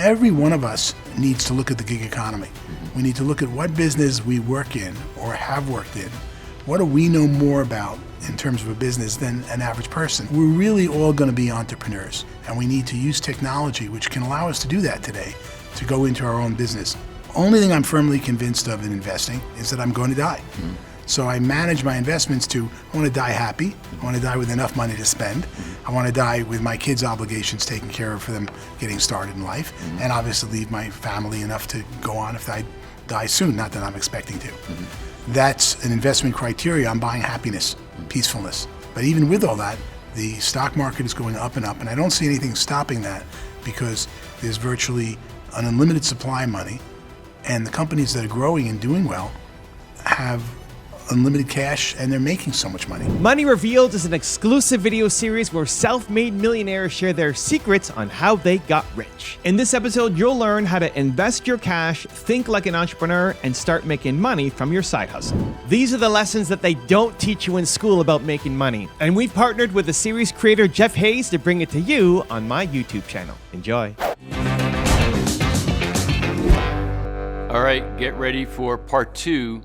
Every one of us needs to look at the gig economy. We need to look at what business we work in or have worked in. What do we know more about in terms of a business than an average person? We're really all going to be entrepreneurs, and we need to use technology, which can allow us to do that today, to go into our own business. Only thing I'm firmly convinced of in investing is that I'm going to die. So I manage my investments to, I want to die happy, I want to die with enough money to spend, I want to die with my kids' obligations taken care of for them getting started in life, and obviously leave my family enough to go on if I die soon, not that I'm expecting to. That's an investment criteria. I'm buying happiness, peacefulness. But even with all that, the stock market is going up and up, and I don't see anything stopping that because there's virtually an unlimited supply of money, and the companies that are growing and doing well have unlimited cash, and they're making so much money. Money Revealed is an exclusive video series where self-made millionaires share their secrets on how they got rich. In this episode, you'll learn how to invest your cash, think like an entrepreneur, and start making money from your side hustle. These are the lessons that they don't teach you in school about making money. And we've partnered with the series creator Jeff Hayes to bring it to you on my YouTube channel. Enjoy. All right, get ready for part 2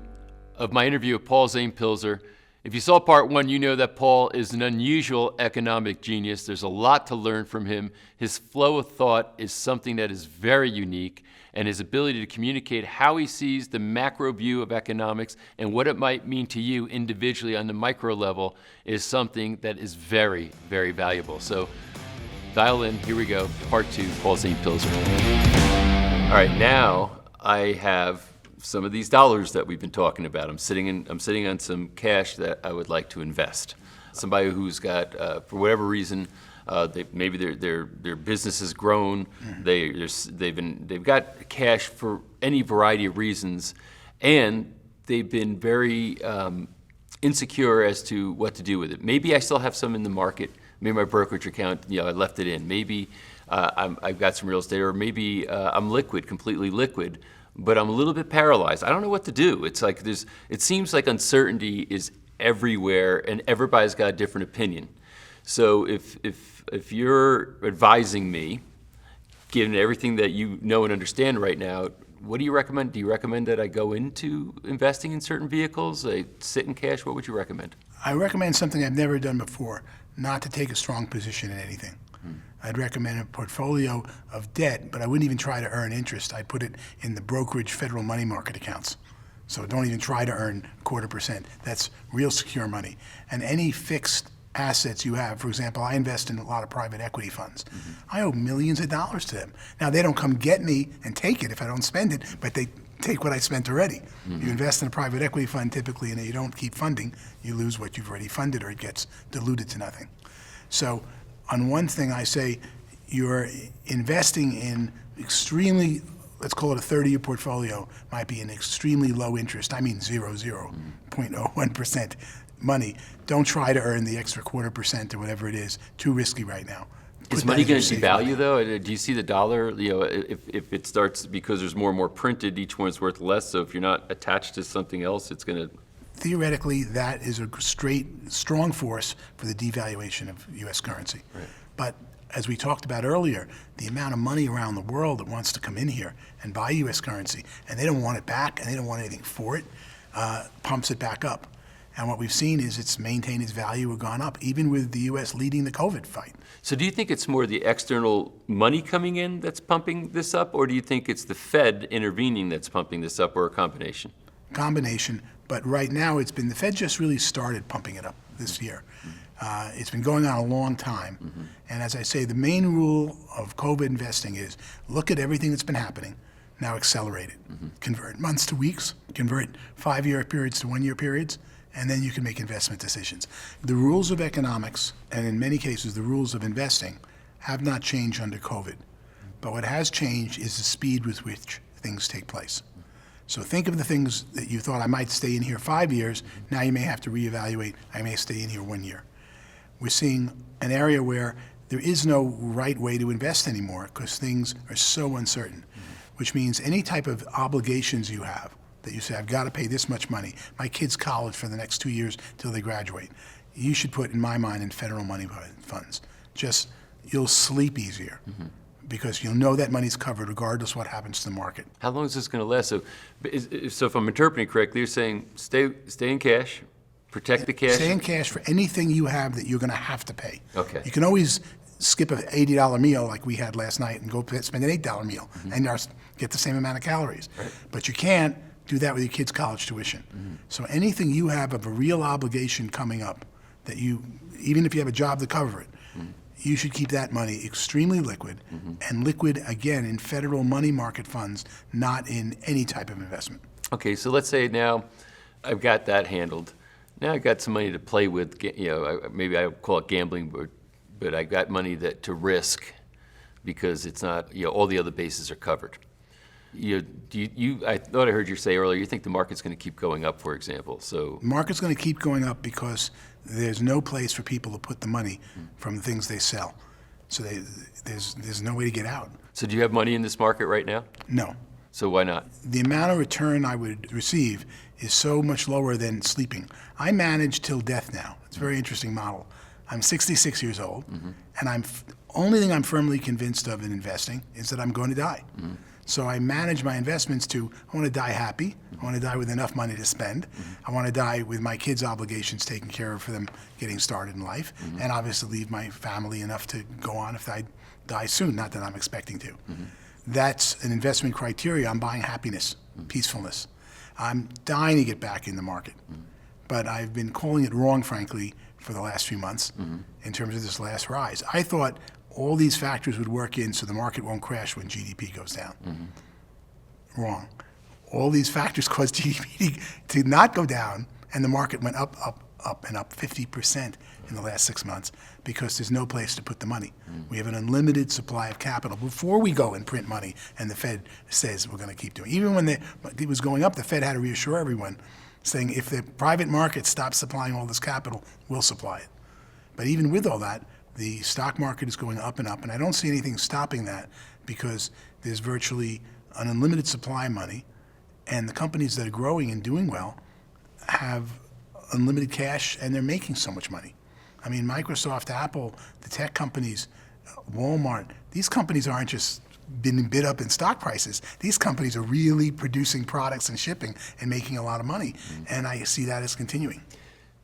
of my interview with Paul Zane Pilzer. If you saw part 1, you know that Paul is an unusual economic genius. There's a lot to learn from him. His flow of thought is something that is very unique, and his ability to communicate how he sees the macro view of economics and what it might mean to you individually on the micro level is something that is very, very valuable. So dial in, here we go, part 2, Paul Zane Pilzer. All right, now I have some of these dollars that we've been talking about. I'm sitting on some cash that I would like to invest. Somebody who's got, for whatever reason, maybe their business has grown. They've got cash for any variety of reasons, and they've been very insecure as to what to do with it. Maybe I still have some in the market. Maybe my brokerage account, I left it in. Maybe I've got some real estate, or maybe I'm completely liquid. But I'm a little bit paralyzed. I don't know what to do. It's like it seems like uncertainty is everywhere, and everybody's got a different opinion. So if you're advising me, given everything that you know and understand right now, what do you recommend? Do you recommend that I go into investing in certain vehicles? I sit in cash? What would you recommend? I recommend something I've never done before, not to take a strong position in anything. I'd recommend a portfolio of debt, but I wouldn't even try to earn interest. I'd put it in the brokerage federal money market accounts. So don't even try to earn 0.25%. That's real secure money. And any fixed assets you have, for example, I invest in a lot of private equity funds. I owe millions of dollars to them. Now, they don't come get me and take it if I don't spend it, but they take what I spent already. You invest in a private equity fund typically, and you don't keep funding, you lose what you've already funded, or it gets diluted to nothing. So on one thing I say, you're investing in extremely, let's call it a 30-year portfolio, might be an extremely low interest, I mean 0.01% money. Don't try to earn the extra 0.25% or whatever it is, too risky right now. Is money going to devalue though? Do you see the dollar, if it starts, because there's more and more printed, each one's worth less, so if you're not attached to something else, it's going to... Theoretically, that is a strong force for the devaluation of U.S. currency. Right. But as we talked about earlier, the amount of money around the world that wants to come in here and buy U.S. currency, and they don't want it back, and they don't want anything for it, pumps it back up. And what we've seen is it's maintained its value or gone up, even with the U.S. leading the COVID fight. So do you think it's more the external money coming in that's pumping this up, or do you think it's the Fed intervening that's pumping this up, or a combination? Combination, but right now it's been, the Fed just really started pumping it up this year. It's been going on a long time. And as I say, the main rule of COVID investing is look at everything that's been happening, now accelerate it. Convert months to weeks, convert 5-year periods to 1-year periods, and then you can make investment decisions. The rules of economics, and in many cases the rules of investing, have not changed under COVID. But what has changed is the speed with which things take place. So think of the things that you thought, I might stay in here 5 years, now you may have to reevaluate, I may stay in here 1 year. We're seeing an area where there is no right way to invest anymore because things are so uncertain, which means any type of obligations you have, that you say, I've got to pay this much money, my kid's college for the next 2 years till they graduate, you should put, in my mind, in federal money funds. Just, you'll sleep easier. because you'll know that money's covered regardless what happens to the market. How long is this going to last? So if I'm interpreting correctly, you're saying stay in cash, protect the cash. Stay in cash for anything you have that you're going to have to pay. Okay. You can always skip an $80 meal like we had last night and go spend an $8 meal and get the same amount of calories. Right. But you can't do that with your kids' college tuition. So anything you have of a real obligation coming up that even if you have a job to cover it, you should keep that money extremely liquid, and liquid, again, in federal money market funds, not in any type of investment. Okay, so let's say now I've got that handled. Now I've got some money to play with, maybe I call it gambling, but I got money to risk because it's not, all the other bases are covered. I thought I heard you say earlier, you think the market's going to keep going up, for example. So the market's going to keep going up because there's no place for people to put the money from the things they sell. So there's no way to get out. So do you have money in this market right now? No. So why not? The amount of return I would receive is so much lower than sleeping. I manage till death now. It's a very interesting model. I'm 66 years old, and only thing I'm firmly convinced of in investing is that I'm going to die. So I manage my investments I want to die happy. I want to die with enough money to spend. I want to die with my kids' obligations taken care of for them getting started in life, and obviously leave my family enough to go on if I die soon, not that I'm expecting to. That's an investment criteria. I'm buying happiness, peacefulness. I'm dying to get back in the market, but I've been calling it wrong, frankly, for the last few months in terms of this last rise. I thought all these factors would work in so the market won't crash when GDP goes down. Wrong. All these factors caused GDP to not go down, and the market went up, and up 50% in the last 6 months because there's no place to put the money. We have an unlimited supply of capital before we go and print money, and the Fed says we're going to keep doing it. Even when it was going up, the Fed had to reassure everyone, saying if the private market stops supplying all this capital, we'll supply it. But even with all that, the stock market is going up, and I don't see anything stopping that because there's virtually an unlimited supply of money, and the companies that are growing and doing well have unlimited cash, and they're making so much money. I mean, Microsoft, Apple, the tech companies, Walmart, these companies aren't just been bid up in stock prices. These companies are really producing products and shipping and making a lot of money, and I see that as continuing.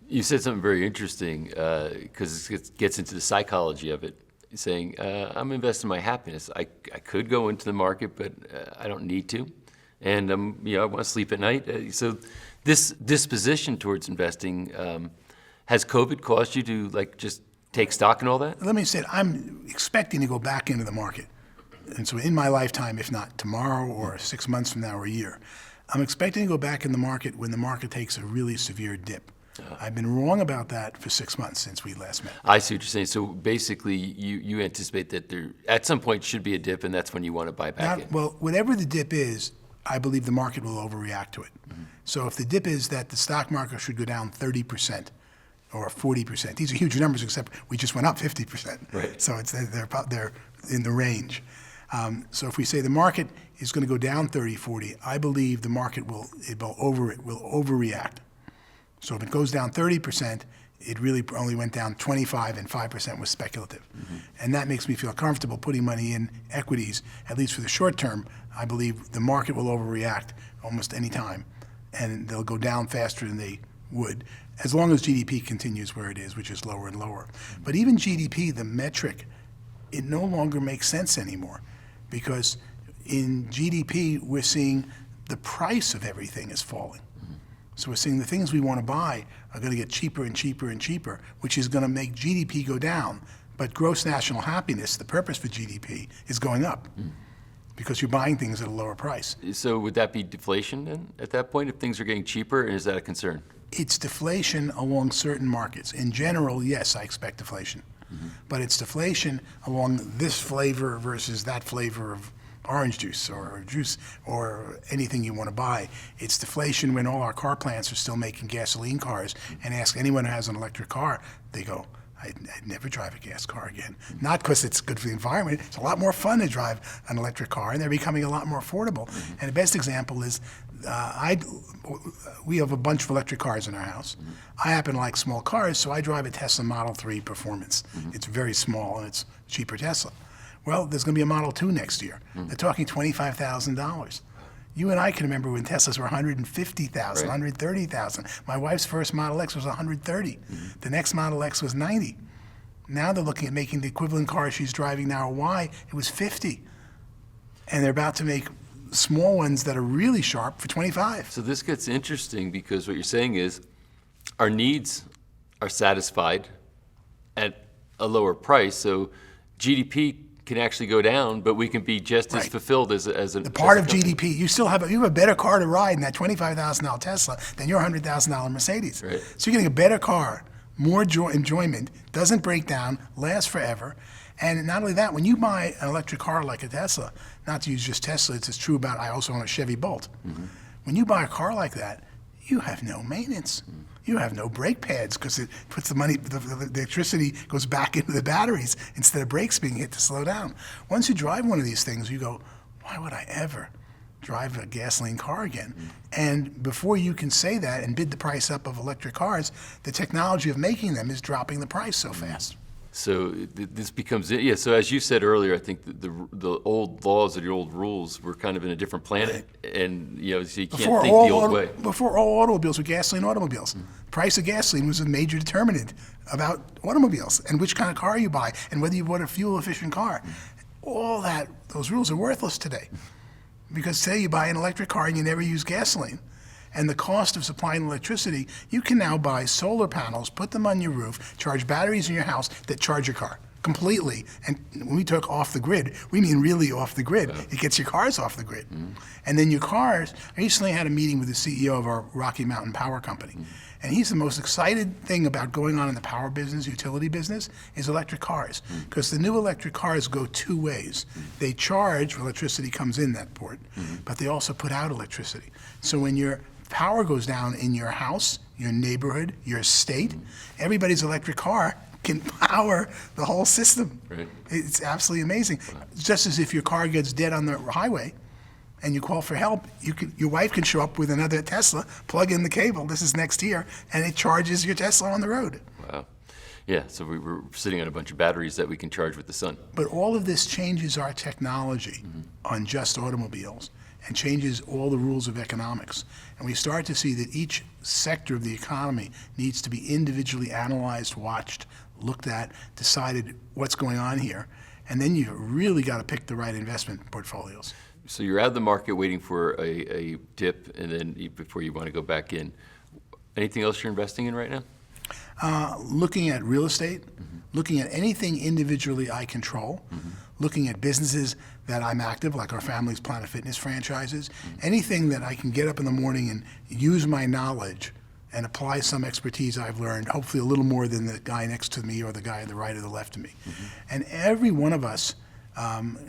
You said something very interesting because it gets into the psychology of it, saying, I'm investing my happiness. I could go into the market, but I don't need to. And I want to sleep at night. So this disposition towards investing, has COVID caused you to just take stock and all that? Let me say it, I'm expecting to go back into the market. And so in my lifetime, if not tomorrow or 6 months from now or a year, I'm expecting to go back in the market when the market takes a really severe dip. I've been wrong about that for 6 months since we last met. I see what you're saying. So basically, you anticipate that there at some point should be a dip, and that's when you want to buy back in. Well, whatever the dip is, I believe the market will overreact to it. So if the dip is that the stock market should go down 30% or 40%, these are huge numbers, except we just went up 50%. Right. So they're in the range. So if we say the market is going to go down 30, 40, I believe the market will overreact. So if it goes down 30%, it really only went down 25 and 5% was speculative. And that makes me feel comfortable putting money in equities, at least for the short term. I believe the market will overreact almost any time, and they'll go down faster than they would, as long as GDP continues where it is, which is lower and lower. But even GDP, the metric, it no longer makes sense anymore, because in GDP, we're seeing the price of everything is falling. So we're seeing the things we want to buy are going to get cheaper and cheaper and cheaper, which is going to make GDP go down. But gross national happiness, the purpose for GDP, is going up because you're buying things at a lower price. So would that be deflation then at that point if things are getting cheaper, and is that a concern? It's deflation along certain markets. In general, yes, I expect deflation. But it's deflation along this flavor versus that flavor of orange juice or anything you want to buy. It's deflation when all our car plants are still making gasoline cars, and ask anyone who has an electric car, they go, I'd never drive a gas car again. Not because it's good for the environment, it's a lot more fun to drive an electric car, and they're becoming a lot more affordable. And the best example is, we have a bunch of electric cars in our house. I happen to like small cars, so I drive a Tesla Model 3 Performance. It's very small and it's cheaper Tesla. Well, there's going to be a Model 2 next year. They're talking $25,000. You and I can remember when Teslas were $150,000, Right. $130,000. My wife's first Model X was $130,000. The next Model X was $90,000. Now they're looking at making the equivalent car she's driving now, a Y. It was $50,000. And they're about to make small ones that are really sharp for $25,000. So this gets interesting because what you're saying is our needs are satisfied at a lower price. So GDP can actually go down, but we can be just as Right. fulfilled as a The part as of a company. GDP, you have a better car to ride in that $25,000 Tesla than your $100,000 Mercedes. Right. So you're getting a better car, more enjoyment, doesn't break down, lasts forever. And not only that, when you buy an electric car like a Tesla, not to use just Tesla, it's true about, I also own a Chevy Bolt. When you buy a car like that, you have no maintenance. You have no brake pads because it puts the money, the electricity goes back into the batteries instead of brakes being hit to slow down. Once you drive one of these things, you go, why would I ever drive a gasoline car again? And before you can say that and bid the price up of electric cars, the technology of making them is dropping the price so fast. So this becomes, yeah, so as you said earlier, I think the old laws or the old rules were kind of in a different planet. And, you know, so you can't think the old way. Before all automobiles were gasoline automobiles. The price of gasoline was a major determinant about automobiles and which kind of car you buy and whether you bought a fuel-efficient car. All that, those rules are worthless today. Because say you buy an electric car and you never use gasoline, and the cost of supplying electricity, you can now buy solar panels, put them on your roof, charge batteries in your house that charge your car completely. And when we talk off the grid, we mean really off the grid. It gets your cars off the grid. And then your cars, I recently had a meeting with the CEO of our Rocky Mountain Power Company. And he's the most excited thing about going on in the power business, utility business, is electric cars. Because the new electric cars go two ways. They charge, electricity comes in that port, but they also put out electricity. So when your power goes down in your house, your neighborhood, your state, everybody's electric car can power the whole system. Right. It's absolutely amazing. Just as if your car gets dead on the highway and you call for help, your wife can show up with another Tesla, plug in the cable, this is next here, and it charges your Tesla on the road. Wow. Yeah, so we're sitting on a bunch of batteries that we can charge with the sun. But all of this changes our technology on just automobiles and changes all the rules of economics. And we start to see that each sector of the economy needs to be individually analyzed, watched, looked at, decided what's going on here. And then you've really got to pick the right investment portfolios. So you're out of the market waiting for a dip, and then before you want to go back in. Anything else you're investing in right now? Looking at real estate, looking at anything individually I control, looking at businesses that I'm active, like our family's Planet Fitness franchises, anything that I can get up in the morning and use my knowledge and apply some expertise I've learned, hopefully a little more than the guy next to me or the guy on the right or the left of me. And every one of us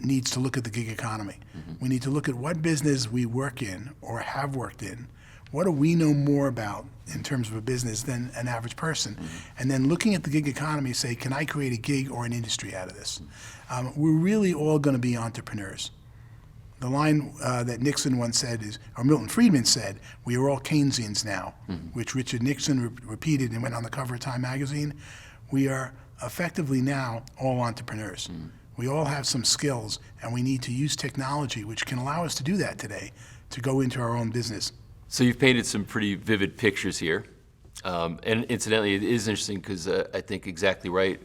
needs to look at the gig economy. We need to look at what business we work in or have worked in. What do we know more about in terms of a business than an average person? And then looking at the gig economy, say, can I create a gig or an industry out of this? We're really all going to be entrepreneurs. The line that Nixon once said is, or Milton Friedman said, we are all Keynesians now, which Richard Nixon repeated and went on the cover of Time magazine. We are effectively now all entrepreneurs. We all have some skills, and we need to use technology, which can allow us to do that today, to go into our own business. So you've painted some pretty vivid pictures here. And incidentally, it is interesting because I think exactly right.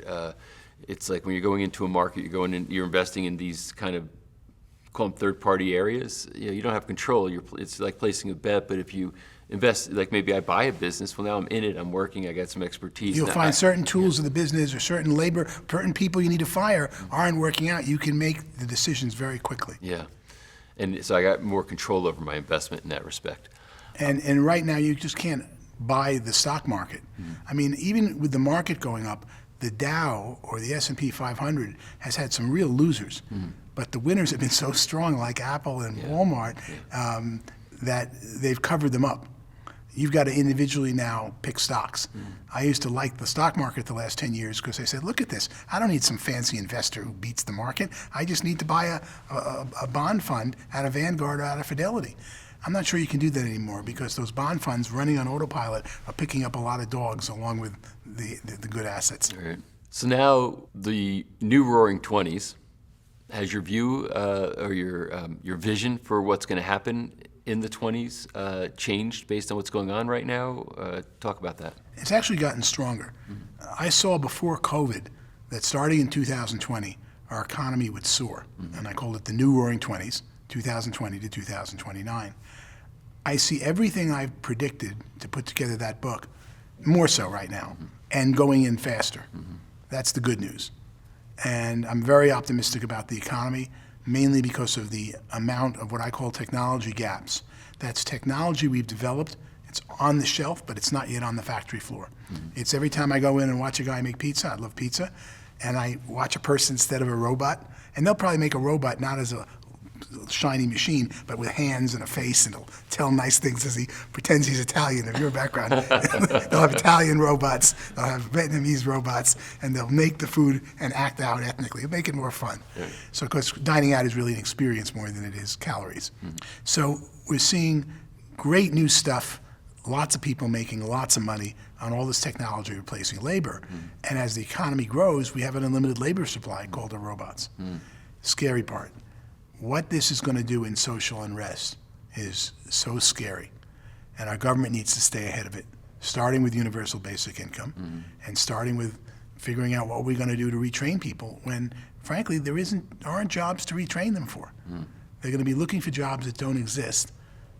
It's like when you're going into a market, you're investing in these kind of, call them third-party areas. You don't have control. It's like placing a bet, but if you invest, like maybe I buy a business, well, now I'm in it, I'm working, I got some expertise. You'll Now, find certain tools of the business or certain labor, certain people you need to fire aren't working out. You can make the decisions very quickly. Yeah. And so I got more control over my investment in that respect. And right now, you just can't buy the stock market. I mean, even with the market going up, the Dow or the S&P 500 has had some real losers. But the winners have been so strong, like Apple and Walmart, that they've covered them up. You've got to individually now pick stocks. I used to like the stock market the last 10 years because I said, look at this. I don't need some fancy investor who beats the market. I just need to buy a bond fund out of Vanguard or out of Fidelity. I'm not sure you can do that anymore because those bond funds running on autopilot are picking up a lot of dogs along with the good assets. All right. So now the new Roaring 20s Has your view or your vision for what's going to happen in the 20s changed based on what's going on right now? Talk about that. It's actually gotten stronger. I saw before COVID that starting in 2020, our economy would soar. And I called it the new roaring 20s, 2020 to 2029. I see everything I've predicted to put together that book, more so right now, and going in faster. That's the good news. And I'm very optimistic about the economy, mainly because of the amount of what I call technology gaps. That's technology we've developed. It's on the shelf, but it's not yet on the factory floor. It's every time I go in and watch a guy make pizza, I love pizza, and I watch a person instead of a robot, and they'll probably make a robot not as a shiny machine, but with hands and a face, and he'll tell nice things as he pretends he's Italian. If you're a background, they'll have Italian robots, they'll have Vietnamese robots, and they'll make the food and act out ethnically. It'll make it more fun. So, because dining out is really an experience more than it is calories. So we're seeing great new stuff, lots of people making lots of money on all this technology replacing labor. And as the economy grows, we have an unlimited labor supply called the robots. Scary part. What this is going to do in social unrest is so scary, and our government needs to stay ahead of it, starting with universal basic income and starting with figuring out what we're going to do to retrain people when, frankly, there aren't jobs to retrain them for. They're going to be looking for jobs that don't exist,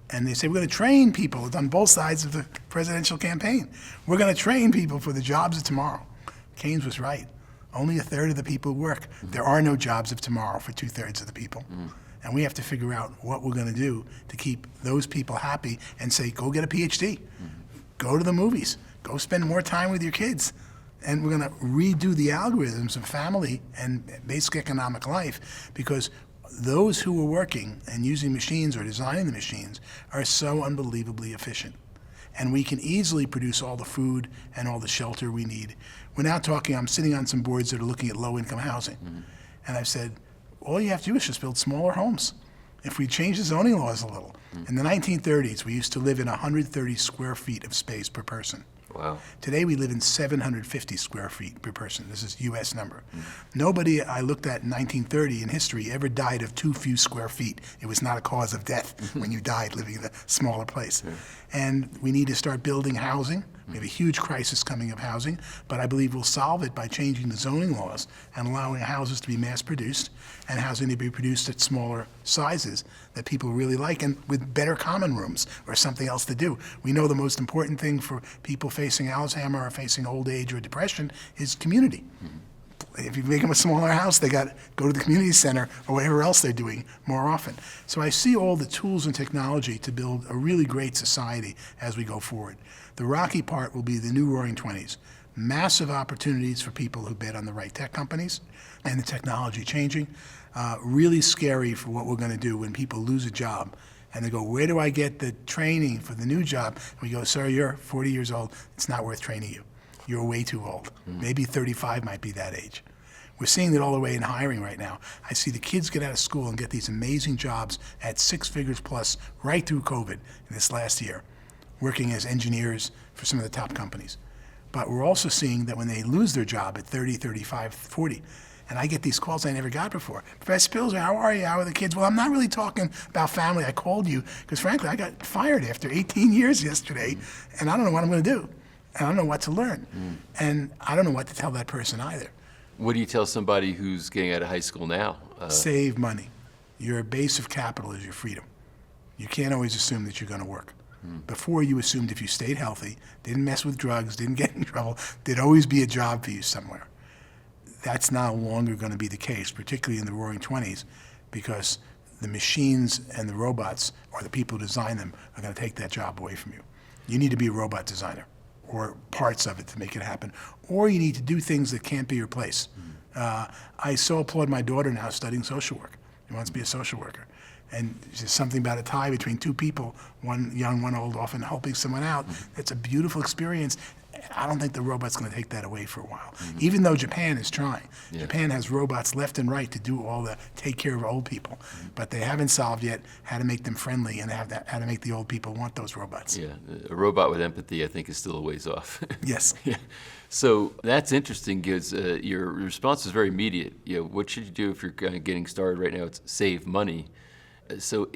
and they say, we're going to train people. It's on both sides of the presidential campaign. We're going to train people for the jobs of tomorrow. Keynes was right. Only a third of the people work. There are no jobs of tomorrow for 2/3 of the people. And we have to figure out what we're going to do to keep those people happy and say, go get a PhD, go to the movies, go spend more time with your kids. And we're going to redo the algorithms of family and basic economic life, because those who are working and using machines or designing the machines are so unbelievably efficient. And we can easily produce all the food and all the shelter we need. We're now talking, I'm sitting on some boards that are looking at low-income housing. And I've said, all you have to do is just build smaller homes. If we change the zoning laws a little. In the 1930s, we used to live in 130 square feet of space per person. Wow. Today we live in 750 square feet per person. This is U.S. number. Nobody I looked at in 1930 in history ever died of too few square feet. It was not a cause of death when you died living in a smaller place. And we need to start building housing. We have a huge crisis coming of housing, but I believe we'll solve it by changing the zoning laws and allowing houses to be mass-produced and housing to be produced at smaller sizes that people really like, and with better common rooms or something else to do. We know the most important thing for people facing Alzheimer or facing old age or depression is community. If you make them a smaller house, they got to go to the community center or whatever else they're doing more often. So I see all the tools and technology to build a really great society as we go forward. The rocky part will be the new roaring 20s. Massive opportunities for people who bet on the right tech companies and the technology changing. Really scary for what we're going to do when people lose a job and they go, where do I get the training for the new job? And we go, sir, you're 40 years old. It's not worth training you. You're way too old. Maybe 35 might be that age. We're seeing it all the way in hiring right now. I see the kids get out of school and get these amazing jobs at 6 figures plus right through COVID in this last year, working as engineers for some of the top companies. But we're also seeing that when they lose their job at 30, 35, 40, and I get these calls I never got before. Professor Pilzer, how are you? How are the kids? Well, I'm not really talking about family. I called you because, frankly, I got fired after 18 years yesterday, and I don't know what I'm going to do. And I don't know what to learn. And I don't know what to tell that person either. What do you tell somebody who's getting out of high school now? Save money. Your base of capital is your freedom. You can't always assume that you're going to work. Before, you assumed if you stayed healthy, didn't mess with drugs, didn't get in trouble, there'd always be a job for you somewhere. That's no longer going to be the case, particularly in the roaring 20s, because the machines and the robots, or the people who design them, are going to take that job away from you. You need to be a robot designer, or parts of it to make it happen, or you need to do things that can't be replaced. I so applaud my daughter now studying social work. She wants to be a social worker. And there's something about a tie between two people, one young, one old, often helping someone out. It's a beautiful experience. I don't think the robot's going to take that away for a while, even though Japan is trying. Yeah. Japan has robots left and right to do all the take care of old people, but they haven't solved yet how to make them friendly and how to make the old people want those robots. Yeah, a robot with empathy, I think, is still a ways off. Yes. Yeah. So that's interesting because your response is very immediate. What should you do if you're kind of getting started right now? It's save money. So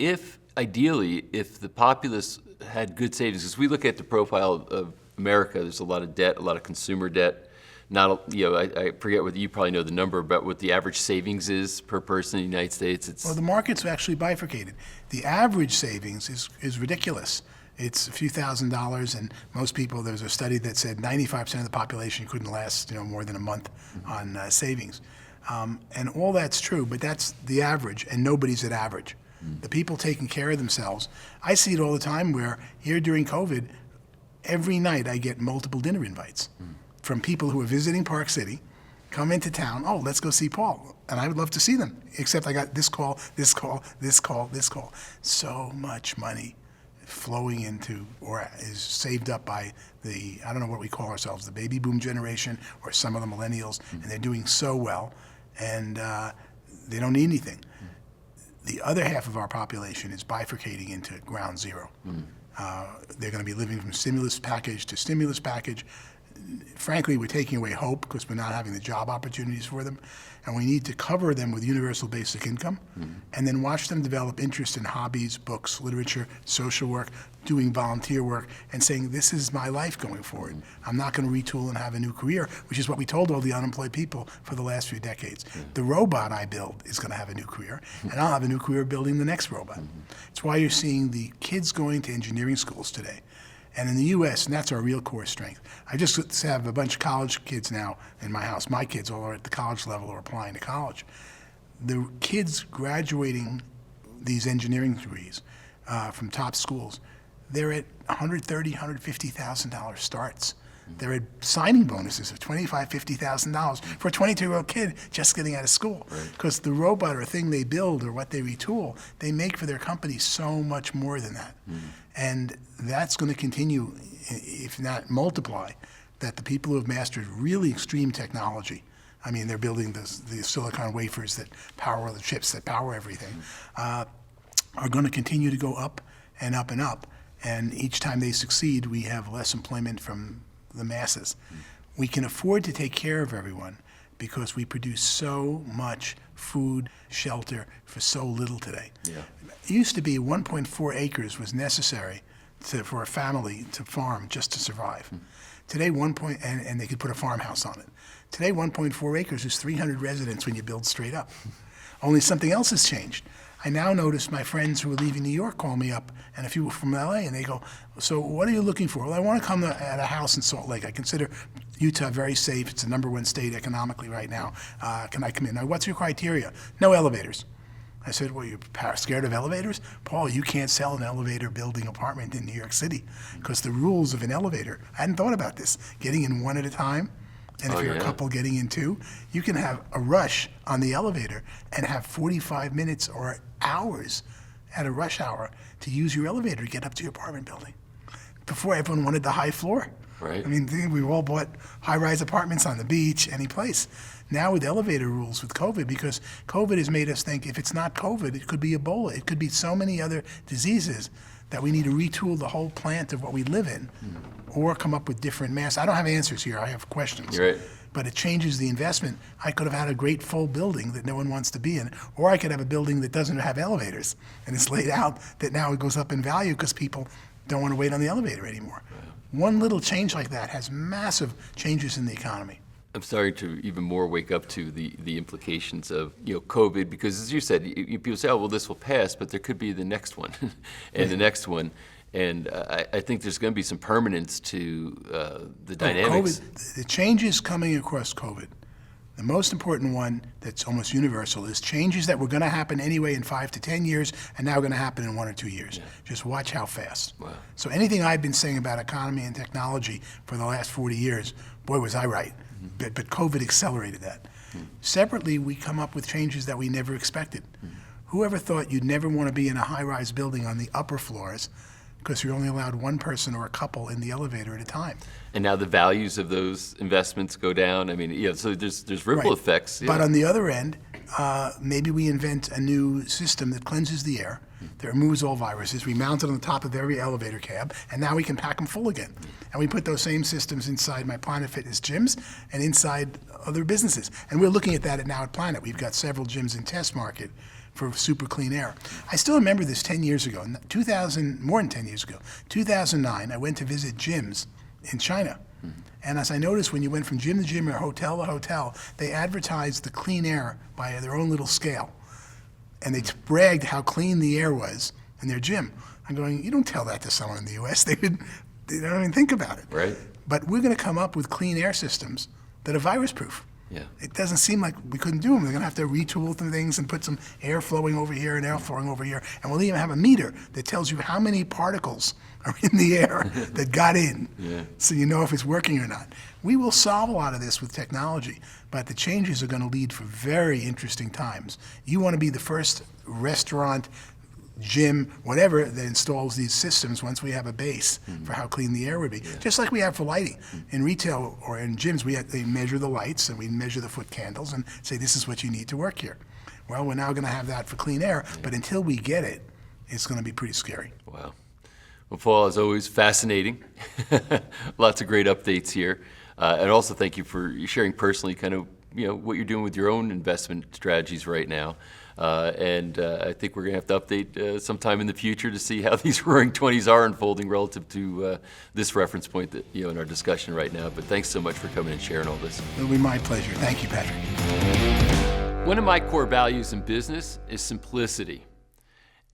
ideally, if the populace had good savings, because we look at the profile of America, there's a lot of debt, a lot of consumer debt. I forget whether you probably know the number about what the average savings is per person in the United States. Well, the market's actually bifurcated. The average savings is ridiculous. It's a few $1,000s, and most people, there's a study that said 95% of the population couldn't last more than a month on savings. And all that's true, but that's the average, and nobody's at average. The people taking care of themselves, I see it all the time where here during COVID, every night I get multiple dinner invites from people who are visiting Park City, come into town, oh, let's go see Paul. And I would love to see them, except I got this call, this call, this call, this call. So much money flowing into or is saved up by I don't know what we call ourselves, the baby boom generation or some of the millennials, and they're doing so well, and they don't need anything. The other half of our population is bifurcating into ground zero. They're going to be living from stimulus package to stimulus package. Frankly, we're taking away hope because we're not having the job opportunities for them. And we need to cover them with universal basic income and then watch them develop interest in hobbies, books, literature, social work, doing volunteer work, and saying, this is my life going forward. I'm not going to retool and have a new career, which is what we told all the unemployed people for the last few decades. The robot I build is going to have a new career, and I'll have a new career building the next robot. It's why you're seeing the kids going to engineering schools today. And in the U.S., and that's our real core strength. I just have a bunch of college kids now in my house. My kids all are at the college level or applying to college. The kids graduating these engineering degrees from top schools, they're at $130,000, $150,000 starts. They're at signing bonuses of $25,000, $50,000 for a 22-year-old kid just getting out of school. Because the robot or thing they build or what they retool, they make for their company so much more than that. And that's going to continue, if not multiply, that the people who have mastered really extreme technology, I mean, they're building the silicon wafers that power the chips that power everything, are going to continue to go up and up and up. And each time they succeed, we have less employment from the masses. We can afford to take care of everyone because we produce so much food, shelter for so little today. It used to be 1.4 acres was necessary for a family to farm just to survive. Today, and they could put a farmhouse on it. Today, 1.4 acres is 300 residents when you build straight up. Only something else has changed. I now notice my friends who are leaving New York call me up, and a few from LA, and they go, so what are you looking for? Well, I want to come at a house in Salt Lake. I consider Utah very safe. It's the #1 state economically right now. Can I come in? Now, what's your criteria? No elevators. I said, well, you're scared of elevators? Paul, you can't sell an elevator building apartment in New York City because the rules of an elevator, I hadn't thought about this, getting in one at a time. And if you're a couple getting in two, you can have a rush on the elevator and have 45 minutes or hours at a rush hour to use your elevator to get up to your apartment building. Before, everyone wanted the high floor. Right. I mean, we all bought high-rise apartments on the beach, any place. Now with elevator rules with COVID, because COVID has made us think if it's not COVID, it could be Ebola. It could be so many other diseases that we need to retool the whole plant of what we live in or come up with different mass. I don't have answers here. I have questions. You're right. But it changes the investment. I could have had a great full building that no one wants to be in, or I could have a building that doesn't have elevators, and it's laid out that now it goes up in value because people don't want to wait on the elevator anymore. One little change like that has massive changes in the economy. I'm starting to even more wake up to the implications of COVID, because as you said, people say, oh, well, this will pass, but there could be the next one and the next one. And I think there's going to be some permanence to the dynamics. COVID, the changes coming across COVID, the most important one that's almost universal is changes that were going to happen anyway in 5 to 10 years and now going to happen in 1 or 2 years. Just watch how fast. Wow. So anything I've been saying about economy and technology for the last 40 years, boy, was I right. But COVID accelerated that. Separately, we come up with changes that we never expected. Whoever thought you'd never want to be in a high-rise building on the upper floors because you're only allowed one person or a couple in the elevator at a time. And now the values of those investments go down. I mean, so there's ripple effects. But on the other end, maybe we invent a new system that cleanses the air, that removes all viruses. We mount it on the top of every elevator cab, and now we can pack them full again. And we put those same systems inside my Planet Fitness gyms and inside other businesses. And we're looking at that now at Planet. We've got several gyms in test market for super clean air. I still remember this 10 years ago, more than 10 years ago, 2009, I went to visit gyms in China. And as I noticed, when you went from gym to gym or hotel to hotel, they advertised the clean air by their own little scale. And they bragged how clean the air was in their gym. I'm going, you don't tell that to someone in the US. They don't even think about it. Right. But we're going to come up with clean air systems that are virus proof. Yeah. It doesn't seem like we couldn't do them. They're going to have to retool some things and put some air flowing over here and air flowing over here. And we'll even have a meter that tells you how many particles are in the air that got in, so you know if it's working or not. We will solve a lot of this with technology, but the changes are going to lead for very interesting times. You want to be the first restaurant, gym, whatever, that installs these systems once we have a base for how clean the air would be. Just like we have for lighting. In retail or in gyms, they measure the lights and we measure the foot candles and say, this is what you need to work here. Well, we're now going to have that for clean air, but until we get it, it's going to be pretty scary. Wow. Well, Paul, as always, fascinating. Lots of great updates here. And also thank you for sharing personally kind of what you're doing with your own investment strategies right now. And I think we're going to have to update sometime in the future to see how these roaring 20s are unfolding relative to this reference point that in our discussion right now. But thanks so much for coming and sharing all this. It'll be my pleasure. Thank you, Patrick. One of my core values in business is simplicity.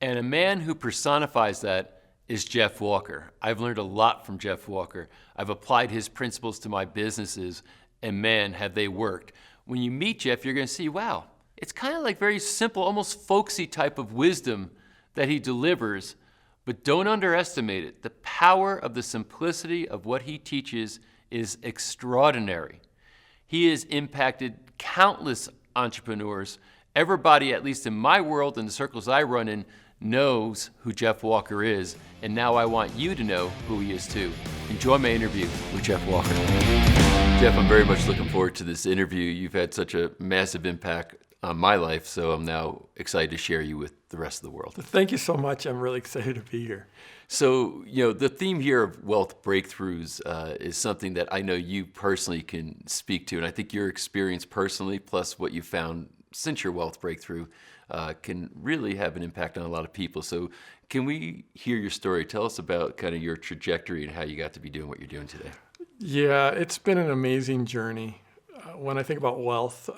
And a man who personifies that is Jeff Walker. I've learned a lot from Jeff Walker. I've applied his principles to my businesses, and man, have they worked. When you meet Jeff, you're going to see, wow, it's kind of like very simple, almost folksy type of wisdom that he delivers, but don't underestimate it. The power of the simplicity of what he teaches is extraordinary. He has impacted countless entrepreneurs. Everybody, at least in my world and the circles I run in, knows who Jeff Walker is, and now I want you to know who he is too. Enjoy my interview with Jeff Walker. Jeff, I'm very much looking forward to this interview. You've had such a massive impact on my life, so I'm now excited to share you with the rest of the world. Thank you so much. I'm really excited to be here. So, the theme here of wealth breakthroughs is something that I know you personally can speak to, and I think your experience personally, plus what you found since your wealth breakthrough, can really have an impact on a lot of people. So can we hear your story? Tell us about kind of your trajectory and how you got to be doing what you're doing today. Yeah, it's been an amazing journey. When I think about wealth,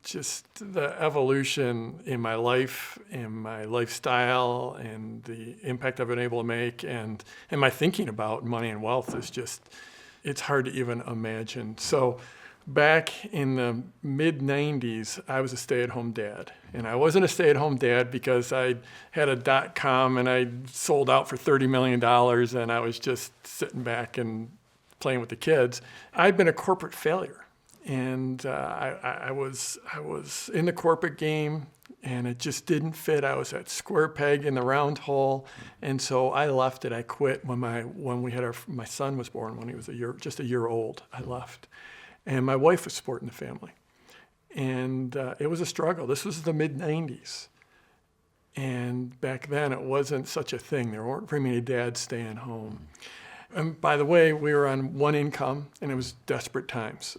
just the evolution in my life, in my lifestyle, and the impact I've been able to make, and my thinking about money and wealth is just, it's hard to even imagine. So back in the mid-90s, I was a stay-at-home dad. And I wasn't a stay-at-home dad because I had a .com and I sold out for $30 million and I was just sitting back and playing with the kids. I'd been a corporate failure. And I was in the corporate game and it just didn't fit. I was that square peg in the round hole. And so I left it. I quit when my son was born, when he was just a year old. I left. And my wife was supporting the family. And it was a struggle. This was the mid-90s. And back then, it wasn't such a thing. There weren't very many dads staying home. And by the way, we were on one income, and it was desperate times.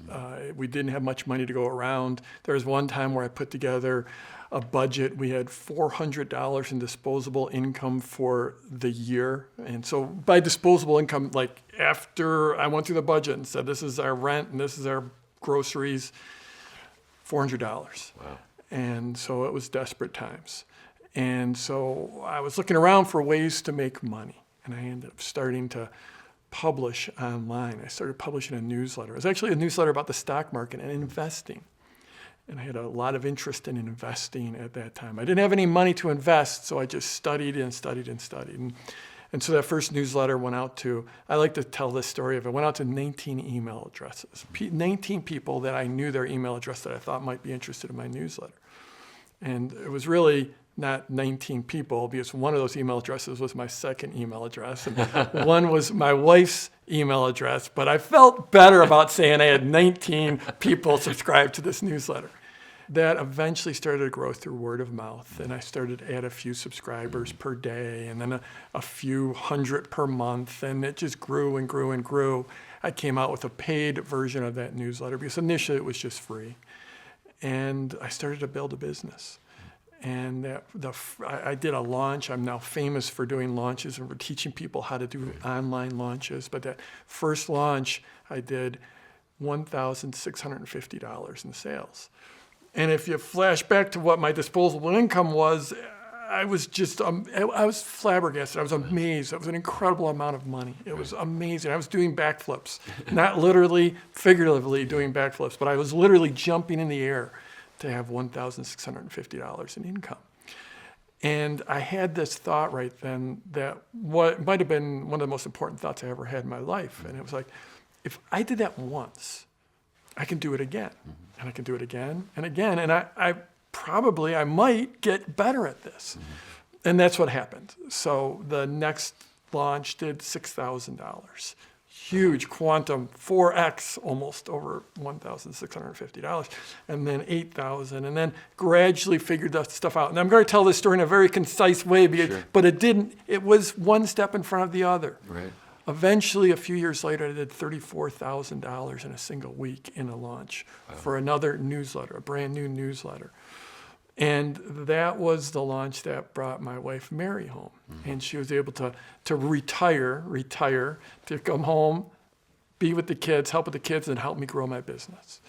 We didn't have much money to go around. There was one time where I put together a budget. We had $400 in disposable income for the year. And so by disposable income, like after I went through the budget and said, this is our rent and this is our groceries, $400. Wow. And so it was desperate times. And so I was looking around for ways to make money. And I ended up starting to publish online. I started publishing a newsletter. It was actually a newsletter about the stock market and investing. And I had a lot of interest in investing at that time. I didn't have any money to invest, so I just studied and studied and studied. And so that first newsletter went out to, I like to tell this story of it, went out to 19 email addresses. 19 people that I knew their email address that I thought might be interested in my newsletter. And it was really not 19 people, because one of those email addresses was my second email address, and one was my wife's email address. But I felt better about saying I had 19 people subscribed to this newsletter. That eventually started to grow through word of mouth, and I started to add a few subscribers per day, and then a few hundred per month, and it just grew and grew and grew. I came out with a paid version of that newsletter because initially it was just free, and I started to build a business. And I did a launch. I'm now famous for doing launches and for teaching people how to do online launches. But that first launch, I did $1,650 in sales. And if you flash back to what my disposable income was, I was just, I was flabbergasted. I was amazed. It was an incredible amount of money. It was amazing. I was doing backflips, not literally, figuratively doing backflips, but I was literally jumping in the air to have $1,650 in income. And I had this thought right then that what might have been one of the most important thoughts I ever had in my life. And it was like, if I did that once, I can do it again. And I can do it again and again. And I might get better at this. And that's what happened. So the next launch did $6,000. Huge quantum, 4x almost over $1,650, and then $8,000, and then gradually figured that stuff out. And I'm going to tell this story in a very concise way, but it was one step in front of the other. Right. Eventually, a few years later, I did $34,000 in a single week in a launch for another newsletter, a brand new newsletter. And that was the launch that brought my wife Mary home. And she was able to retire, to come home, be with the kids, help with the kids, and help me grow my business.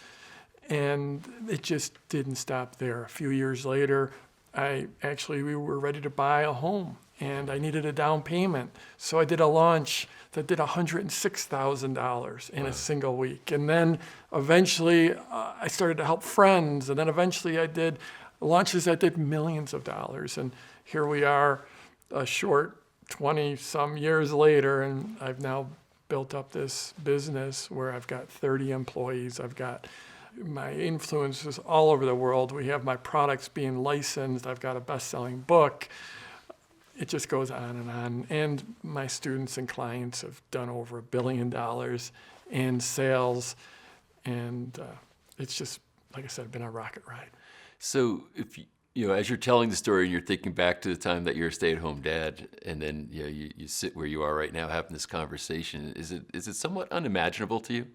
And it just didn't stop there. A few years later, we were ready to buy a home, and I needed a down payment. So I did a launch that did $106,000 in a single week. And then eventually I started to help friends, and then eventually I did launches that did millions of dollars. And here we are a short 20-some years later, and I've now built up this business where I've got 30 employees. I've got my influences all over the world. We have my products being licensed. I've got a best-selling book. It just goes on and on. And my students and clients have done over $1 billion in sales. And it's just, like I said, been a rocket ride. So if as you're telling the story and you're thinking back to the time that you're a stay-at-home dad, and then you sit where you are right now having this conversation, is it somewhat unimaginable to you?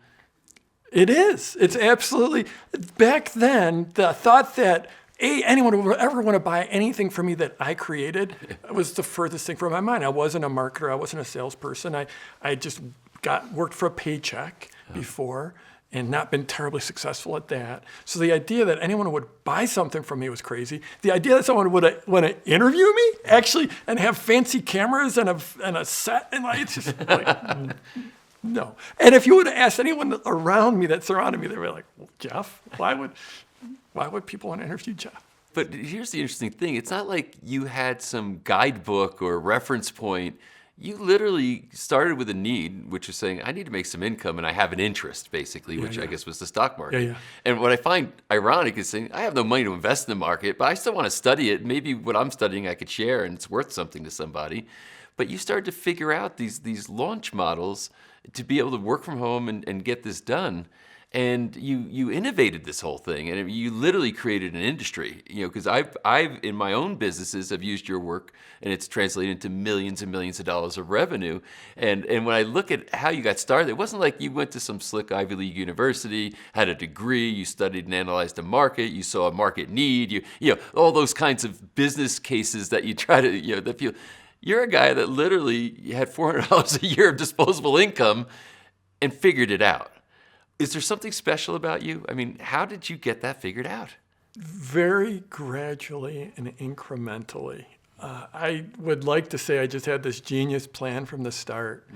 It is. It's absolutely. Back then, the thought that anyone would ever want to buy anything from me that I created was the furthest thing from my mind. I wasn't a marketer. I wasn't a salesperson. I just worked for a paycheck before, and not been terribly successful at that. So the idea that anyone would buy something from me was crazy. The idea that someone would want to interview me, actually, and have fancy cameras and a set, and it's just like, no. And if you would have asked anyone around me that surrounded me, they were like, well, Jeff, why would people want to interview Jeff? But here's the interesting thing. It's not like you had some guidebook or reference point. You literally started with a need, which is saying, I need to make some income, and I have an interest, basically, which I guess was the stock market. And what I find ironic is saying, I have no money to invest in the market, but I still want to study it. Maybe what I'm studying I could share, and it's worth something to somebody. But you started to figure out these launch models to be able to work from home and get this done. And you innovated this whole thing, and you literally created an industry. Because I've in my own businesses have used your work, and it's translated into millions and millions of dollars of revenue. And when I look at how you got started, it wasn't like you went to some slick Ivy League university, had a degree, you studied and analyzed the market, you saw a market need, all those kinds of business cases that you try to that feel. You're a guy that literally had $400 a year of disposable income and figured it out. Is there something special about you? I mean, how did you get that figured out? Very gradually and incrementally. I would like to say I just had this genius plan from the start,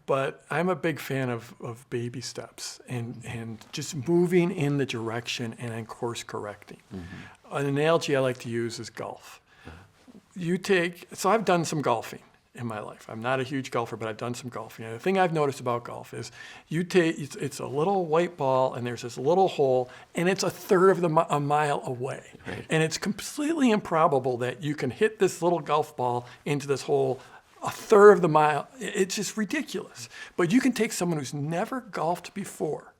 but I'm a big fan of baby steps and just moving in the direction and then course correcting. An analogy I like to use is golf. So I've done some golfing, in my life. I'm not a huge golfer, but I've done some golfing. And the thing I've noticed about golf is it's a little white ball and there's this little hole and it's a third of a mile away. Right. And it's completely improbable that you can hit this little golf ball into this hole a third of the mile. It's just ridiculous. But you can take someone who's never golfed before,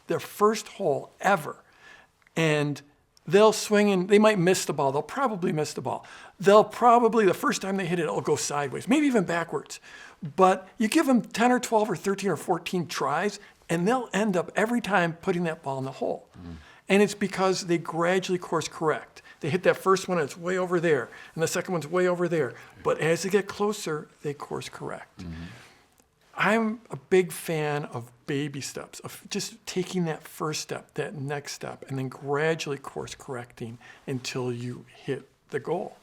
their first hole ever, and they'll swing and they might miss the ball. They'll probably miss the ball. They'll probably, the first time they hit it, it'll go sideways, maybe even backwards. But you give them 10 or 12 or 13 or 14 tries, and they'll end up every time putting that ball in the hole. And it's because they gradually course correct. They hit that first one, and it's way over there, and the second one's way over there. But as they get closer, they course correct. I'm a big fan of baby steps, of just taking that first step, that next step, and then gradually course correcting until you hit the goal.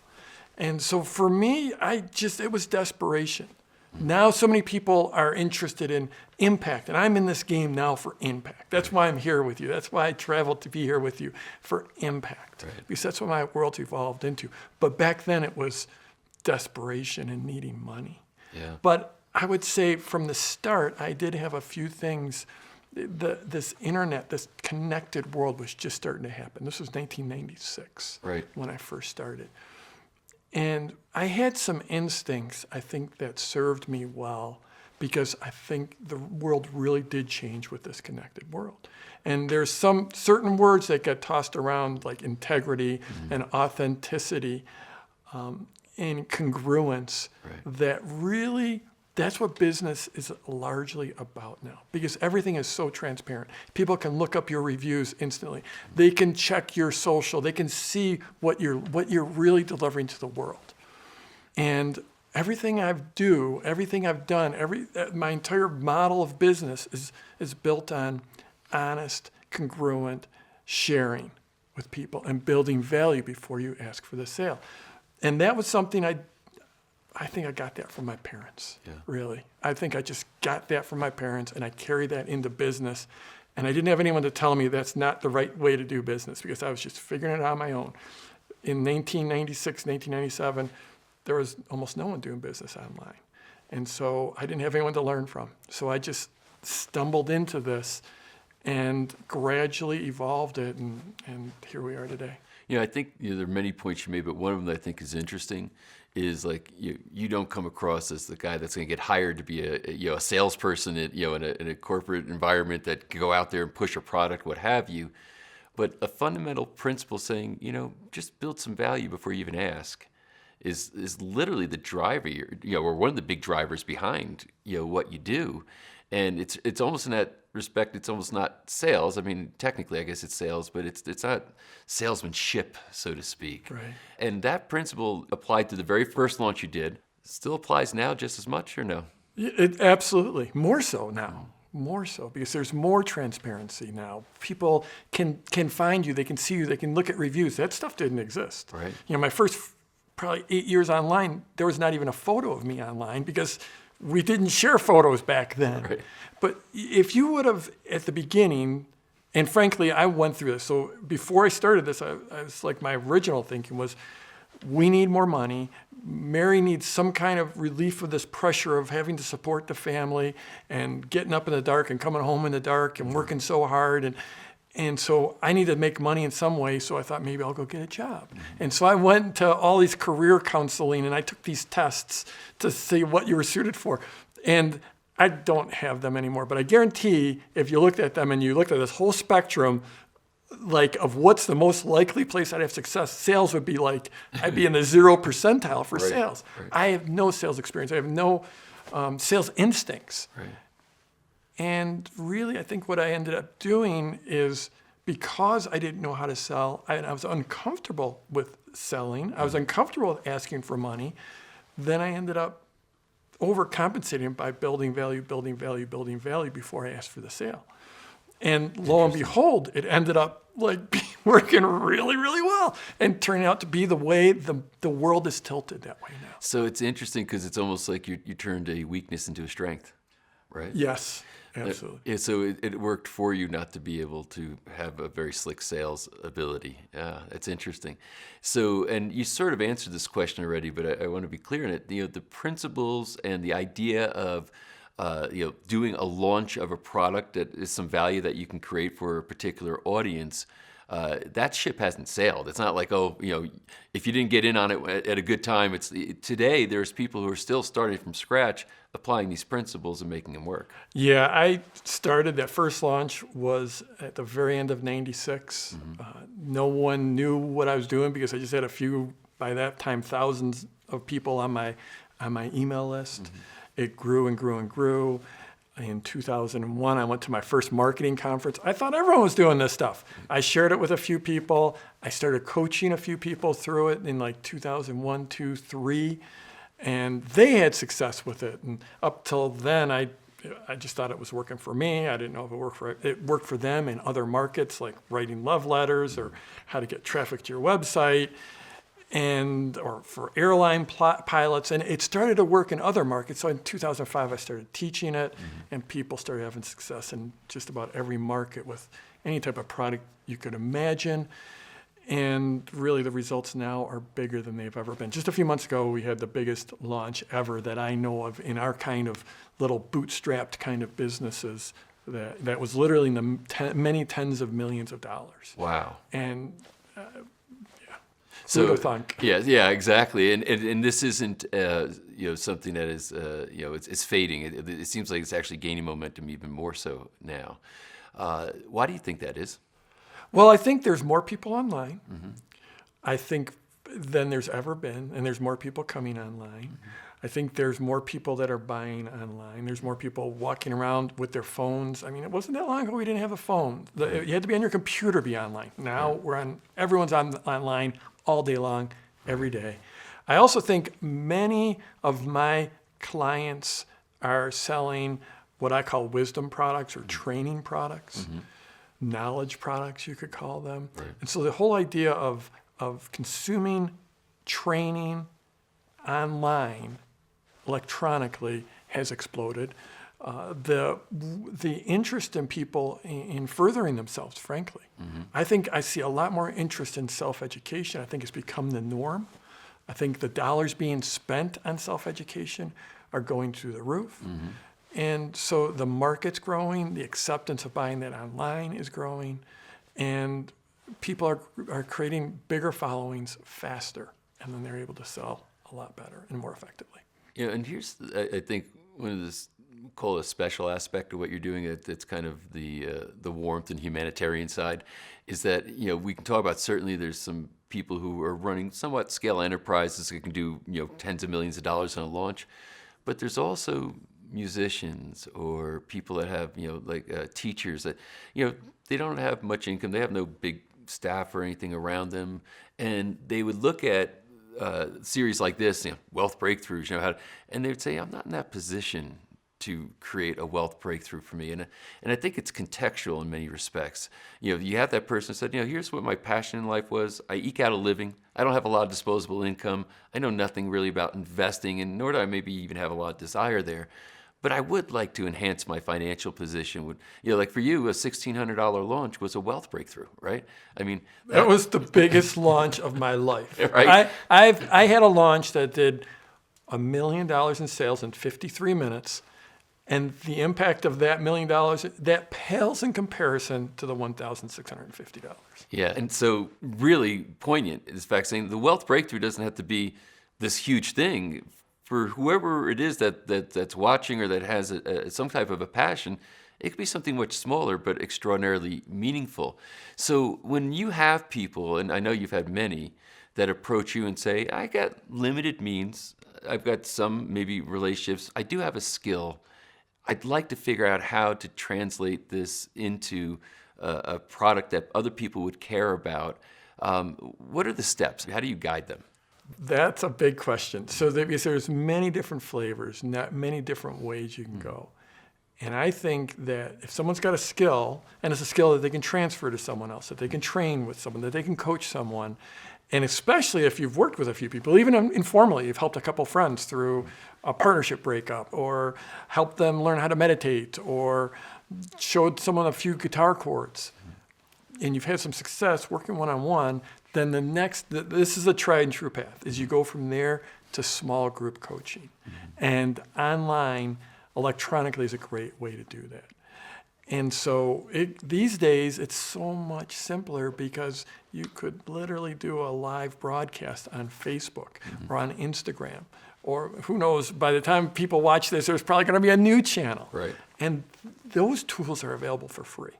And so for me, it was desperation. Now so many people are interested in impact, and I'm in this game now for impact. That's why I'm here with you. That's why I traveled to be here with you, for impact, because that's what my world's evolved into. But back then it was desperation and needing money. Yeah. But I would say from the start, I did have a few things. This internet, this connected world was just starting to happen. This was 1996 when I first started. And I had some instincts, I think, that served me well, because I think the world really did change with this connected world. And there's some certain words that get tossed around, like integrity and authenticity and congruence, that really, that's what business is largely about now, because everything is so transparent. People can look up your reviews instantly. They can check your social. They can see what you're really delivering to the world. And everything I've done, my entire model of business is built on honest, congruent sharing with people and building value before you ask for the sale. And that was something I think I got that from my parents, really. I think I just got that from my parents, and I carried that into business. And I didn't have anyone to tell me that's not the right way to do business, because I was just figuring it out on my own. In 1996, 1997, there was almost no one doing business online. And so I didn't have anyone to learn from. So I just stumbled into this and gradually evolved it, and here we are today. I think there are many points you made, but one of them that I think is interesting is like you don't come across as the guy that's going to get hired to be a salesperson in a corporate environment that can go out there and push a product, what have you. But a fundamental principle saying, just build some value before you even ask is literally the driver, or one of the big drivers behind what you do. And it's almost in that respect, it's almost not sales. I mean, technically, I guess it's sales, but it's not salesmanship, so to speak. Right. And that principle applied to the very first launch you did. Still applies now just as much, or no? It absolutely. More so now. More so, because there's more transparency now. People can find you, they can see you, they can look at reviews. That stuff didn't exist. Right. My first probably 8 years online, there was not even a photo of me online, because we didn't share photos back then. Right. But if you would have, at the beginning, and frankly, I went through this. So before I started this, I was like, my original thinking was, we need more money. Mary needs some kind of relief of this pressure of having to support the family and getting up in the dark and coming home in the dark and working so hard. And so I need to make money in some way, so I thought maybe I'll go get a job. And so I went to all these career counseling, and I took these tests to see what you were suited for. And I don't have them anymore, but I guarantee if you looked at them and you looked at this whole spectrum, like of what's the most likely place I'd have success, sales would be like, I'd be in the 0 percentile for sales. Right. I have no sales experience. I have no sales instincts. Right. And really, I think what I ended up doing is, because I didn't know how to sell, I was uncomfortable with selling, I was uncomfortable with asking for money, then I ended up overcompensating by building value before I asked for the sale. And lo and behold, it ended up like working really, really well and turning out to be the way the world is tilted that way now. So it's interesting because it's almost like you turned a weakness into a strength. right? Yes, absolutely. Yeah, so it worked for you not to be able to have a very slick sales ability. Yeah, that's interesting. So, and you sort of answered this question already, but I want to be clear in it. The principles and the idea of doing a launch of a product that is some value that you can create for a particular audience. That ship hasn't sailed. It's not like, if you didn't get in on it at a good time. Today there's people who are still starting from scratch, applying these principles and making them work. Yeah, I started, that first launch was at the very end of '96. No one knew what I was doing because I just had a few, by that time, thousands of people on my email list. It grew and grew and grew. In 2001, I went to my first marketing conference. I thought everyone was doing this stuff. I shared it with a few people. I started coaching a few people through it in like 2001, 2, 3, and they had success with it. And up till then, I just thought it was working for me. I didn't know if it worked for them in other markets, like writing love letters or how to get traffic to your website. Or for airline pilots, and it started to work in other markets. So in 2005, I started teaching it, and people started having success in just about every market with any type of product you could imagine. And really, the results now are bigger than they've ever been. Just a few months ago, we had the biggest launch ever that I know of in our kind of little bootstrapped kind of businesses. That was literally in the many tens of millions of dollars. Wow. And So funk. yeah, exactly. And this isn't something that is it's fading. It seems like it's actually gaining momentum even more so now. Why do you think that is? Well, I think there's more people online. I think than there's ever been, and there's more people coming online. I think there's more people that are buying online. There's more people walking around with their phones. I mean, it wasn't that long ago we didn't have a phone. You had to be on your computer to be online. Now everyone's online all day long, every day. I also think many of my clients are selling what I call wisdom products or training products, knowledge products, you could call them. Right. And so the whole idea of consuming training online electronically has exploded. The interest in people in furthering themselves, frankly. I think I see a lot more interest in self-education. I think it's become the norm. I think the dollars being spent on self-education are going through the roof. And so the market's growing, the acceptance of buying that online is growing, and people are creating bigger followings faster, and then they're able to sell a lot better and more effectively. Yeah, and here's, I think, one of this, call it a special aspect of what you're doing. It's kind of the warmth and humanitarian side, is that we can talk about, certainly there's some people who are running somewhat scale enterprises that can do tens of millions of dollars on a launch, but there's also musicians or people that have teachers that they don't have much income, they have no big staff or anything around them, and they would look at series like this, wealth breakthroughs, and they would say, I'm not in that position to create a wealth breakthrough for me. And I think it's contextual in many respects. You have that person who said, here's what my passion in life was. I eke out a living. I don't have a lot of disposable income. I know nothing really about investing, and nor do I maybe even have a lot of desire there. But I would like to enhance my financial position. Like for you, a $1,600 launch was a wealth breakthrough, right? I mean, that was the biggest launch of my life. Right? I had a launch that did $1 million in sales in 53 minutes. And the impact of that $1 million, that pales in comparison to the $1,650. Yeah, and so really poignant is the fact saying the wealth breakthrough doesn't have to be this huge thing. For whoever it is that's watching or that has some type of a passion, it could be something much smaller but extraordinarily meaningful. So when you have people, and I know you've had many, that approach you and say, I got limited means, I've got some maybe relationships, I do have a skill, I'd like to figure out how to translate this into a product that other people would care about. What are the steps? How do you guide them? That's a big question. So there's many different flavors, not many different ways you can go. And I think that if someone's got a skill, and it's a skill that they can transfer to someone else, that they can train with someone, that they can coach someone, And especially if you've worked with a few people, even informally, you've helped a couple friends through a partnership breakup, or helped them learn how to meditate, or showed someone a few guitar chords, and you've had some success working one-on-one, then this is a tried and true path, is you go from there to small group coaching. And online, electronically, is a great way to do that. And so these days, it's so much simpler because you could literally do a live broadcast on Facebook or on Instagram. Or who knows, by the time people watch this, there's probably going to be a new channel. Right. And those tools are available for free.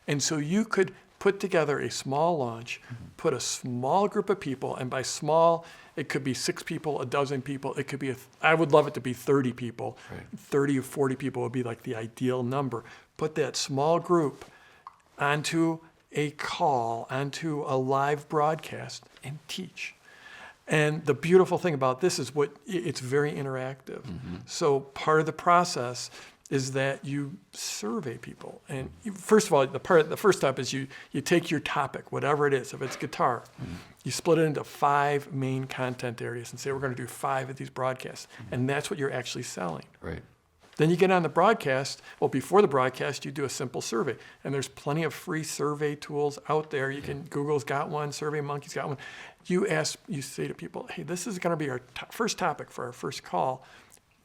And so you could put together a small launch, put a small group of people, and by small, it could be 6 people, a dozen people. It could be, I would love it to be 30 people. Right. 30 or 40 people would be like the ideal number. Put that small group onto a call, onto a live broadcast, and teach. And the beautiful thing about this is it's very interactive. So part of the process is that you survey people. And first of all, the first step is you take your topic, whatever it is. If it's guitar, you split it into 5 main content areas and say, we're going to do 5 of these broadcasts. And that's what you're actually selling. Right. Then you get on the broadcast. Well, before the broadcast, you do a simple survey. And there's plenty of free survey tools out there. You can, Google's got one, SurveyMonkey's got one. You say to people, hey, this is going to be our first topic for our first call.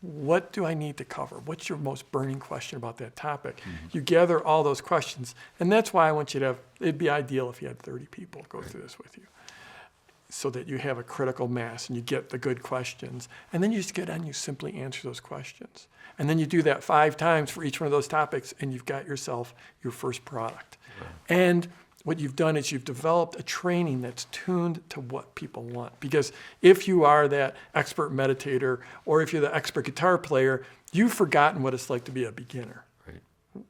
What do I need to cover? What's your most burning question about that topic? You gather all those questions. And that's why I want you to it'd be ideal if you had 30 people go through this with you, so that you have a critical mass and you get the good questions. And then you just get on, you simply answer those questions. And then you do that 5 times for each one of those topics, and you've got yourself your first product. Right. And what you've done is you've developed a training that's tuned to what people want. Because if you are that expert meditator, or if you're the expert guitar player, you've forgotten what it's like to be a beginner. Right.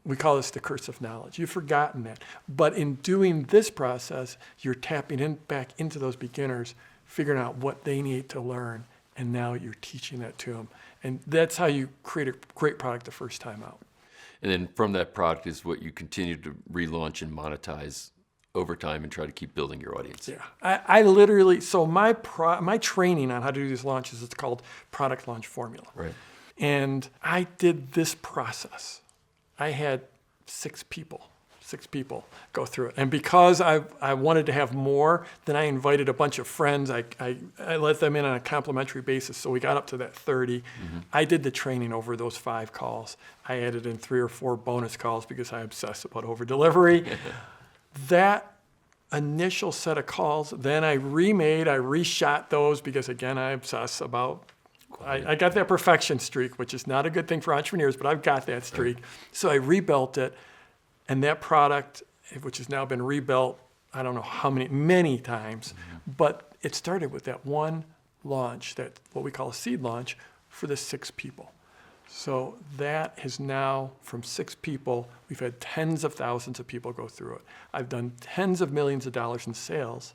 We call this the curse of knowledge. You've forgotten that. But in doing this process, you're tapping back into those beginners, figuring out what they need to learn, and now you're teaching that to them. And that's how you create a great product the first time out. And then from that product is what you continue to relaunch and monetize over time and try to keep building your audience. Yeah, I literally, so my training on how to do these launches, it's called Product Launch Formula. Right. And I did this process. I had 6 people go through it. And because I wanted to have more, then I invited a bunch of friends. I let them in on a complimentary basis, so we got up to that 30. I did the training over those 5 calls. I added in 3 or 4 bonus calls because I obsess about over-delivery. That initial set of calls, then I reshot those because, again, I obsess about, I got that perfection streak, which is not a good thing for entrepreneurs, but I've got that streak. So I rebuilt it, and that product, which has now been rebuilt, I don't know many times, but it started with that one launch, that what we call a seed launch, for the 6 people. So that has now, from 6 people, we've had tens of thousands of people go through it. I've done tens of millions of dollars in sales.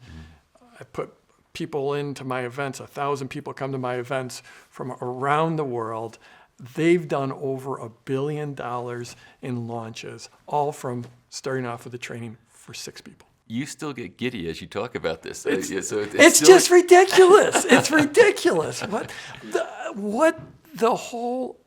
I put people into my events. 1,000 people come to my events from around the world. They've done over $1 billion in launches, all from starting off with a training for 6 people. You still get giddy as you talk about this. It's still just ridiculous. It's ridiculous. What the whole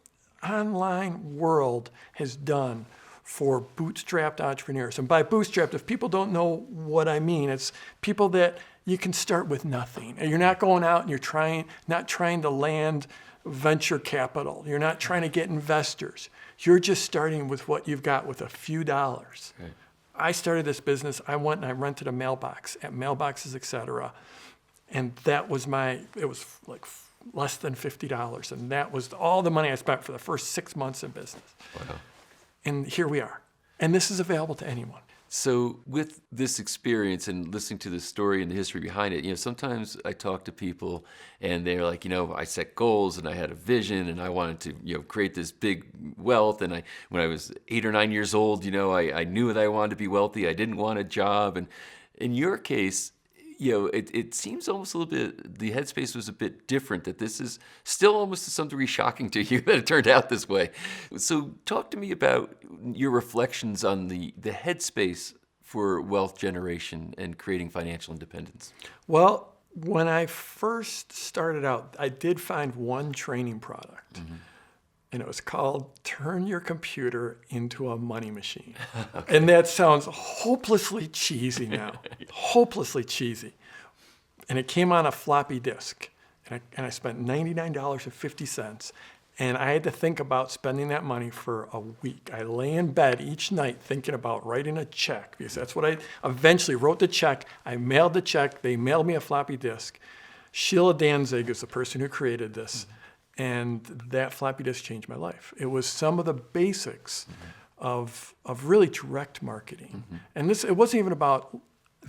online world has done for bootstrapped entrepreneurs. And by bootstrapped, if people don't know what I mean, it's people that you can start with nothing. And you're not going out and you're not trying to land venture capital. You're not trying to get investors. You're just starting with what you've got with a few dollars. Right. I started this business. I went and I rented a mailbox at mailboxes, etc. And that was it was like less than $50. And that was all the money I spent for the first 6 months in business. Wow. And here we are. And this is available to anyone. So with this experience and listening to the story and the history behind it, sometimes I talk to people and they're like, I set goals and I had a vision and I wanted to, create this big wealth. And when I was 8 or 9 years old, I knew that I wanted to be wealthy. I didn't want a job. And in your case, it seems almost a little bit, the headspace was a bit different, that this is still almost to some degree shocking to you that it turned out this way. So talk to me about your reflections on the headspace for wealth generation and creating financial independence? Well, when I first started out, I did find one training product, and it was called Turn Your Computer into a Money Machine. Okay. And that sounds hopelessly cheesy now, hopelessly cheesy. And it came on a floppy disk, and I spent $99.50, and I had to think about spending that money for a week. I lay in bed each night thinking about writing a check, because that's what I eventually wrote the check. I mailed the check. They mailed me a floppy disk. Sheila Danzig is the person who created this, and that floppy disk changed my life. It was some of the basics of really direct marketing. And it wasn't even about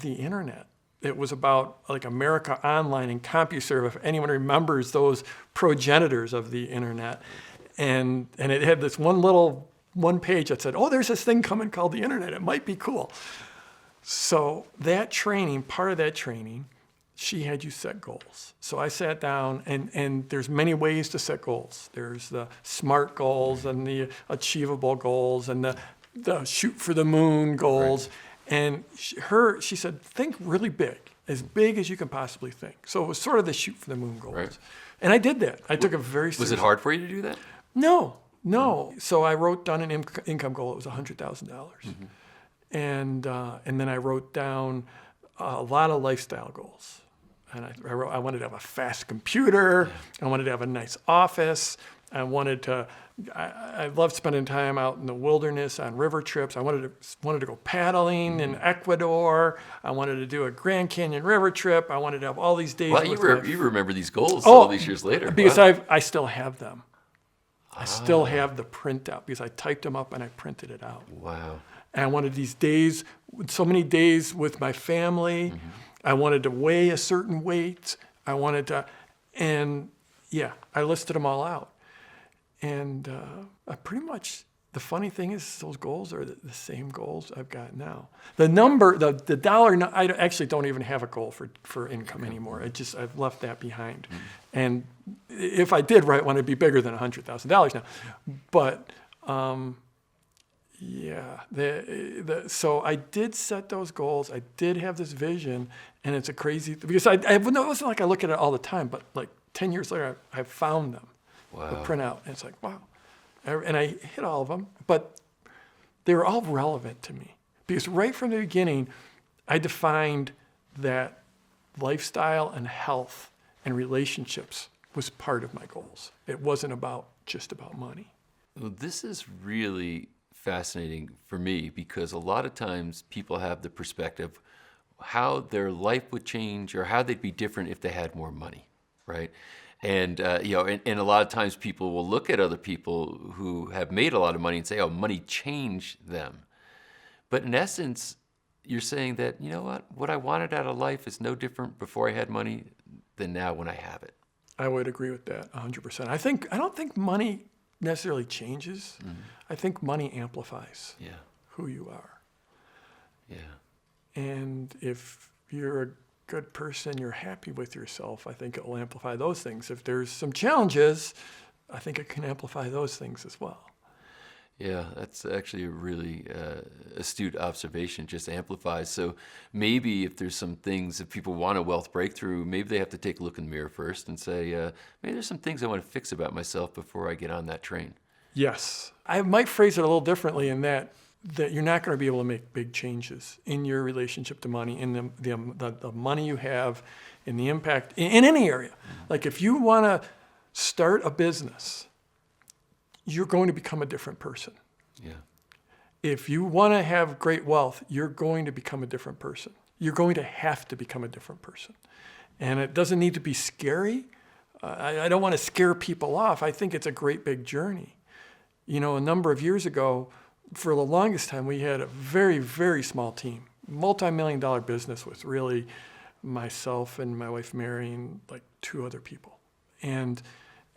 the internet. It was about like America Online and CompuServe, if anyone remembers those progenitors of the internet. And it had this one page that said, oh, there's this thing coming called the internet. It might be cool. So that training, part of that training, she had you set goals. So I sat down, and there's many ways to set goals. There's the SMART goals and the achievable goals and the shoot for the moon goals. Right. And she said, think really big as you can possibly think. So it was sort of the shoot for the moon goals. Right. And I did that. I took it very seriously. Was it hard for you to do that? No. So I wrote down an income goal. It was $100,000. And then I wrote down a lot of lifestyle goals. And I wanted to have a fast computer. I wanted to have a nice office. I loved spending time out in the wilderness on river trips. I wanted to go paddling in Ecuador. I wanted to do a Grand Canyon river trip. I wanted to have all these days. Well, you remember these goals all these years later. Because I still have them. I still have the printout because I typed them up and I printed it out. Wow. And I wanted these days, so many days with my family. I wanted to weigh a certain weight. I listed them all out. And pretty much the funny thing is those goals are the same goals I've got now. The number, the dollar, I actually don't even have a goal for income anymore. I've left that behind. And if I did, right, want to be bigger than $100,000 now. But so I did set those goals. I did have this vision, and it's a crazy, because it wasn't like I look at it all the time, but like 10 years later, I found them. Wow. The printout, and it's like, wow. And I hit all of them, but they were all relevant to me. Because right from the beginning, I defined that lifestyle and health and relationships was part of my goals. It wasn't just about money. Well, this is really fascinating for me, because a lot of times people have the perspective how their life would change or how they'd be different if they had more money, right? And and a lot of times people will look at other people who have made a lot of money and say, oh, money changed them. But in essence, you're saying that, you know what I wanted out of life is no different before I had money than now when I have it. I would agree with that 100%. I don't think money necessarily changes. I think money amplifies who you are. Yeah. And if you're a good person, you're happy with yourself, I think it will amplify those things. If there's some challenges, I think it can amplify those things as well. Yeah, that's actually a really astute observation, just amplifies. So maybe if there's some things, if people want a wealth breakthrough, maybe they have to take a look in the mirror first and say, maybe there's some things I want to fix about myself before I get on that train. Yes. I might phrase it a little differently in that you're not going to be able to make big changes in your relationship to money, in the money you have, in the impact, in any area. Like if you want to start a business, you're going to become a different person. Yeah. If you want to have great wealth, you're going to become a different person. You're going to have to become a different person. And it doesn't need to be scary. I don't want to scare people off. I think it's a great big journey. You know, a number of years ago, for the longest time, we had a very, very small team, multi-million-dollar business with really myself and my wife Mary and like 2 other people. And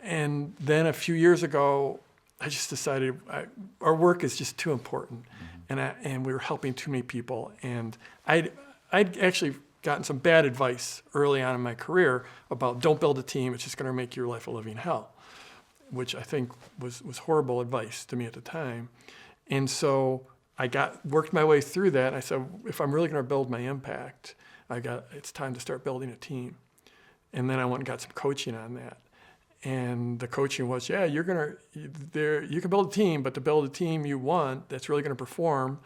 then a few years ago, I just decided our work is just too important, and we were helping too many people. And I'd actually gotten some bad advice early on in my career about don't build a team; it's just going to make your life a living hell, which I think was horrible advice to me at the time. And so worked my way through that. And I said, if I'm really going to build my impact, it's time to start building a team. And then I went and got some coaching on that. And the coaching was, you can build a team, but to build a team you want that's really going to perform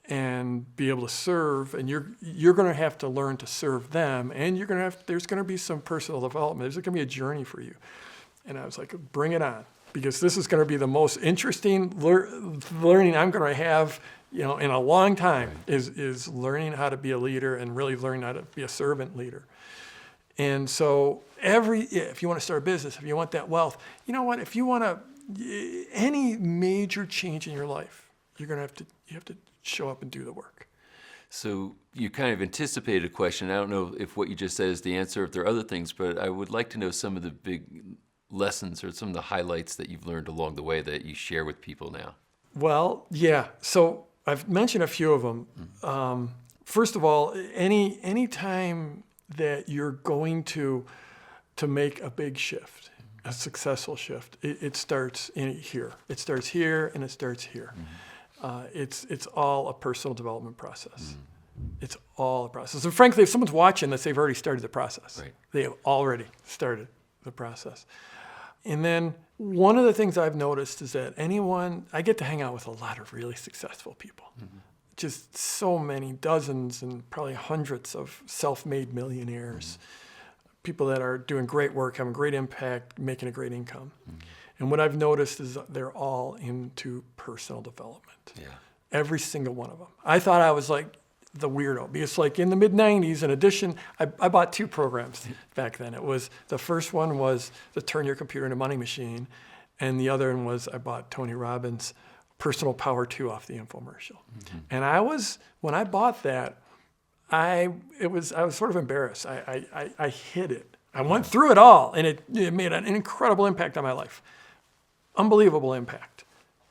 and be able to serve, and you're going to have to learn to serve them, and there's going to be some personal development. There's going to be a journey for you. And I was like, bring it on, because this is going to be the most interesting learning I'm going to have, in a long time. Is learning how to be a leader and really learning how to be a servant leader. And so if you want to start a business, if you want that wealth, you know what? If you want any major change in your life, you have to show up and do the work. So you kind of anticipated a question. I don't know if what you just said is the answer, if there are other things, but I would like to know some of the big lessons or some of the highlights that you've learned along the way that you share with people now. Well, yeah. So I've mentioned a few of them. First of all, any time that you're going to make a big shift, a successful shift, it starts here. It starts here and it starts here. It's all a personal development process. It's all a process. And frankly, if someone's watching this, they've already started the process. Right. They have already started the process. And then one of the things I've noticed is that I get to hang out with a lot of really successful people. Just so many, dozens and probably hundreds of self-made millionaires, people that are doing great work, having great impact, making a great income. And what I've noticed is that they're all into personal development. Yeah. Every single one of them. I thought I was like the weirdo, because like in the mid-90s, in addition, I bought 2 programs back then. The first one was the Turn Your Computer into Money Machine, and the other one was I bought Tony Robbins' Personal Power 2 off the infomercial. And when I bought that, I was sort of embarrassed. I hid it. I went through it all, and it made an incredible impact on my life. Unbelievable impact.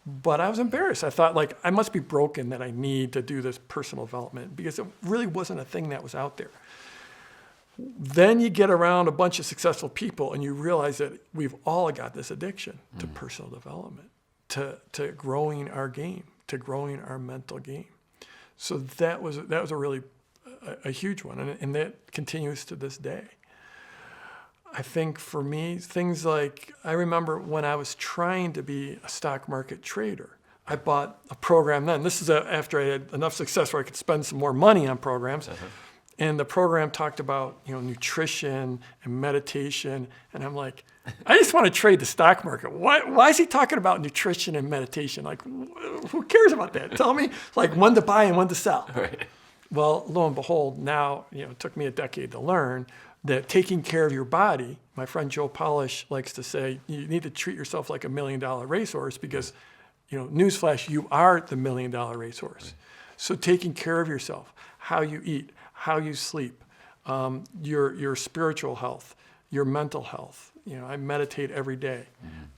But I was embarrassed. I thought, like, I must be broken that I need to do this personal development, because it really wasn't a thing that was out there. Then you get around a bunch of successful people, and you realize that we've all got this addiction to personal development, to growing our game, to growing our mental game. So that was a really a huge one, and that continues to this day. I think for me, things like, I remember when I was trying to be a stock market trader, I bought a program then. This is after I had enough success where I could spend some more money on programs. And the program talked about, nutrition and meditation. And I'm like, I just want to trade the stock market. Why is he talking about nutrition and meditation? Like, who cares about that? Tell me, like, when to buy and when to sell. Right. Well, lo and behold, now, it took me a decade to learn that taking care of your body, my friend Joe Polish likes to say, you need to treat yourself like $1 million racehorse, because, newsflash, you are the $1 million racehorse. Right. So taking care of yourself, how you eat, how you sleep, your spiritual health, your mental health. I meditate every day,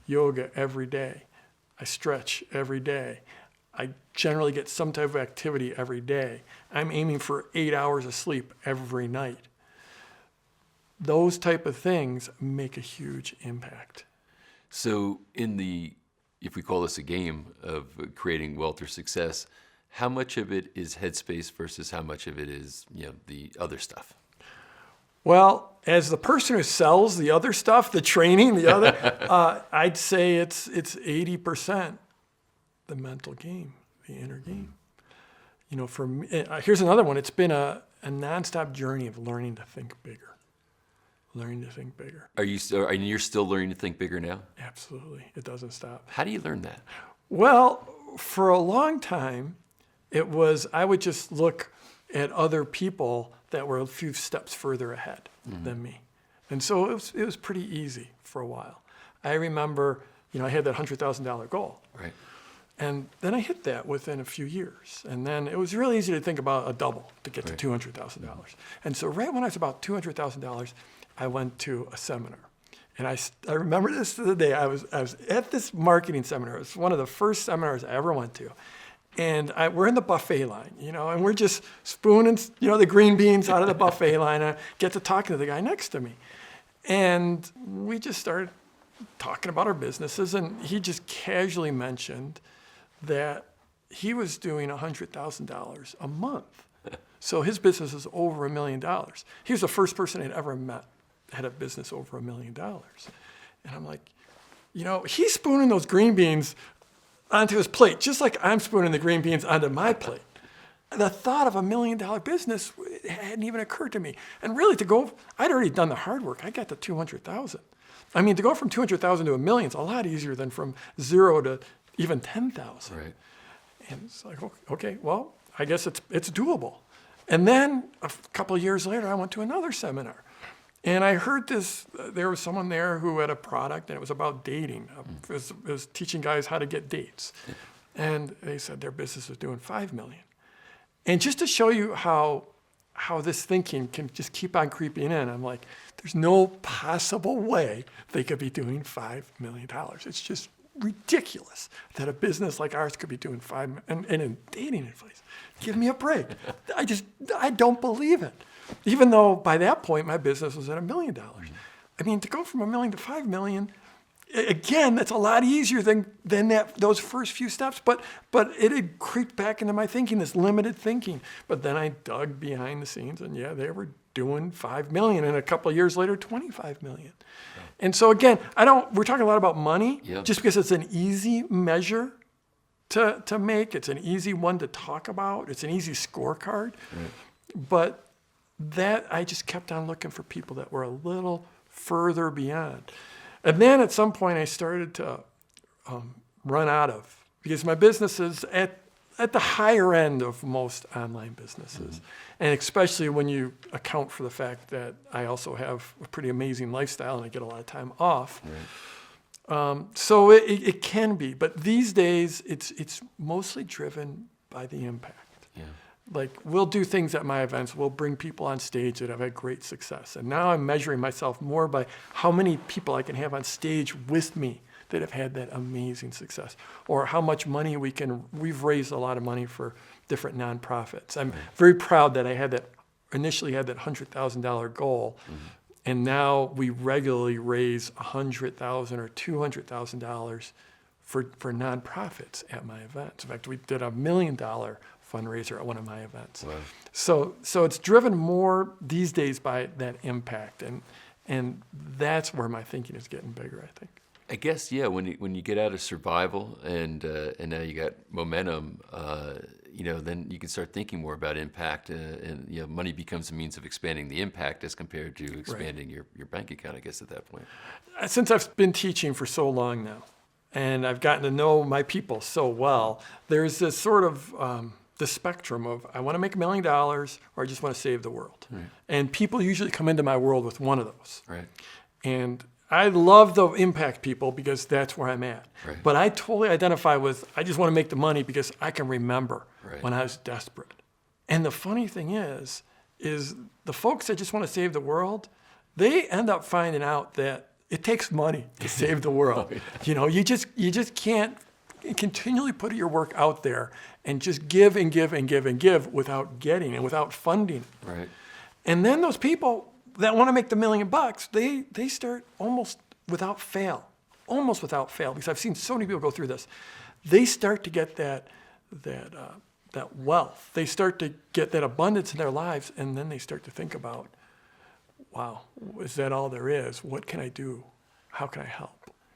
yoga every day, I stretch every day. I generally get some type of activity every day. I'm aiming for 8 hours of sleep every night. Those type of things make a huge impact. So if we call this a game of creating wealth or success, how much of it is headspace versus how much of it is, the other stuff? Well, as the person who sells the other stuff, the training, the other, I'd say it's 80% the mental game, the inner game. For me, here's another one. It's been a nonstop journey of learning to think bigger. Learning to think bigger. You're still learning to think bigger now? Absolutely. It doesn't stop. How do you learn that? Well, for a long time, I would just look at other people that were a few steps further ahead than me. And so it was pretty easy for a while. I remember, I had that $100,000 goal. Right. And then I hit that within a few years. And then it was really easy to think about a double to get to $200,000. And so right when I was about $200,000, I went to a seminar. And I remember this to the day. I was at this marketing seminar. It was one of the first seminars I ever went to. And we're in the buffet line, and we're just spooning, the green beans out of the buffet line. I get to talking to the guy next to me. And we just started talking about our businesses. And he just casually mentioned that he was doing $100,000 a month. So his business is over $1 million. He was the first person I'd ever met that had a business over $1 million. And I'm like, he's spooning those green beans onto his plate, just like I'm spooning the green beans onto my plate. The thought of $1 million business hadn't even occurred to me. And really I'd already done the hard work. I got to 200,000. I mean, to go from 200,000 to $1 million is a lot easier than from 0 to even 10,000. Right. And it's like, okay, well, I guess it's doable. And then a couple of years later, I went to another seminar. And I heard there was someone there who had a product, and it was about dating. It was teaching guys how to get dates. And they said their business was doing $5 million. And just to show you how this thinking can just keep on creeping in, I'm like, there's no possible way they could be doing $5 million. It's just ridiculous that a business like ours could be doing $5 million. And in dating advice, give me a break. I don't believe it. Even though by that point, my business was at $1 million. I mean, to go from $1 million to $5 million, again, that's a lot easier than those first few steps. But it had creeped back into my thinking, this limited thinking. But then I dug behind the scenes, and yeah, they were doing $5 million, and a couple of years later, $25 million. And so again, we're talking a lot about money, just because it's an easy measure to make. It's an easy one to talk about. It's an easy scorecard. But that I just kept on looking for people that were a little further beyond. And then at some point I started to run out of, because my business is at the higher end of most online businesses. And especially when you account for the fact that I also have a pretty amazing lifestyle and I get a lot of time off. So it can be, but these days it's mostly driven by the impact. Like, we'll do things at my events. We'll bring people on stage that have had great success. And now I'm measuring myself more by how many people I can have on stage with me that have had that amazing success, or how much money we've raised a lot of money for different nonprofits. I'm very proud that I initially had that $100,000 goal. And now we regularly raise $100,000 or $200,000 for nonprofits at my events. In fact, we did $1 million fundraiser at one of my events. Wow. So it's driven more these days by that impact, and that's where my thinking is getting bigger, I think. I guess, yeah, when you get out of survival and now you got momentum, then you can start thinking more about impact, and money becomes a means of expanding the impact as compared to expanding your bank account, I guess, at that point. Since I've been teaching for so long now, and I've gotten to know my people so well, there's this sort of the spectrum of, I want to make $1 million or I just want to save the world. And people usually come into my world with one of those. And I love the impact people because that's where I'm at. But I totally identify with, I just want to make the money because I can remember when I was desperate. And the funny thing is the folks that just want to save the world, they end up finding out that it takes money to save the world. You just can't continually put your work out there and just give and give and give and give without getting and without funding. And then those people that want to make the $1 million, they start almost without fail, because I've seen so many people go through this. They start to get that wealth. They start to get that abundance in their lives, and then they start to think about, wow, is that all there is? What can I do? How can I help?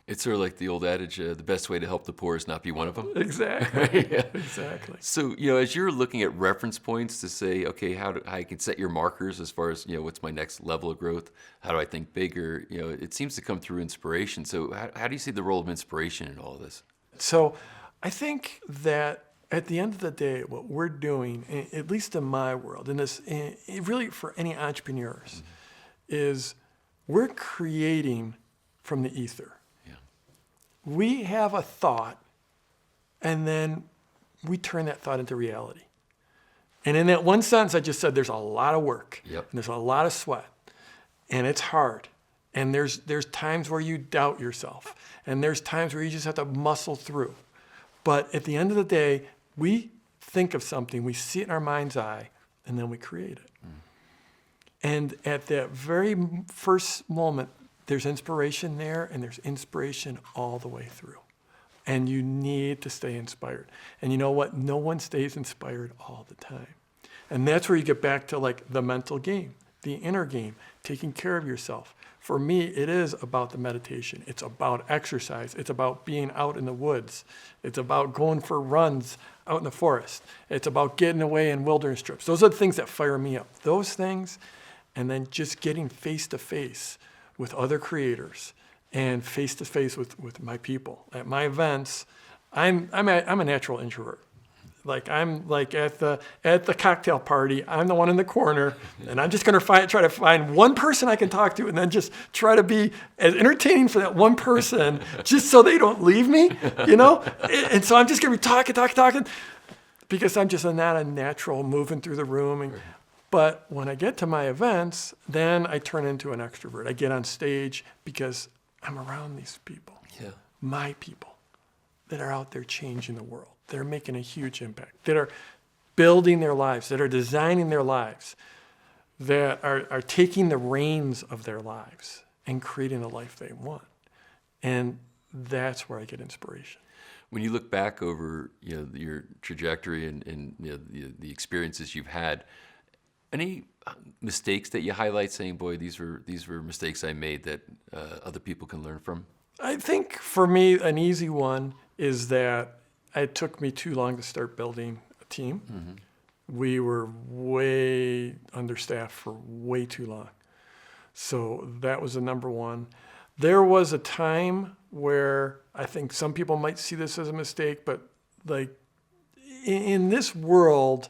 It's sort of like the old adage, the best way to help the poor is not be one of them. Exactly. Exactly. So, as you're looking at reference points to say, okay, how I can set your markers as far as, what's my next level of growth? How do I think bigger? It seems to come through inspiration. So how do you see the role of inspiration in all of this? So I think that at the end of the day, what we're doing, at least in my world, really for any entrepreneurs, is we're creating from the ether. We have a thought, and then we turn that thought into reality. And in that one sentence I just said, there's a lot of work, and there's a lot of sweat, and it's hard. And there's times where you doubt yourself, and there's times where you just have to muscle through. But at the end of the day, we think of something, we see it in our mind's eye, and then we create it. And at that very first moment, there's inspiration there, and there's inspiration all the way through. And you need to stay inspired. And you know what? No one stays inspired all the time. And that's where you get back to like the mental game, the inner game, taking care of yourself. For me, it is about the meditation. It's about exercise. It's about being out in the woods. It's about going for runs out in the forest. It's about getting away in wilderness trips. Those are the things that fire me up. Those things, and then just getting face-to-face with other creators and face-to-face with my people. At my events, I'm a natural introvert. Like I'm like at the cocktail party, I'm the one in the corner, and I'm just going to try to find one person I can talk to, and then just try to be as entertaining for that one person, just so they don't leave me, you know. And so I'm just going to be talking, because I'm just not a natural moving through the room. But when I get to my events, then I turn into an extrovert. I get on stage because I'm around these people, my people, that are out there changing the world. They're making a huge impact, that are building their lives, that are designing their lives, that are taking the reins of their lives and creating the life they want. And that's where I get inspiration. When you look back over your trajectory and the experiences you've had, any mistakes that you highlight, saying, "Boy, these were mistakes I made that other people can learn from"? I think for me, an easy one is that it took me too long to start building a team. Mm-hmm. We were way understaffed for way too long. So that was the number one. There was a time where I think some people might see this as a mistake, but like in this world,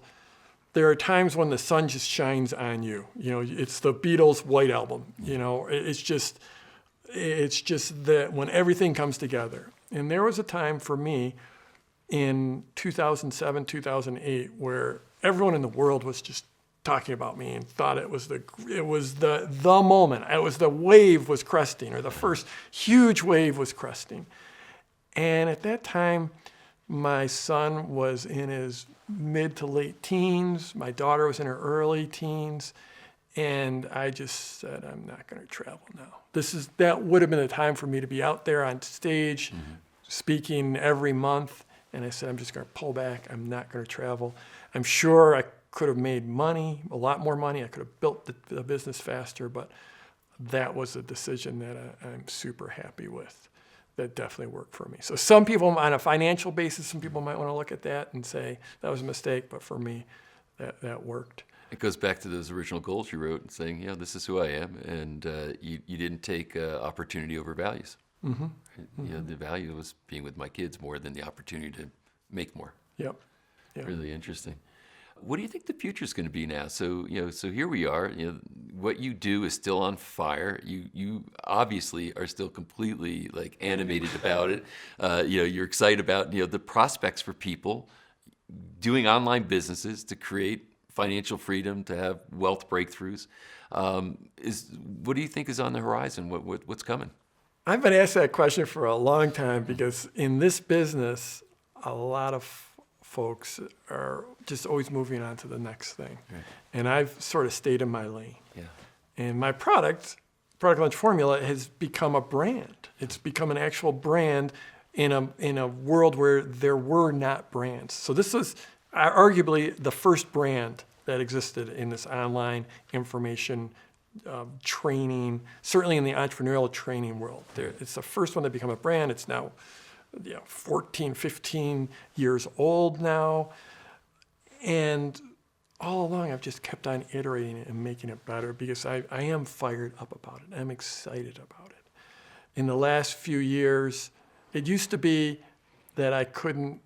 there are times when the sun just shines on you. You know, it's the Beatles' White Album. You know, it's just that when everything comes together. And there was a time for me in 2007, 2008, where everyone in the world was just talking about me and thought it was the moment. It was the wave was cresting, or the first huge wave was cresting. And at that time, my son was in his mid to late teens. My daughter was in her early teens. And I just said, I'm not going to travel now. That would have been the time for me to be out there on stage, speaking every month. And I said, I'm just going to pull back. I'm not going to travel. I'm sure I could have made money, a lot more money. I could have built the business faster, but that was a decision that I'm super happy with. That definitely worked for me. So some people on a financial basis, some people might want to look at that and say that was a mistake, but for me, that worked. It goes back to those original goals you wrote, saying, this is who I am, and you didn't take opportunity over values. Mm-hmm. Mm-hmm. The value was being with my kids more than the opportunity to make more. Yep. Really interesting. What do you think the future is going to be now? So here we are. What you do is still on fire. You obviously are still completely like animated about it. You're excited about the prospects for people doing online businesses to create financial freedom, to have wealth breakthroughs. What do you think is on the horizon? What's coming? I've been asked that question for a long time, because in this business, a lot of folks are just always moving on to the next thing. Right. And I've sort of stayed in my lane. Yeah. And my product Launch Formula, has become a brand. It's become an actual brand in a world where there were not brands. So this was arguably the first brand that existed in this online information training, certainly in the entrepreneurial training world. It's the first one to become a brand. It's now 14, 15 years old now. And all along, I've just kept on iterating it and making it better, because I am fired up about it. I'm excited about it. In the last few years, it used to be that I couldn't,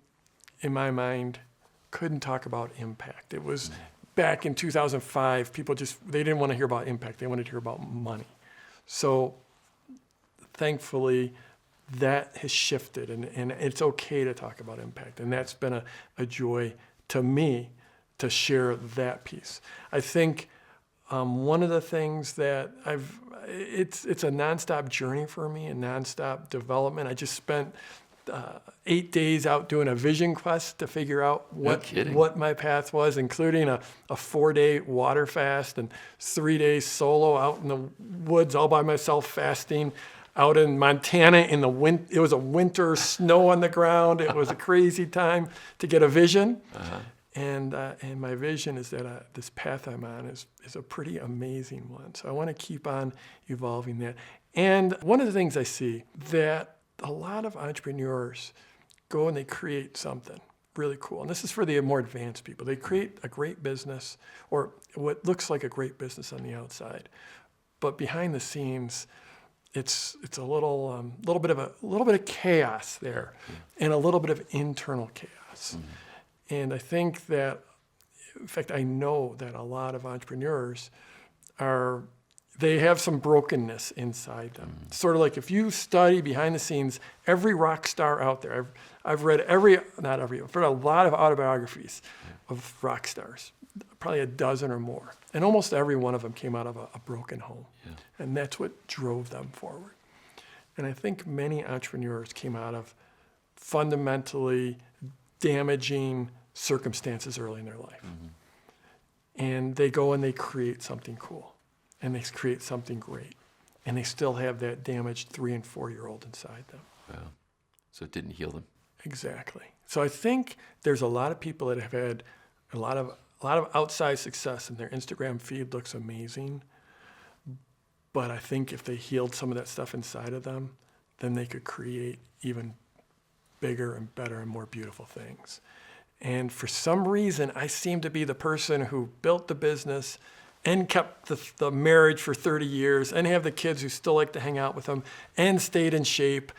in my mind, couldn't talk about impact. It was back in 2005, people they didn't want to hear about impact. They wanted to hear about money. So thankfully, that has shifted, and it's okay to talk about impact. And that's been a joy to me to share that piece. I think one of the things that it's a nonstop journey for me, a nonstop development. I just spent 8 days out doing a vision quest to figure out what my path was, including a 4-day water fast and 3 days solo out in the woods all by myself fasting. out in Montana in the it was a winter, snow on the ground. It was a crazy time to get a vision. And my vision is that this path I'm on is a pretty amazing one. So I want to keep on evolving that. And one of the things I see that a lot of entrepreneurs go and they create something really cool. And this is for the more advanced people. They create a great business, or what looks like a great business on the outside, but behind the scenes, it's a little bit of chaos there, and a little bit of internal chaos. And I think that, in fact, I know that a lot of entrepreneurs they have some brokenness inside them. Sort of like if you study behind the scenes, every rock star out there, I've read I've read a lot of autobiographies of rock stars, probably a dozen or more. And almost every one of them came out of a broken home. And that's what drove them forward. And I think many entrepreneurs came out of fundamentally damaging circumstances early in their life. And they go and they create something cool. And they create something great. And they still have that damaged 3- and 4-year-old inside them. Wow. So it didn't heal them. Exactly. So I think there's a lot of people that have had a lot of outside success, and their Instagram feed looks amazing. But I think if they healed some of that stuff inside of them, then they could create even bigger and better and more beautiful things. And for some reason, I seem to be the person who built the business and kept the marriage for 30 years and have the kids who still like to hang out with them and stayed in shape.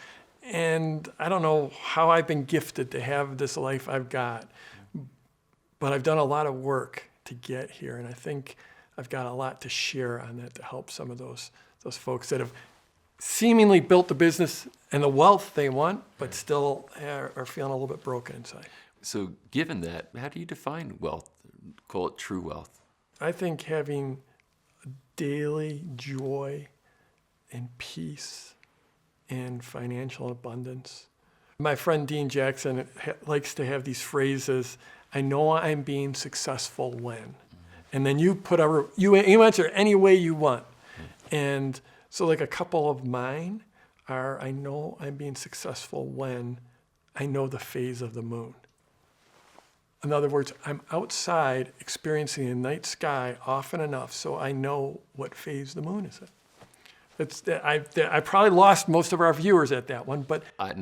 And I don't know how I've been gifted to have this life I've got, but I've done a lot of work to get here. And I think I've got a lot to share on that to help some of those folks that have seemingly built the business and the wealth they want, but still are feeling a little bit broken inside. So given that, how do you define wealth? Call it true wealth. I think having daily joy and peace and financial abundance. My friend Dean Jackson likes to have these phrases, I know I'm being successful when. And then you answer any way you want. And so like a couple of mine are, I know I'm being successful when I know the phase of the moon. In other words, I'm outside experiencing the night sky often enough so I know what phase the moon is in. I probably lost most of our viewers at that one, but I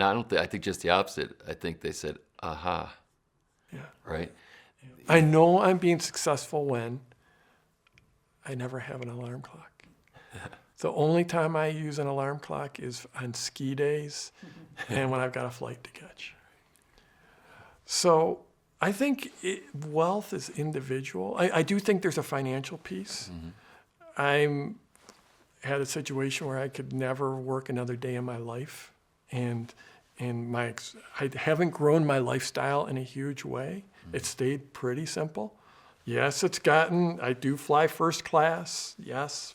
think just the opposite. I think they said, aha. Yeah. Right? I know I'm being successful when I never have an alarm clock. The only time I use an alarm clock is on ski days and when I've got a flight to catch. So I think wealth is individual. I do think there's a financial piece. I had a situation where I could never work another day in my life, and I haven't grown my lifestyle in a huge way. It stayed pretty simple. Yes, I do fly first class, yes,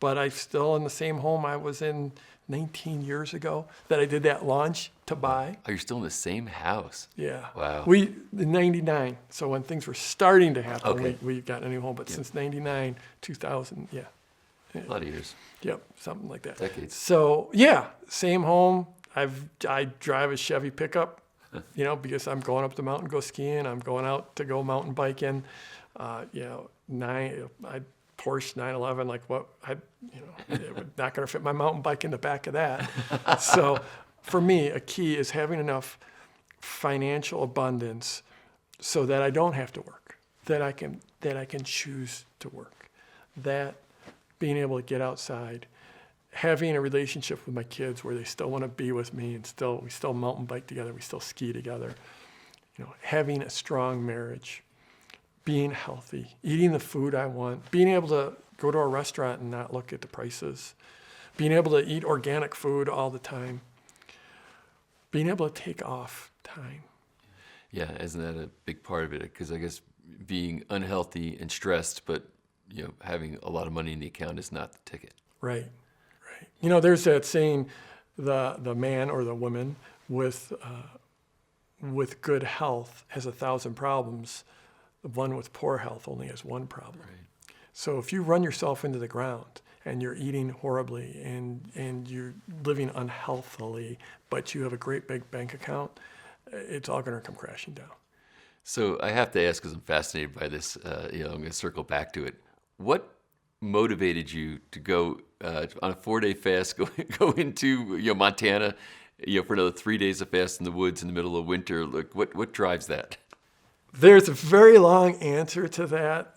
but I'm still in the same home I was in 19 years ago that I did that launch to buy. Oh, you're still in the same house? Yeah. Wow. In 99, so when things were starting to happen, Okay. we got a new home, but since 99, 2000, yeah. A lot of years. Yep, something like that. Decades. So yeah, same home. I drive a Chevy pickup, because I'm going up the mountain, go skiing. I'm going out to go mountain biking. Porsche 911, it would not going to fit my mountain bike in the back of that. So for me, a key is having enough financial abundance so that I don't have to work, that I can choose to work, that being able to get outside, having a relationship with my kids where they still want to be with me and we still mountain bike together, we still ski together, having a strong marriage, being healthy, eating the food I want, being able to go to a restaurant and not look at the prices, being able to eat organic food all the time, being able to take off time. Yeah, isn't that a big part of it? Because I guess being unhealthy and stressed, but having a lot of money in the account is not the ticket. Right. There's that saying, the man or the woman with good health has 1,000 problems. The one with poor health only has one problem. Right. So if you run yourself into the ground and you're eating horribly and you're living unhealthily, but you have a great big bank account, it's all going to come crashing down. So I have to ask, because I'm fascinated by this, I'm going to circle back to it. What motivated you to go on a 4-day fast, go into Montana, for another 3 days of fast in the woods in the middle of winter? Like, what drives that? There's a very long answer to that,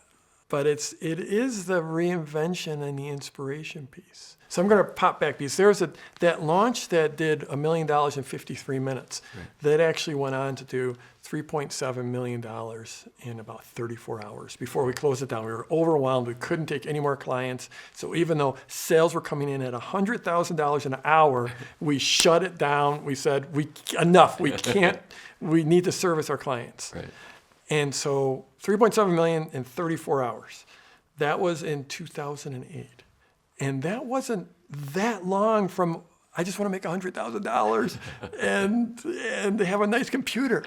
but it is the reinvention and the inspiration piece. So I'm going to pop back because there's that launch that did $1 million in 53 minutes. Right. That actually went on to do $3.7 million in about 34 hours. Before we closed it down, we were overwhelmed. We couldn't take any more clients. So even though sales were coming in at $100,000 an hour, we shut it down. We said, enough. We can't. We need to service our clients. Right. And so 3.7 million in 34 hours. That was in 2008. And that wasn't that long from, I just want to make $100,000 and have a nice computer.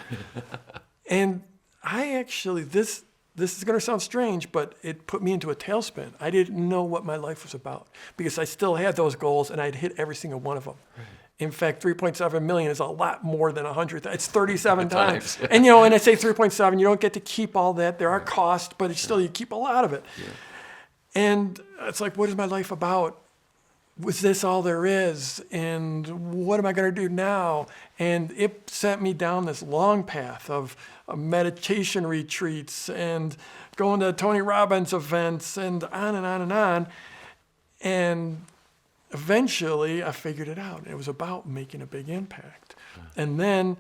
And I actually, this is going to sound strange, but it put me into a tailspin. I didn't know what my life was about because I still had those goals and I'd hit every single one of them. Right. In fact, 3.7 million is a lot more than 100. It's 37 times. And and I say 3.7, you don't get to keep all that. There are costs, but still you keep a lot of it. Yeah. And it's like, what is my life about? Was this all there is? And what am I going to do now? And it sent me down this long path of meditation retreats and going to Tony Robbins events and on and on and on. And eventually I figured it out. It was about making a big impact. And then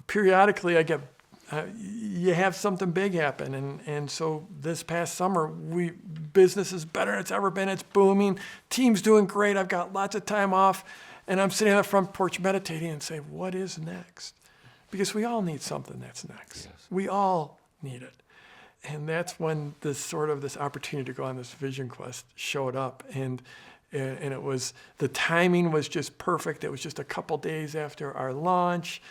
periodically I get you have something big happen. And so this past summer, business is better than it's ever been. It's booming. Team's doing great. I've got lots of time off. And I'm sitting on the front porch meditating and saying, what is next? Because we all need something that's next. Yes. We all need it. And that's when this opportunity to go on this vision quest showed up. And it was, the timing was just perfect. It was just a couple days after our launch.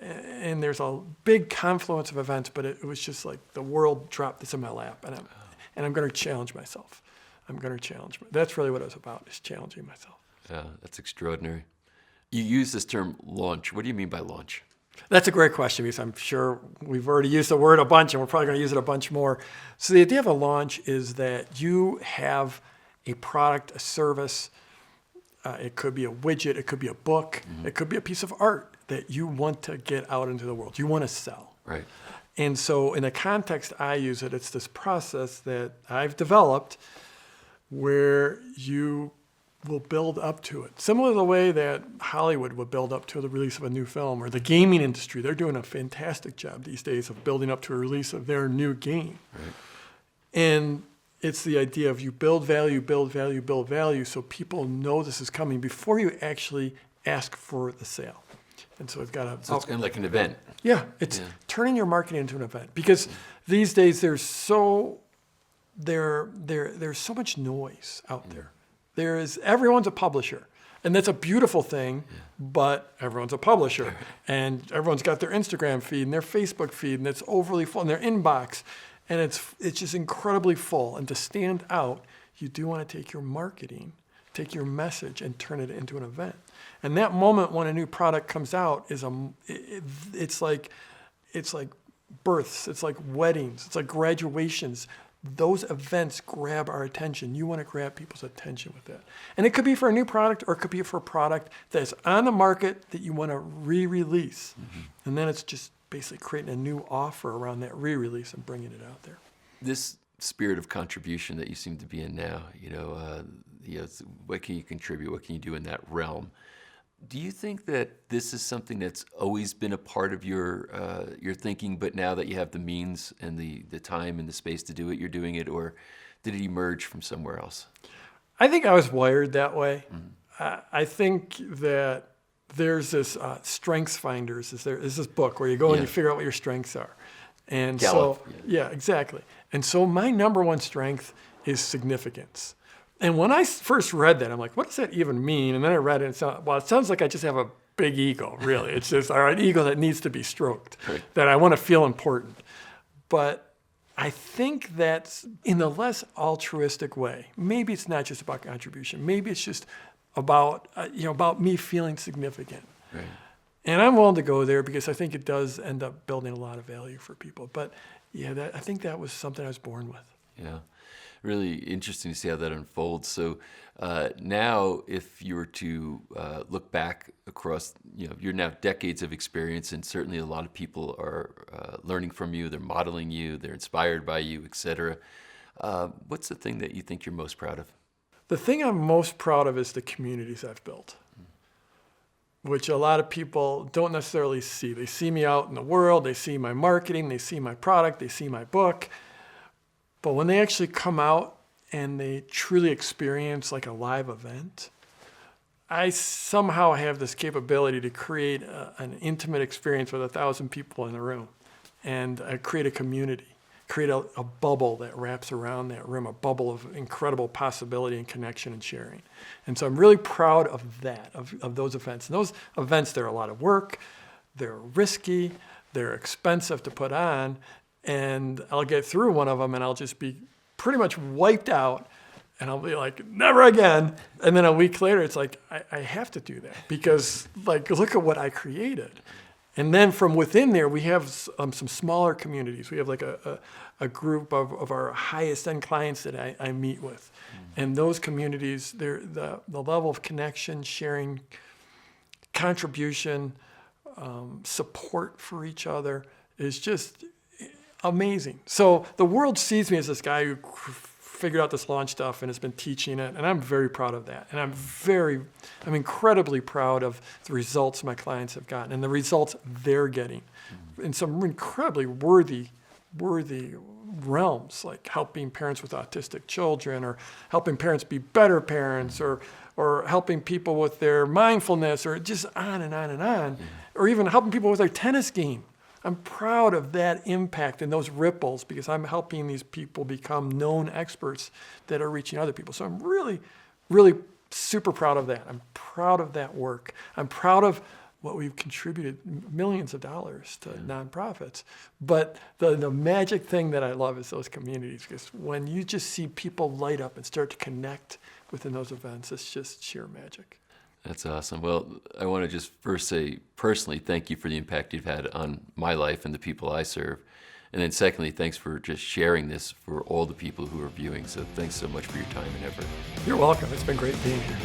And there's a big confluence of events, but it was just like the world dropped this in my lap, and I'm going to challenge myself. That's really what it was about, is challenging myself. Yeah, that's extraordinary. You use this term launch. What do you mean by launch? That's a great question because I'm sure we've already used the word a bunch, and we're probably going to use it a bunch more. So the idea of a launch is that you have a product, a service. It could be a widget. It could be a book. Mm-hmm. It could be a piece of art that you want to get out into the world. You want to sell. Right. And so in the context I use it, it's this process that I've developed where you will build up to it. Similar to the way that Hollywood would build up to the release of a new film, or the gaming industry. They're doing a fantastic job these days of building up to a release of their new game. Right. And it's the idea of you build value so people know this is coming before you actually ask for the sale. And so it's got So it's kind of like an event. Yeah, it's turning your marketing into an event, because these days there's so much noise out there. Everyone's a publisher, and that's a beautiful thing, but everyone's a publisher, and everyone's got their Instagram feed and their Facebook feed, and it's overly full in their inbox, and it's just incredibly full. And to stand out, you do want to take your marketing, take your message, and turn it into an event. And that moment when a new product comes out is it's like births, it's like weddings, it's like graduations. Those events grab our attention. You want to grab people's attention with that. And it could be for a new product, or it could be for a product that's on the market that you want to re-release. Mm-hmm. And then it's just basically creating a new offer around that re-release and bringing it out there. This spirit of contribution that you seem to be in now, what can you contribute? What can you do in that realm? Do you think that this is something that's always been a part of your thinking, but now that you have the means and the time and the space to do it, you're doing it, or did it emerge from somewhere else? I think I was wired that way. Mm-hmm. I think that there's this Strengths Finders. There's this book where you go and you figure out what your strengths are. And Gallup. Exactly. And so my number one strength is significance. And when I first read that, I'm like, what does that even mean? And then I read it, and it sounds like I just have a big ego, really. It's just an ego that needs to be stroked, that I want to feel important. But I think that's in the less altruistic way. Maybe it's not just about contribution. Maybe it's just about about me feeling significant. Right. And I'm willing to go there because I think it does end up building a lot of value for people. But yeah, I think that was something I was born with. Yeah, really interesting to see how that unfolds. So now, if you were to look back across, you're now decades of experience, and certainly a lot of people are learning from you. They're modeling you. They're inspired by you, et cetera. What's the thing that you think you're most proud of? The thing I'm most proud of is the communities I've built, which a lot of people don't necessarily see. They see me out in the world. They see my marketing. They see my product. They see my book. But when they actually come out and they truly experience like a live event, I somehow have this capability to create an intimate experience with 1,000 people in a room, and create a community, create a bubble that wraps around that room, a bubble of incredible possibility and connection and sharing. And so I'm really proud of that, of those events. And those events, they're a lot of work, they're risky, they're expensive to put on, and I'll get through one of them and I'll just be pretty much wiped out, and I'll be like, never again. And then a week later, it's like, I have to do that because like, look at what I created. And then from within there, we have some smaller communities. We have like a group of our highest end clients that I meet with. And those communities, the level of connection, sharing, contribution, support for each other is just amazing. So the world sees me as this guy who figured out this launch stuff and has been teaching it, and I'm very proud of that. And I'm incredibly proud of the results my clients have gotten and the results they're getting in some incredibly worthy realms, like helping parents with autistic children, or helping parents be better parents, or helping people with their mindfulness, or just on and on and on, or even helping people with their tennis game. I'm proud of that impact and those ripples because I'm helping these people become known experts that are reaching other people. So I'm really, really super proud of that. I'm proud of that work. I'm proud of what we've contributed millions of dollars to nonprofits. But the magic thing that I love is those communities, because when you just see people light up and start to connect within those events, it's just sheer magic. That's awesome. Well, I want to just first say personally, thank you for the impact you've had on my life and the people I serve. And then secondly, thanks for just sharing this for all the people who are viewing. So thanks so much for your time and effort. You're welcome. It's been great being here.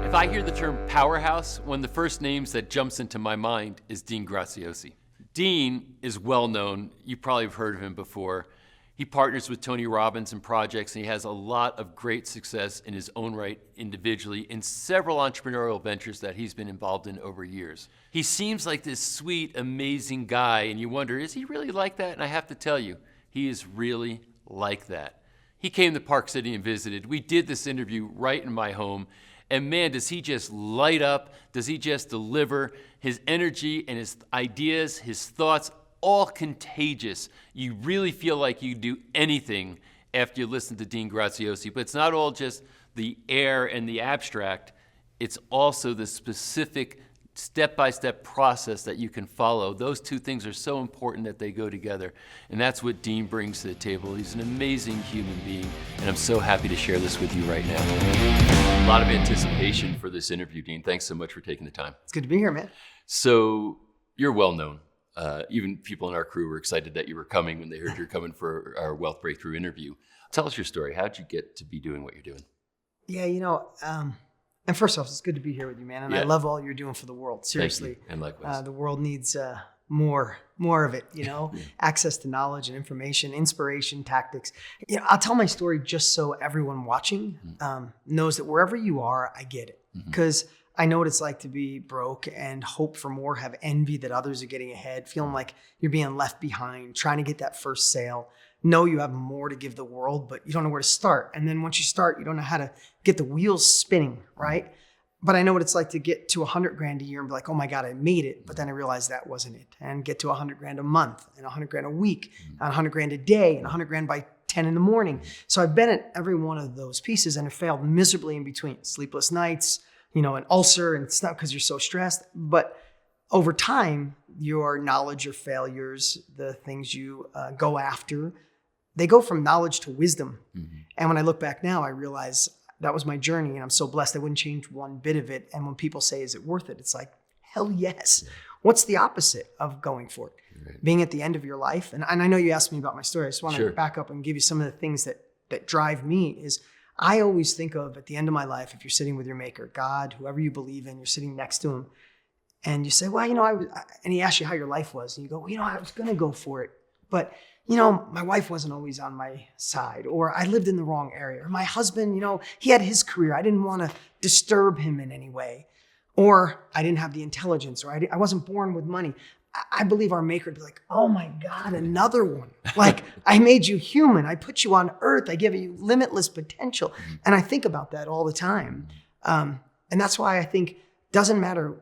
If I hear the term powerhouse, one of the first names that jumps into my mind is Dean Graziosi. Dean is well known. You probably have heard of him before. He partners with Tony Robbins in projects, and he has a lot of great success in his own right individually in several entrepreneurial ventures that he's been involved in over years. He seems like this sweet, amazing guy, and you wonder, is he really like that? And I have to tell you, he is really like that. He came to Park City and visited. We did this interview right in my home, and man, does he just light up? Does he just deliver? His energy and his ideas, his thoughts, all contagious. You really feel like you do anything after you listen to Dean Graziosi. But it's not all just the air and the abstract. It's also the specific step-by-step process that you can follow. Those two things are so important that they go together. And that's what Dean brings to the table. He's an amazing human being, and I'm so happy to share this with you right now. A lot of anticipation for this interview, Dean. Thanks so much for taking the time. It's good to be here, man. So you're well known. Even people in our crew were excited that you were coming when they heard you're coming for our Wealth Breakthrough interview. Tell us your story. How'd you get to be doing what you're doing? Yeah, and first off, it's good to be here with you, man. And I love all you're doing for the world. Seriously. Thank you. And likewise. The world needs more of it, access to knowledge and information, inspiration, tactics. I'll tell my story just so everyone watching knows that wherever you are, I get it. Because I know what it's like to be broke and hope for more, have envy that others are getting ahead, feeling like you're being left behind, trying to get that first sale. Know you have more to give the world, but you don't know where to start. And then once you start, you don't know how to get the wheels spinning, right? But I know what it's like to get to 100 grand a year and be like, oh my God, I made it. But then I realized that wasn't it. And get to 100 grand a month and 100 grand a week and 100 grand a day and 100 grand by 10 in the morning. So I've been at every one of those pieces and have failed miserably in between. Sleepless nights, an ulcer, and it's not because you're so stressed. But over time, your knowledge or failures, the things you go after, they go from knowledge to wisdom. And when I look back now, I realize that was my journey, and I'm so blessed I wouldn't change one bit of it. And when people say, is it worth it? It's like, hell yes. What's the opposite of going for it? Right. Being at the end of your life. And I know you asked me about my story. I just want to back up and give you some of the things that drive me. Is I always think of at the end of my life, if you're sitting with your maker, God, whoever you believe in, you're sitting next to him, and you say, well, and he asks you how your life was, and you go, well, I was going to go for it, but my wife wasn't always on my side, or I lived in the wrong area, or my husband, he had his career. I didn't want to disturb him in any way, or I didn't have the intelligence, or I wasn't born with money. I believe our maker would be like, oh my God, another one. Like, I made you human. I put you on earth. I give you limitless potential. And I think about that all the time. And that's why I think it doesn't matter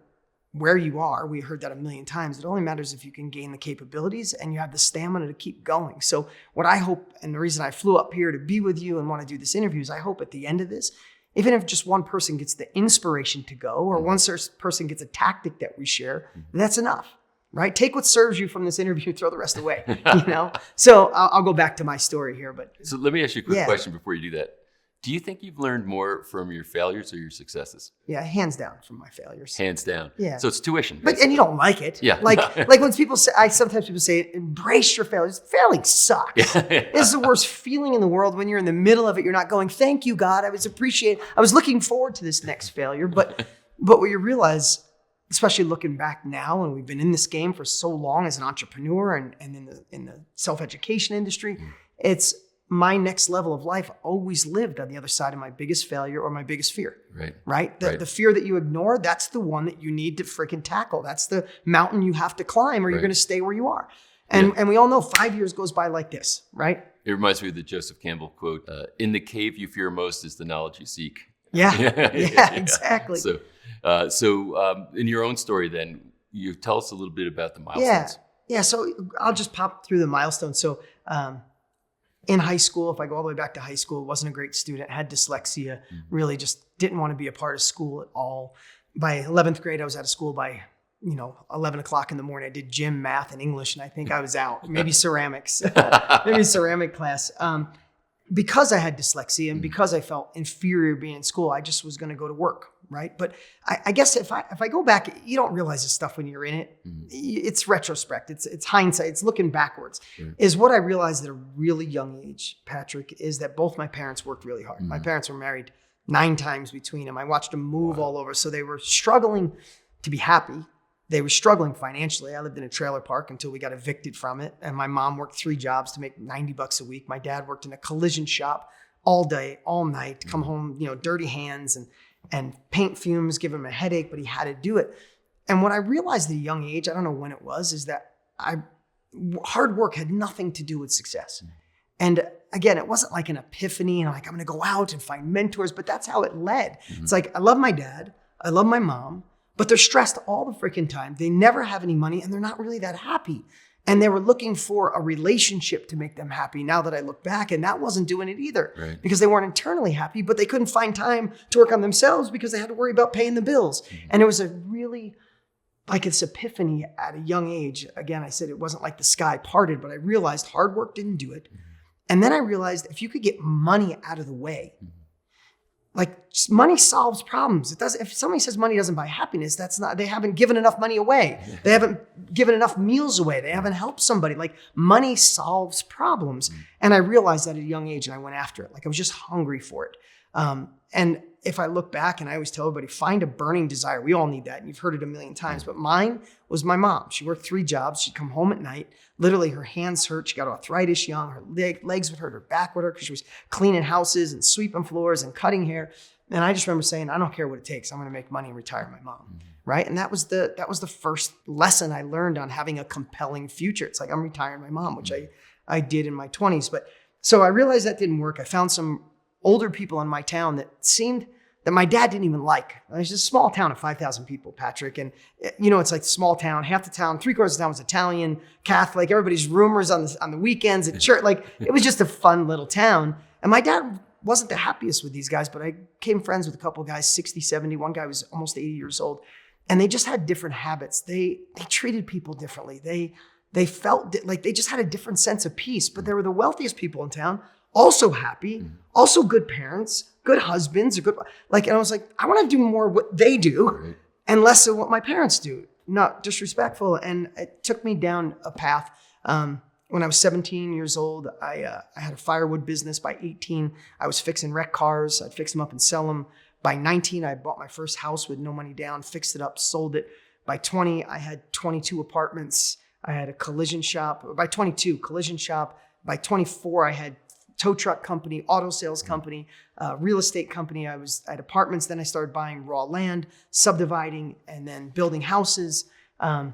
where you are. We heard that a million times. It only matters if you can gain the capabilities and you have the stamina to keep going. So what I hope, and the reason I flew up here to be with you and want to do this interview, is I hope at the end of this, even if just one person gets the inspiration to go, or one person gets a tactic that we share, that's enough. Right? Take what serves you from this interview, throw the rest away, So I'll go back to my story here. So let me ask you a quick question before you do that. Do you think you've learned more from your failures or your successes? Yeah, hands down from my failures. Hands down. Yeah. So it's tuition. And you don't like it. Yeah. Like when sometimes people say, embrace your failures. Failing sucks. It's the worst feeling in the world when you're in the middle of it. You're not going, thank you, God. I was looking forward to this next failure. But what you realize, especially looking back now, and we've been in this game for so long as an entrepreneur and in the self-education industry, it's my next level of life always lived on the other side of my biggest failure or my biggest fear. Right? The fear that you ignore, that's the one that you need to freaking tackle. That's the mountain you have to climb, or you're going to stay where you are. And we all know 5 years goes by like this, right? It reminds me of the Joseph Campbell quote, in the cave you fear most is the knowledge you seek. Yeah, exactly. So in your own story, then, you tell us a little bit about the milestones. Yeah. So I'll just pop through the milestones. So in high school, if I go all the way back to high school, wasn't a great student, had dyslexia, really just didn't want to be a part of school at all. By 11th grade, I was out of school by 11 o'clock in the morning. I did gym, math, and English, and I think I was out. Maybe ceramics, maybe ceramic class. Because I had dyslexia and because I felt inferior being in school, I just was going to go to work, right? But I guess if I go back, you don't realize this stuff when you're in it. It's retrospect. It's hindsight. It's looking backwards. Is what I realized at a really young age, Patrick, is that both my parents worked really hard. My parents were married 9 times between them. I watched them move all over. So they were struggling to be happy. They were struggling financially. I lived in a trailer park until we got evicted from it. And my mom worked 3 jobs to make $90 a week. My dad worked in a collision shop all day, all night, come home, dirty hands and paint fumes, give him a headache, but he had to do it. And what I realized at a young age, I don't know when it was, is that hard work had nothing to do with success. And again, it wasn't like an epiphany and I'm going to go out and find mentors, but that's how it led. It's like, I love my dad. I love my mom. But they're stressed all the freaking time. They never have any money and they're not really that happy. And they were looking for a relationship to make them happy now that I look back, and that wasn't doing it either because they weren't internally happy, but they couldn't find time to work on themselves because they had to worry about paying the bills. And it was a really like this epiphany at a young age. Again, I said it wasn't like the sky parted, but I realized hard work didn't do it. And then I realized if you could get money out of the way, like money solves problems. It doesn't. If somebody says money doesn't buy happiness, that's not. They haven't given enough money away. They haven't given enough meals away. They haven't helped somebody. Like money solves problems. And I realized that at a young age, and I went after it. Like I was just hungry for it. And if I look back, and I always tell everybody, find a burning desire. We all need that. And you've heard it a million times. But mine was my mom. She worked 3 jobs. She'd come home at night. Literally, her hands hurt. She got arthritis young. Her legs would hurt. Her back would hurt because she was cleaning houses and sweeping floors and cutting hair. And I just remember saying, I don't care what it takes. I'm going to make money and retire my mom. Right. And that was the first lesson I learned on having a compelling future. It's like, I'm retiring my mom, which I did in my 20s. But so I realized that didn't work. I found some older people in my town that seemed that my dad didn't even like. It's a small town of 5,000 people, Patrick. And, it's like a small town, half the town, 3/4 of the town was Italian, Catholic, everybody's rumors on the weekends at church. Like, it was just a fun little town. And my dad wasn't the happiest with these guys, but I became friends with a couple of guys, 60, 70. One guy was almost 80 years old. and they just had different habits. They treated people differently. They felt like they just had a different sense of peace, but they were the wealthiest people in town, also happy, also good parents, good husbands, and I was like, I want to do more what they do and less of what my parents do. Not disrespectful. And it took me down a path. When I was 17 years old, I had a firewood business. By 18, I was fixing wrecked cars. I'd fix them up and sell them. By 19, I bought my first house with no money down, fixed it up, sold it. By 20, I had 22 apartmats. I had a collision shop. By 22, collision shop. By 24, I had tow truck company, auto sales company, real estate company. I had apartments. Then I started buying raw land, subdividing, and then building houses. How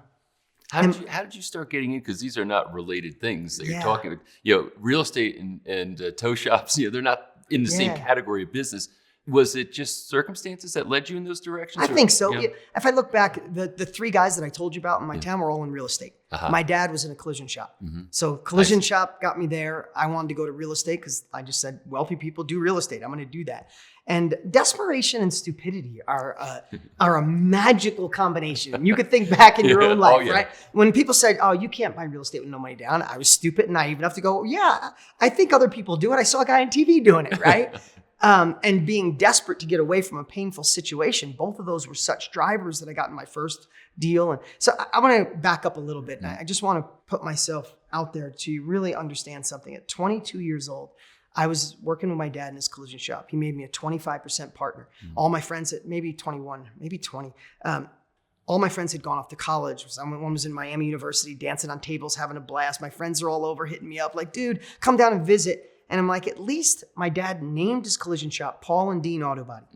did you start getting in? Because these are not related things that you're talking about. Real estate and tow shops, they're not in the same category of business. Was it just circumstances that led you in those directions? I think so. Yeah. If I look back, the three guys that I told you about in my town were all in real estate. My dad was in a collision shop. So collision shop got me there. I wanted to go to real estate because I just said, wealthy people do real estate. I'm going to do that. And desperation and stupidity are a magical combination. You could think back in your own life, right? When people said, oh, you can't buy real estate with no money down, I was stupid and naive enough to go, yeah, I think other people do it. I saw a guy on TV doing it, right? And being desperate to get away from a painful situation. Both of those were such drivers that I got in my first deal. And so I want to back up a little bit. And I just want to put myself out there to really understand something. At 22 years old, I was working with my dad in his collision shop. He made me a 25% partner. All my friends at maybe 21, maybe 20, all my friends had gone off to college. One was in Miami University, dancing on tables, having a blast. My friends are all over hitting me up like, dude, come down and visit. And I'm like, at least my dad named his collision shop Paul and Dean Auto Body.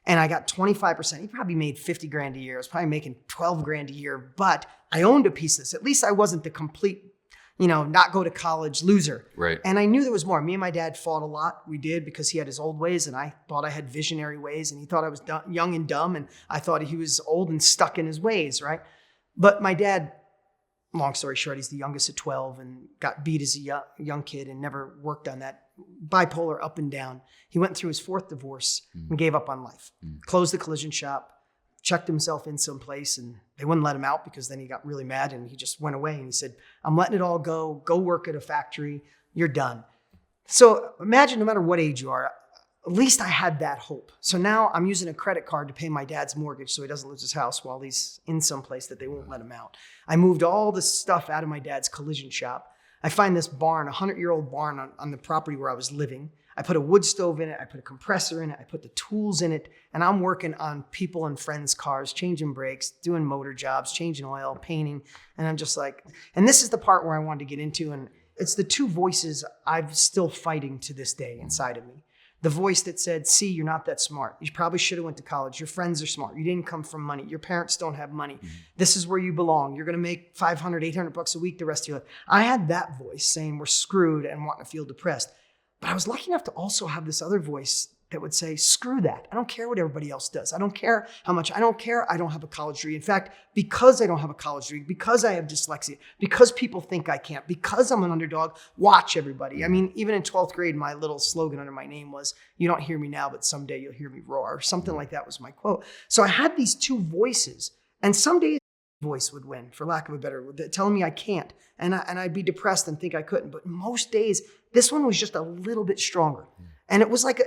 And I got 25%. He probably made 50 grand a year. I was probably making 12 grand a year, but I owned a piece of this. At least I wasn't the complete, not go to college loser. Right. And I knew there was more. Me and my dad fought a lot. We did, because he had his old ways and I thought I had visionary ways, and he thought I was young and dumb, and I thought he was old and stuck in his ways, right? But my dad, long story short, he's the youngest at 12 and got beat as a young kid and never worked on that. Bipolar, up and down. He went through his fourth divorce and gave up on life. Closed the collision shop, checked himself in someplace, and they wouldn't let him out because then he got really mad and he just went away. And he said, I'm letting it all go. Go work at a factory. You're done. So imagine, no matter what age you are, at least I had that hope. So now I'm using a credit card to pay my dad's mortgage so he doesn't lose his house while he's in some place that they won't let him out. I moved all this stuff out of my dad's collision shop. I find this barn, a 100-year-old barn on the property where I was living. I put a wood stove in it. I put a compressor in it. I put the tools in it. And I'm working on people and friends' cars, changing brakes, doing motor jobs, changing oil, painting. And I'm just like, and this is the part where I wanted to get into. And it's the two voices I'm still fighting to this day inside of me. The voice that said, see, you're not that smart. You probably should have went to college. Your friends are smart. You didn't come from money. Your parents don't have money. This is where you belong. You're going to make $500, $800 a week the rest of your life. I had that voice saying we're screwed and wanting to feel depressed. But I was lucky enough to also have this other voice that would say, screw that. I don't care what everybody else does. I don't care how much. I don't care. I don't have a college degree. In fact, because I don't have a college degree, because I have dyslexia, because people think I can't, because I'm an underdog, watch everybody. I mean, even in 12th grade, my little slogan under my name was, you don't hear me now, but someday you'll hear me roar, or something like that was my quote. So I had these two voices, and some days voice would win, for lack of a better word, telling me I can't. And I'd be depressed and think I couldn't. But most days, this one was just a little bit stronger. And it was like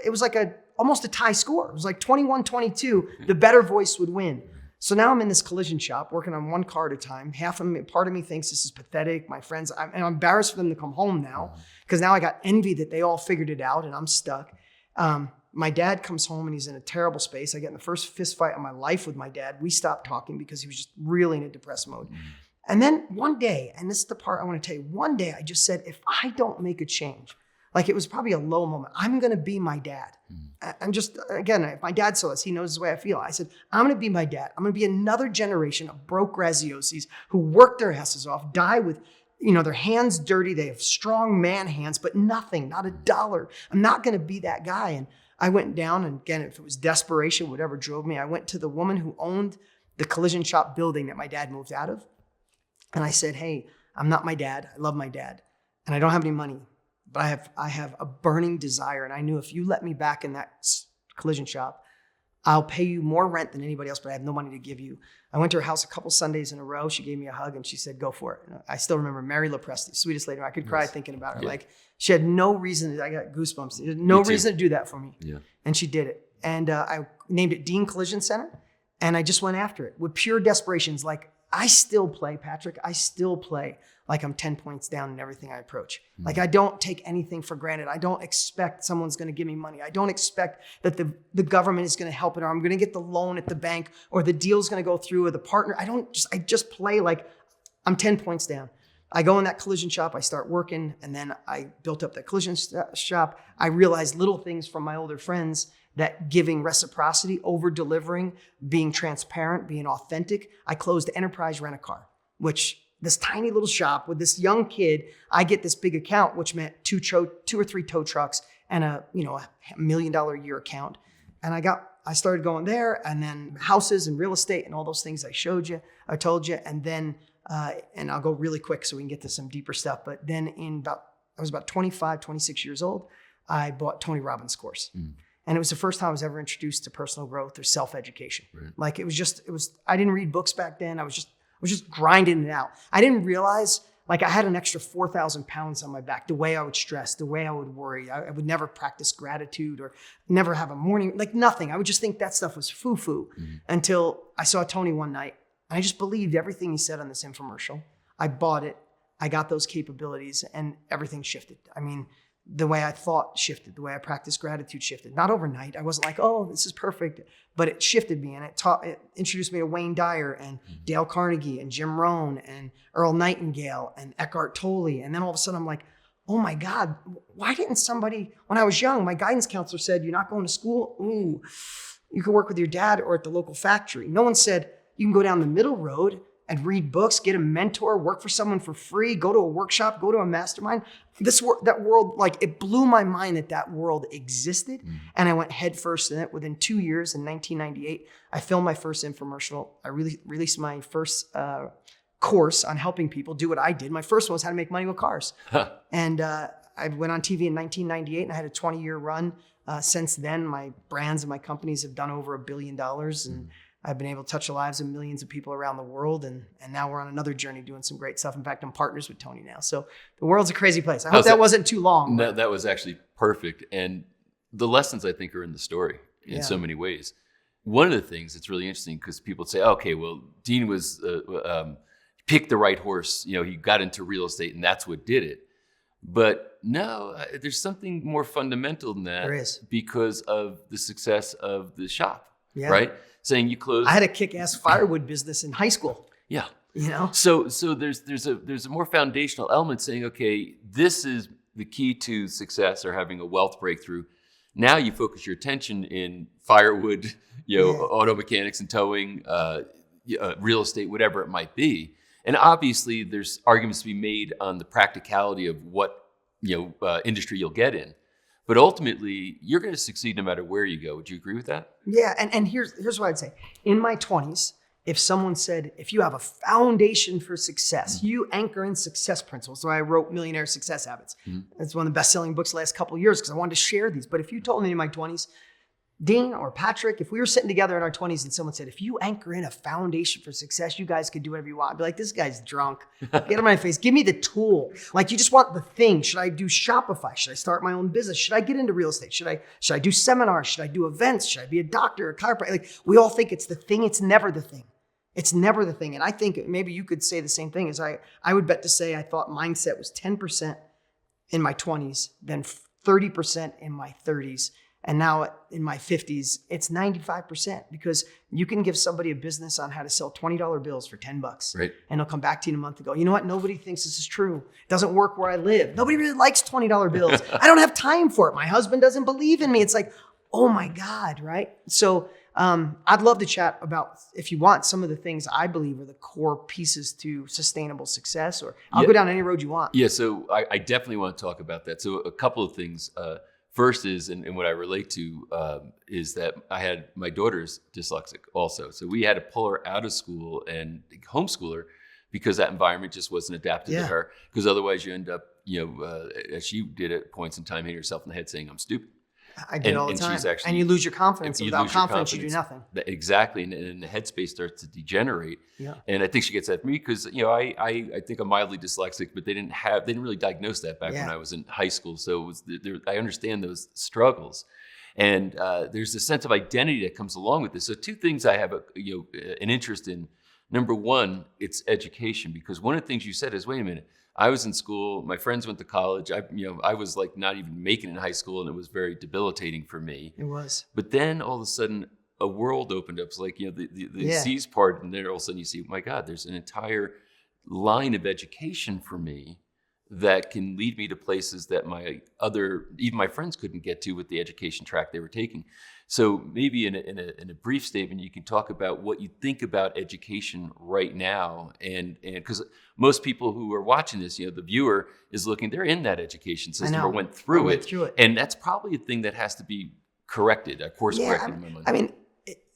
almost a tie score. It was like 21-22, the better voice would win. So now I'm in this collision shop working on one car at a time. Part of me thinks this is pathetic. My friends, I'm embarrassed for them to come home now, because now I got envy that they all figured it out and I'm stuck. My dad comes home and he's in a terrible space. I get in the first fist fight of my life with my dad. We stopped talking because he was just really in a depressed mode. And then one day, and this is the part I want to tell you, one day I just said, if I don't make a change, like it was probably a low moment, I'm going to be my dad. And just, again, if my dad saw this, he knows the way I feel. I said, I'm going to be my dad. I'm going to be another generation of broke Graziosi's who work their asses off, die with, their hands dirty. They have strong man hands, but nothing, not a dollar. I'm not going to be that guy. And I went down, and again, if it was desperation, whatever drove me, I went to the woman who owned the collision shop building that my dad moved out of. And I said, hey, I'm not my dad. I love my dad. And I don't have any money, but I have a burning desire. And I knew if you let me back in that collision shop, I'll pay you more rent than anybody else, but I have no money to give you. I went to her house a couple Sundays in a row. She gave me a hug and she said, go for it. And I still remember Mary LaPresti, sweetest lady. I could cry thinking about her. Yeah. Like, she had no reason. I got goosebumps. There's no reason to do that for me. Yeah. And she did it. And I named it Dean Collision Center. And I just went after it with pure desperations. Like, I still play, Patrick. I still play like I'm 10 points down in everything I approach. Like, I don't take anything for granted. I don't expect someone's going to give me money. I don't expect that the government is going to help it, or I'm going to get the loan at the bank, or the deal's going to go through, or the partner. I just play like I'm 10 points down. I go in that collision shop, I start working, and then I built up that collision shop. I realized little things from my older friends, that giving reciprocity, over delivering, being transparent, being authentic. I closed Enterprise Rent-A-Car, which this tiny little shop with this young kid, I get this big account, which meant two or three tow trucks and a $1 million a year account. And I started going there, and then houses and real estate and all those things I told you. And then, and I'll go really quick so we can get to some deeper stuff. But then I was about 25, 26 years old, I bought Tony Robbins' course. And it was the first time I was ever introduced to personal growth or self-education. Right. Like, I didn't read books back then. I was just grinding it out. I didn't realize, like, I had an extra 4,000 pounds on my back, the way I would stress, the way I would worry. I would never practice gratitude or never have a morning, like nothing. I would just think that stuff was foo-foo until I saw Tony one night. And I just believed everything he said on this infomercial. I bought it. I got those capabilities, and everything shifted. I mean, the way I thought shifted, the way I practiced gratitude shifted. Not overnight. I wasn't like, oh, this is perfect, but it shifted me, and it introduced me to Wayne Dyer and Dale Carnegie and Jim Rohn and Earl Nightingale and Eckhart Tolle. And then all of a sudden I'm like, oh my God, why didn't somebody, when I was young, my guidance counselor said, you're not going to school? Ooh, you can work with your dad or at the local factory. No one said, you can go down the middle road and read books, get a mentor, work for someone for free, go to a workshop, go to a mastermind. That world, like, it blew my mind that world existed. And I went headfirst in it. Within 2 years, in 1998, I filmed my first infomercial. I released my first course on helping people do what I did. My first one was how to make money with cars. And I went on TV in 1998, and I had a 20-year run. Since then, my brands and my companies have done over $1 billion. And I've been able to touch the lives of millions of people around the world. And now we're on another journey doing some great stuff. In fact, I'm partners with Tony now. So the world's a crazy place. I hope that wasn't too long. That was actually perfect. And the lessons, I think, are in the story in so many ways. One of the things that's really interesting, because people say, okay, well, Dean was picked the right horse. He got into real estate, and that's what did it. But no, there's something more fundamental than that. There is. Because of the success of the shop, right? Saying you closed. I had a kick-ass firewood business in high school. Yeah. So there's a more foundational element saying, okay, this is the key to success or having a wealth breakthrough. Now you focus your attention in firewood, auto mechanics and towing, real estate, whatever it might be. And obviously there's arguments to be made on the practicality of what industry you'll get in. But ultimately, you're going to succeed no matter where you go. Would you agree with that? Yeah, and here's what I'd say. In my 20s, if someone said, if you have a foundation for success, you anchor in success principles. So I wrote Millionaire Success Habits. It's one of the best-selling books the last couple of years because I wanted to share these. But if you told me in my 20s, Dean or Patrick, if we were sitting together in our 20s and someone said, if you anchor in a foundation for success, you guys could do whatever you want. I'd be like, this guy's drunk. Get out of my face. Give me the tool. Like, you just want the thing. Should I do Shopify? Should I start my own business? Should I get into real estate? Should I do seminars? Should I do events? Should I be a doctor, a chiropractor? Like, we all think it's the thing. It's never the thing. It's never the thing. And I think maybe you could say the same thing. As I would bet to say I thought mindset was 10% in my 20s, then 30% in my 30s. And now in my 50s, it's 95% because you can give somebody a business on how to sell $20 bills for $10. Right. And they'll come back to you in a month and go, you know what? Nobody thinks this is true. It doesn't work where I live. Nobody really likes $20 bills. I don't have time for it. My husband doesn't believe in me. It's like, oh my God, right? So I'd love to chat about, if you want, some of the things I believe are the core pieces to sustainable success, or I'll go down any road you want. Yeah, so I definitely want to talk about that. So a couple of things. First is, and what I relate to is that I had my daughter's dyslexic also. So we had to pull her out of school and homeschool her because that environment just wasn't adapted to her. Because otherwise you end up, as she did at points in time, hitting herself in the head saying, I'm stupid. I do it all the and time. she's actually, and you lose your confidence. you Without lose your confidence, you do confidence. nothing. Exactly, and the headspace starts to degenerate. Yeah. And I think she gets that from me because I think I'm mildly dyslexic, but they didn't really diagnose that back when I was in high school. So it was I understand those struggles, and there's a sense of identity that comes along with this. So two things I have an interest in. Number one, it's education, because one of the things you said is, wait a minute, I was in school, my friends went to college, I was like not even making it in high school, and it was very debilitating for me. It was. But then all of a sudden, a world opened up. It's like, the seas parted, and then all of a sudden you see, oh my God, there's an entire line of education for me that can lead me to places that even my friends couldn't get to with the education track they were taking. So maybe in a brief statement, you can talk about what you think about education right now, and because most people who are watching this, the viewer is looking, they're in that education system or went through it, and that's probably a thing that has to be corrected, course corrected in my mind. I mean,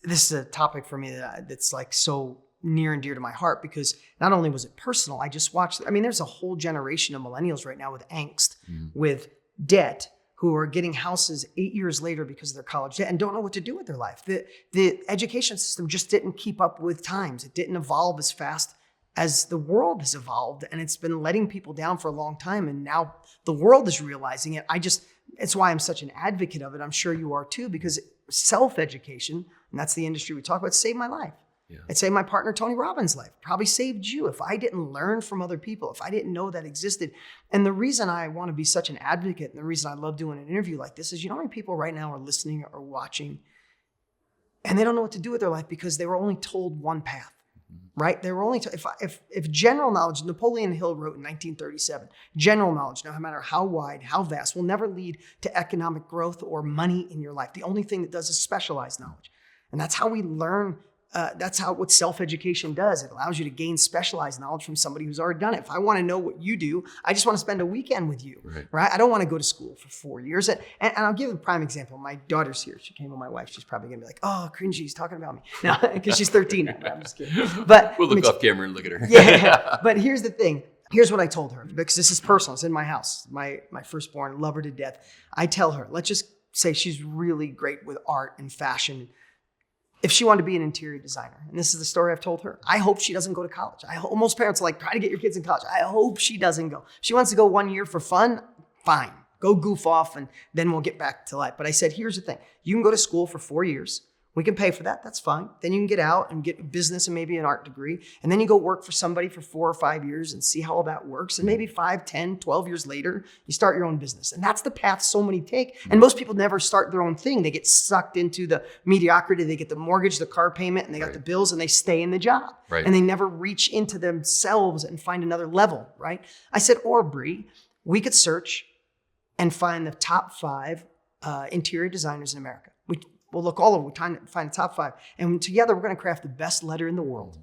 this is a topic for me that's like so near and dear to my heart, because not only was it personal, I just watched, there's a whole generation of millennials right now with angst, with debt, who are getting houses 8 years later because of their college debt and don't know what to do with their life. The education system just didn't keep up with times. It didn't evolve as fast as the world has evolved, and it's been letting people down for a long time, and now the world is realizing it. It's why I'm such an advocate of it. I'm sure you are too, because self-education, and that's the industry we talk about, saved my life. Yeah. It saved my partner Tony Robbins' life. Probably saved you if I didn't learn from other people, if I didn't know that existed. And the reason I want to be such an advocate, and the reason I love doing an interview like this, is how many people right now are listening or watching, and they don't know what to do with their life because they were only told one path, right? They were only if general knowledge, Napoleon Hill wrote in 1937, general knowledge, no matter how wide, how vast, will never lead to economic growth or money in your life. The only thing that does is specialized knowledge. And that's how we learn. That's what self-education does. It allows you to gain specialized knowledge from somebody who's already done it. If I want to know what you do, I just want to spend a weekend with you, right? I don't want to go to school for 4 years. And I'll give a prime example. My daughter's here. She came with my wife. She's probably going to be like, oh, cringy, he's talking about me. No, because she's 13. I'm just kidding. But we'll look off camera and look at her. Yeah, but here's the thing. Here's what I told her, because this is personal. It's in my house. My firstborn, love her to death. I tell her, let's just say she's really great with art and fashion. If she wanted to be an interior designer, and this is the story I've told her, I hope she doesn't go to college. Most parents are like, try to get your kids in college. I hope she doesn't go. She wants to go 1 year for fun, fine. Go goof off, and then we'll get back to life. But I said, here's the thing. You can go to school for 4 years. We can pay for that. That's fine. Then you can get out and get a business and maybe an art degree. And then you go work for somebody for 4 or 5 years and see how all that works. And maybe 5, 10, 12 years later, you start your own business. And that's the path so many take. And most people never start their own thing. They get sucked into the mediocrity. They get the mortgage, the car payment, and they got the bills, and they stay in the job. Right. And they never reach into themselves and find another level, right? I said, or Bree, we could search and find the top 5 interior designers in America. We'll look all over, we're trying to find the top 5. And together, we're going to craft the best letter in the world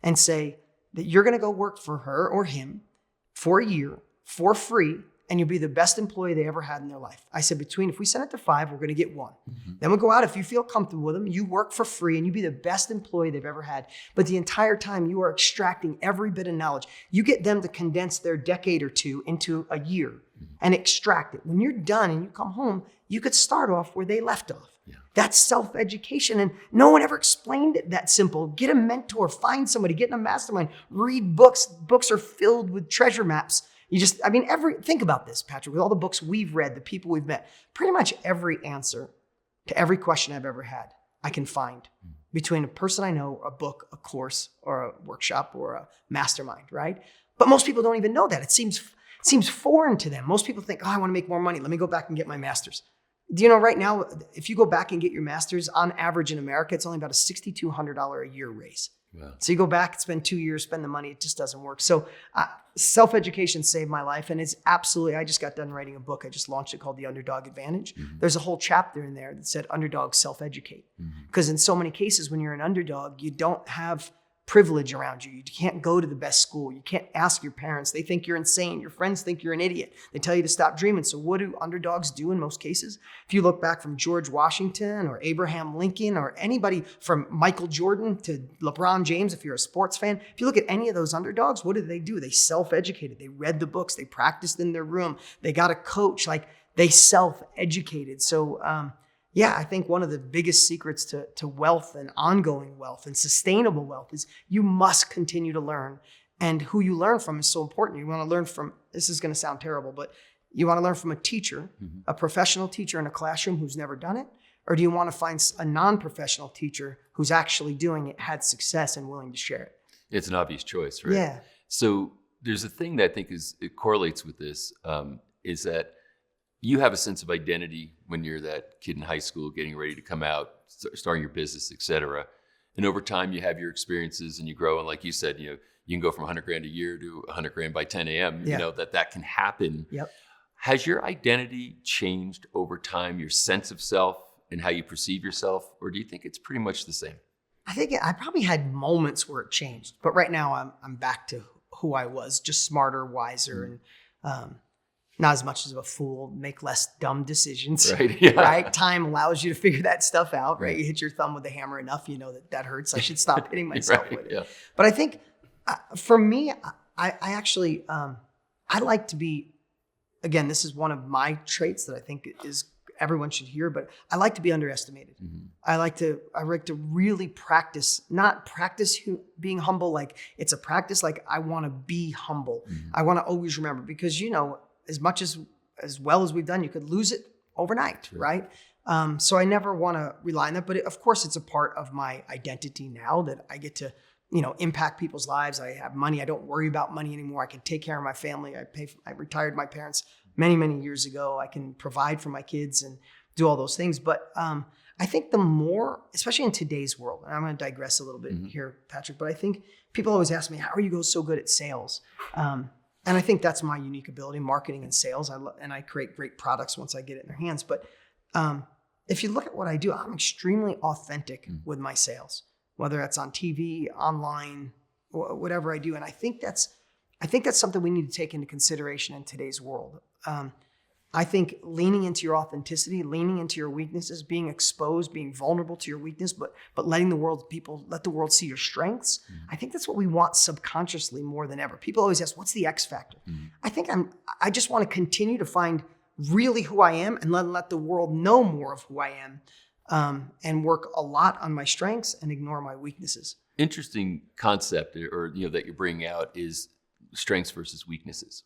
and say that you're going to go work for her or him for a year for free, and you'll be the best employee they ever had in their life. I said, if we send it to 5, we're going to get 1. Then we'll go out. If you feel comfortable with them, you work for free, and you be the best employee they've ever had. But the entire time, you are extracting every bit of knowledge. You get them to condense their decade or 2 into a year and extract it. When you're done and you come home, you could start off where they left off. Yeah. That's self-education. And no one ever explained it that simple. Get a mentor, find somebody, get in a mastermind, read books. Books are filled with treasure maps. Think about this, Patrick, with all the books we've read, the people we've met, pretty much every answer to every question I've ever had, I can find between a person I know, a book, a course, or a workshop, or a mastermind, right? But most people don't even know that. It seems foreign to them. Most people think, I want to make more money. Let me go back and get my master's. Do you know right now, if you go back and get your master's, on average in America, it's only about a $6,200 a year raise. Wow. So you go back, spend 2 years, spend the money, it just doesn't work. So self-education saved my life, and it's absolutely, I just got done writing a book. I just launched it called The Underdog Advantage. There's a whole chapter in there that said underdogs self-educate. Because in so many cases, when you're an underdog, you don't have privilege around you. You can't go to the best school. You can't ask your parents. They think you're insane. Your friends think you're an idiot. They tell you to stop dreaming. So what do underdogs do in most cases? If you look back from George Washington or Abraham Lincoln or anybody from Michael Jordan to LeBron James, if you're a sports fan, if you look at any of those underdogs, what did they do? They self-educated. They read the books. They practiced in their room. They got a coach. they self-educated. So yeah, I think one of the biggest secrets to wealth and ongoing wealth and sustainable wealth is you must continue to learn. And who you learn from is so important. You want to learn from, this is going to sound terrible, but you want to learn from a teacher, a professional teacher in a classroom who's never done it? Or do you want to find a non-professional teacher who's actually doing it, had success, and willing to share it? It's an obvious choice, right? Yeah. So there's a thing that I think it correlates with this, is that you have a sense of identity when you're that kid in high school getting ready to come out, starting your business, et cetera. And over time, you have your experiences and you grow. And like you said, you can go from 100 grand a year to 100 grand by 10 a.m. Yeah. That can happen. Yep. Has your identity changed over time, your sense of self and how you perceive yourself? Or do you think it's pretty much the same? I think I probably had moments where it changed, but right now I'm back to who I was, just smarter, wiser, and not as much as a fool, make less dumb decisions. Right. Yeah. Right. Time allows you to figure that stuff out. Right. You hit your thumb with the hammer enough, that hurts. I should stop hitting myself Right, with it. yeah. But I think for me, I actually I like to be. Again, this is one of my traits that I think is everyone should hear. But I like to be underestimated. I like to really practice, not practice being humble. Like it's a practice. Like I want to be humble. I want to always remember, because as much as well as we've done, you could lose it overnight, right? So I never want to rely on that. But of course, it's a part of my identity now that I get to, impact people's lives. I have money. I don't worry about money anymore. I can take care of my family. I retired my parents many, many years ago. I can provide for my kids and do all those things. But I think the more, especially in today's world, and I'm going to digress a little bit here, Patrick, but I think people always ask me, how are you so good at sales? And I think that's my unique ability, marketing and sales. And I create great products once I get it in their hands. But if you look at what I do, I'm extremely authentic with my sales, whether that's on TV, online, whatever I do. And I think that's something we need to take into consideration in today's world. I think leaning into your authenticity, leaning into your weaknesses, being exposed, being vulnerable to your weakness, but letting let the world see your strengths. I think that's what we want subconsciously more than ever. People always ask, what's the X factor? I think I just want to continue to find really who I am and let the world know more of who I am, and work a lot on my strengths and ignore my weaknesses. Interesting concept, or that you're bringing out, is strengths versus weaknesses.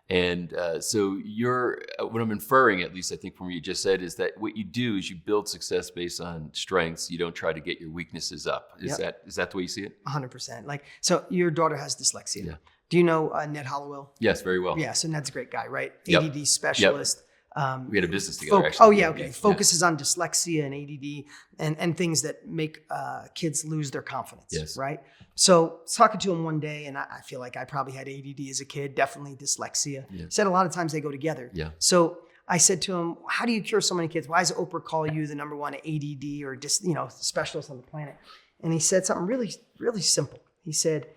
And so what I'm inferring, at least I think from what you just said, is that what you do is you build success based on strengths. You don't try to get your weaknesses up. Is that the way you see it? 100%. So your daughter has dyslexia. Yeah. Do you know Ned Hollowell? Yes, very well. Yeah, so Ned's a great guy, right? Yep. ADD specialist. We had a business together, actually. Oh, yeah, okay. Focuses on dyslexia and ADD and things that make kids lose their confidence, right? So I was talking to him one day, and I feel like I probably had ADD as a kid, definitely dyslexia. He said a lot of times they go together. Yeah. So I said to him, how do you cure so many kids? Why does Oprah call you the number one ADD or specialist on the planet? And he said something really, really simple. He said,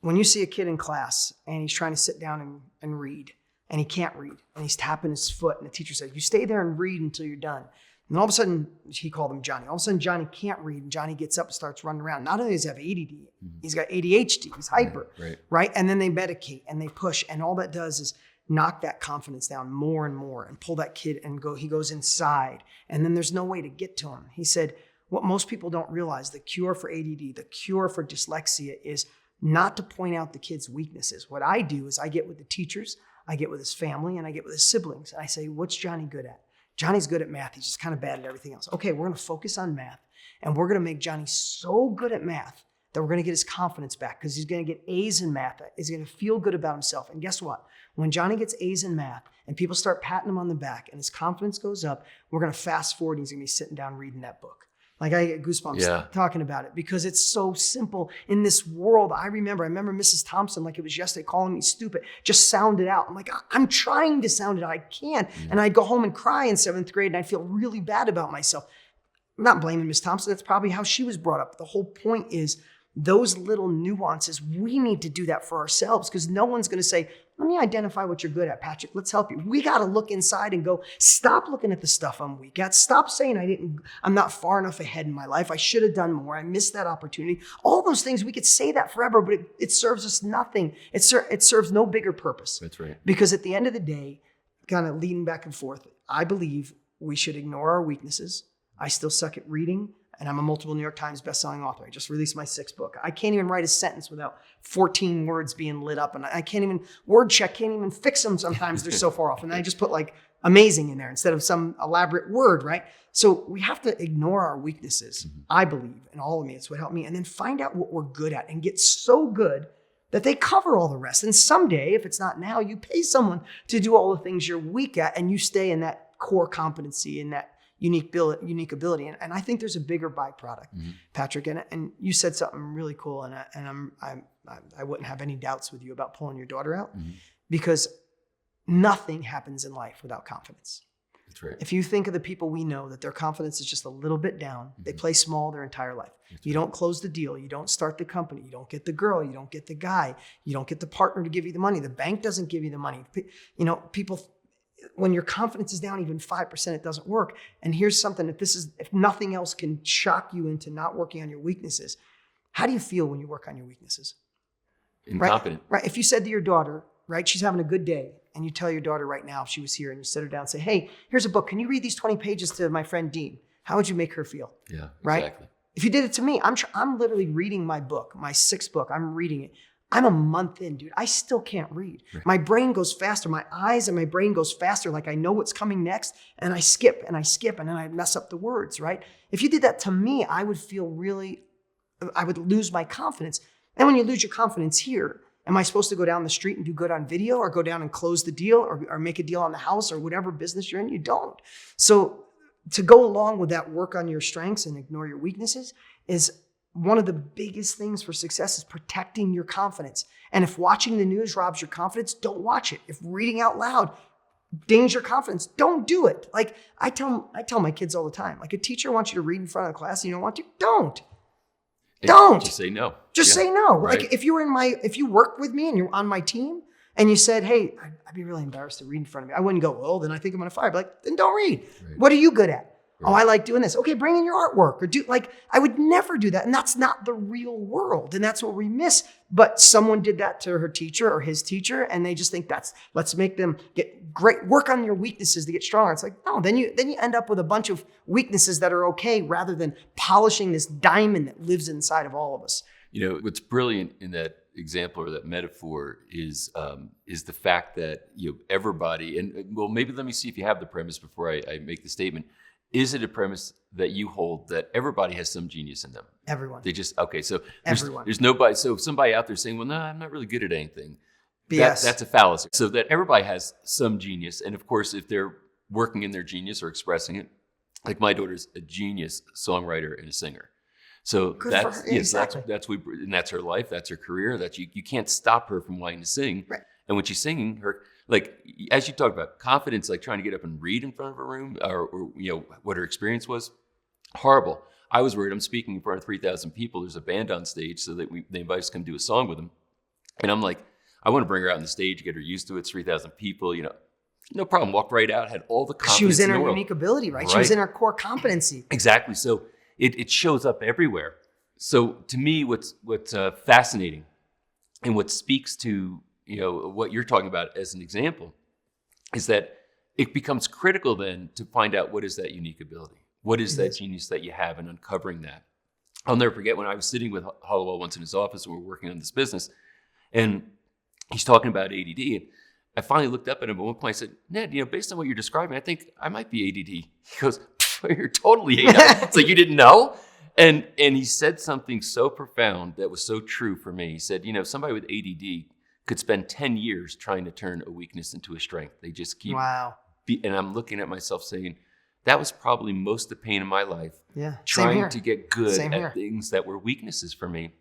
when you see a kid in class and he's trying to sit down and read, and he can't read, and he's tapping his foot, and the teacher says, you stay there and read until you're done. And all of a sudden, he called him Johnny. All of a sudden, Johnny can't read, and Johnny gets up and starts running around. Not only does he have ADD, he's got ADHD, he's hyper, right? And then they medicate and they push, and all that does is knock that confidence down more and more and pull that kid he goes inside, and then there's no way to get to him. He said, what most people don't realize, the cure for ADD, the cure for dyslexia is not to point out the kid's weaknesses. What I do is I get with the teachers, I get with his family, and I get with his siblings, and I say, what's Johnny good at? Johnny's good at math. He's just kind of bad at everything else. Okay, we're going to focus on math, and we're going to make Johnny so good at math that we're going to get his confidence back, because he's going to get A's in math. He's going to feel good about himself. And guess what? When Johnny gets A's in math and people start patting him on the back and his confidence goes up, we're going to fast forward and he's going to be sitting down reading that book. Like I get goosebumps talking about it, because it's so simple in this world. I remember Mrs. Thompson, like it was yesterday, calling me stupid. Just sound it out. I'm like, I'm trying to sound it out. I can't. And I'd go home and cry in 7th grade, and I'd feel really bad about myself. I'm not blaming Miss Thompson. That's probably how she was brought up. The whole point is those little nuances, we need to do that for ourselves, because no one's going to say, let me identify what you're good at, Patrick. Let's help you. We got to look inside and go, stop looking at the stuff I'm weak at. Stop saying I'm not far enough ahead in my life. I should have done more. I missed that opportunity. All those things, we could say that forever, but it serves us nothing. It serves no bigger purpose. That's right. Because at the end of the day, kind of leading back and forth. I believe we should ignore our weaknesses. I still suck at reading, and I'm a multiple New York Times bestselling author. I just released my 6th book. I can't even write a sentence without 14 words being lit up, and I can't even, word check can't even fix them sometimes. They're so far off. And I just put like amazing in there instead of some elaborate word, right? So we have to ignore our weaknesses, I believe, and all of me. It's what helped me. And then find out what we're good at and get so good that they cover all the rest. And someday, if it's not now, you pay someone to do all the things you're weak at, and you stay in that core competency, in that unique ability. And I think there's a bigger byproduct, Patrick. And you said something really cool, and I wouldn't have any doubts with you about pulling your daughter out, because nothing happens in life without confidence. That's right. If you think of the people we know that their confidence is just a little bit down, they play small their entire life. You don't close the deal. You don't start the company. You don't get the girl. You don't get the guy. You don't get the partner to give you the money. The bank doesn't give you the money. People, when your confidence is down even 5%, it doesn't work. And here's something if nothing else can shock you into not working on your weaknesses. How do you feel when you work on your weaknesses? Incompetent. Right. If you said to your daughter, right, she's having a good day, and you tell your daughter right now, if she was here, and you sit her down and say, hey, here's a book. Can you read these 20 pages to my friend Dean? How would you make her feel? Yeah, right? Exactly. If you did it to me, I'm literally reading my book, my 6th book. I'm reading it. I'm a month in, dude. I still can't read. Right. My brain goes faster. My eyes and my brain goes faster. Like I know what's coming next, and I skip, and then I mess up the words, right? If you did that to me, I would lose my confidence. And when you lose your confidence here, am I supposed to go down the street and do good on video, or go down and close the deal, or make a deal on the house, or whatever business you're in? You don't. So to go along with that, work on your strengths and ignore your weaknesses, is one of the biggest things for success, is protecting your confidence. And if watching the news robs your confidence, don't watch it. If reading out loud dings your confidence, don't do it. Like I tell my kids all the time, like, a teacher wants you to read in front of the class and you don't want to, don't. Just say no. Just say no. Right. Like if you work with me and you're on my team and you said, hey, I'd be really embarrassed to read in front of me. I wouldn't go, well, then I think I'm going to fire. But like, then don't read. Right. What are you good at? Right. Oh, I like doing this. Okay, bring in your artwork, or do, like, I would never do that. And that's not the real world. And that's what we miss. But someone did that to her teacher or his teacher, and they just think let's make them get great, work on your weaknesses to get stronger. It's like, no, then you end up with a bunch of weaknesses that are okay, rather than polishing this diamond that lives inside of all of us. What's brilliant in that example or that metaphor is the fact that everybody, and well, maybe let me see if you have the premise before I make the statement. Is it a premise that you hold that everybody has some genius in them? Everyone. They just, okay, so Everyone. there's nobody, so somebody out there saying, well, no, I'm not really good at anything. BS. That's a fallacy. So that everybody has some genius. And of course, if they're working in their genius or expressing it, like my daughter's a genius songwriter and a singer. So Good that's, for her. yes, Exactly. and that's her life, that's her career, you can't stop her from wanting to sing. Right. And when she's singing, like, as you talked about confidence, like trying to get up and read in front of a room, or what her experience was, horrible. I was worried. I'm speaking in front of 3,000 people. There's a band on stage, so that they invite us to come do a song with them. And I'm like, I want to bring her out on the stage, get her used to it. It's 3,000 people, no problem. Walked right out, had all the confidence. She was in the her world. unique ability, right? She was in her core competency. Exactly. So it shows up everywhere. So to me, what's fascinating, and what speaks to what you're talking about as an example, is that it becomes critical then to find out what is that unique ability, what is that genius that you have, and uncovering that. I'll never forget when I was sitting with Hollowell once in his office and we were working on this business, and he's talking about ADD. And I finally looked up at him at one point. I said, Ned, based on what you're describing, I think I might be ADD. He goes, you're totally ADD. It's like, you didn't know? And he said something so profound that was so true for me. He said, somebody with ADD could spend 10 years trying to turn a weakness into a strength. They just keep, and I'm looking at myself saying, that was probably most of the pain in my life. Yeah. Trying to get good at things that were weaknesses for me.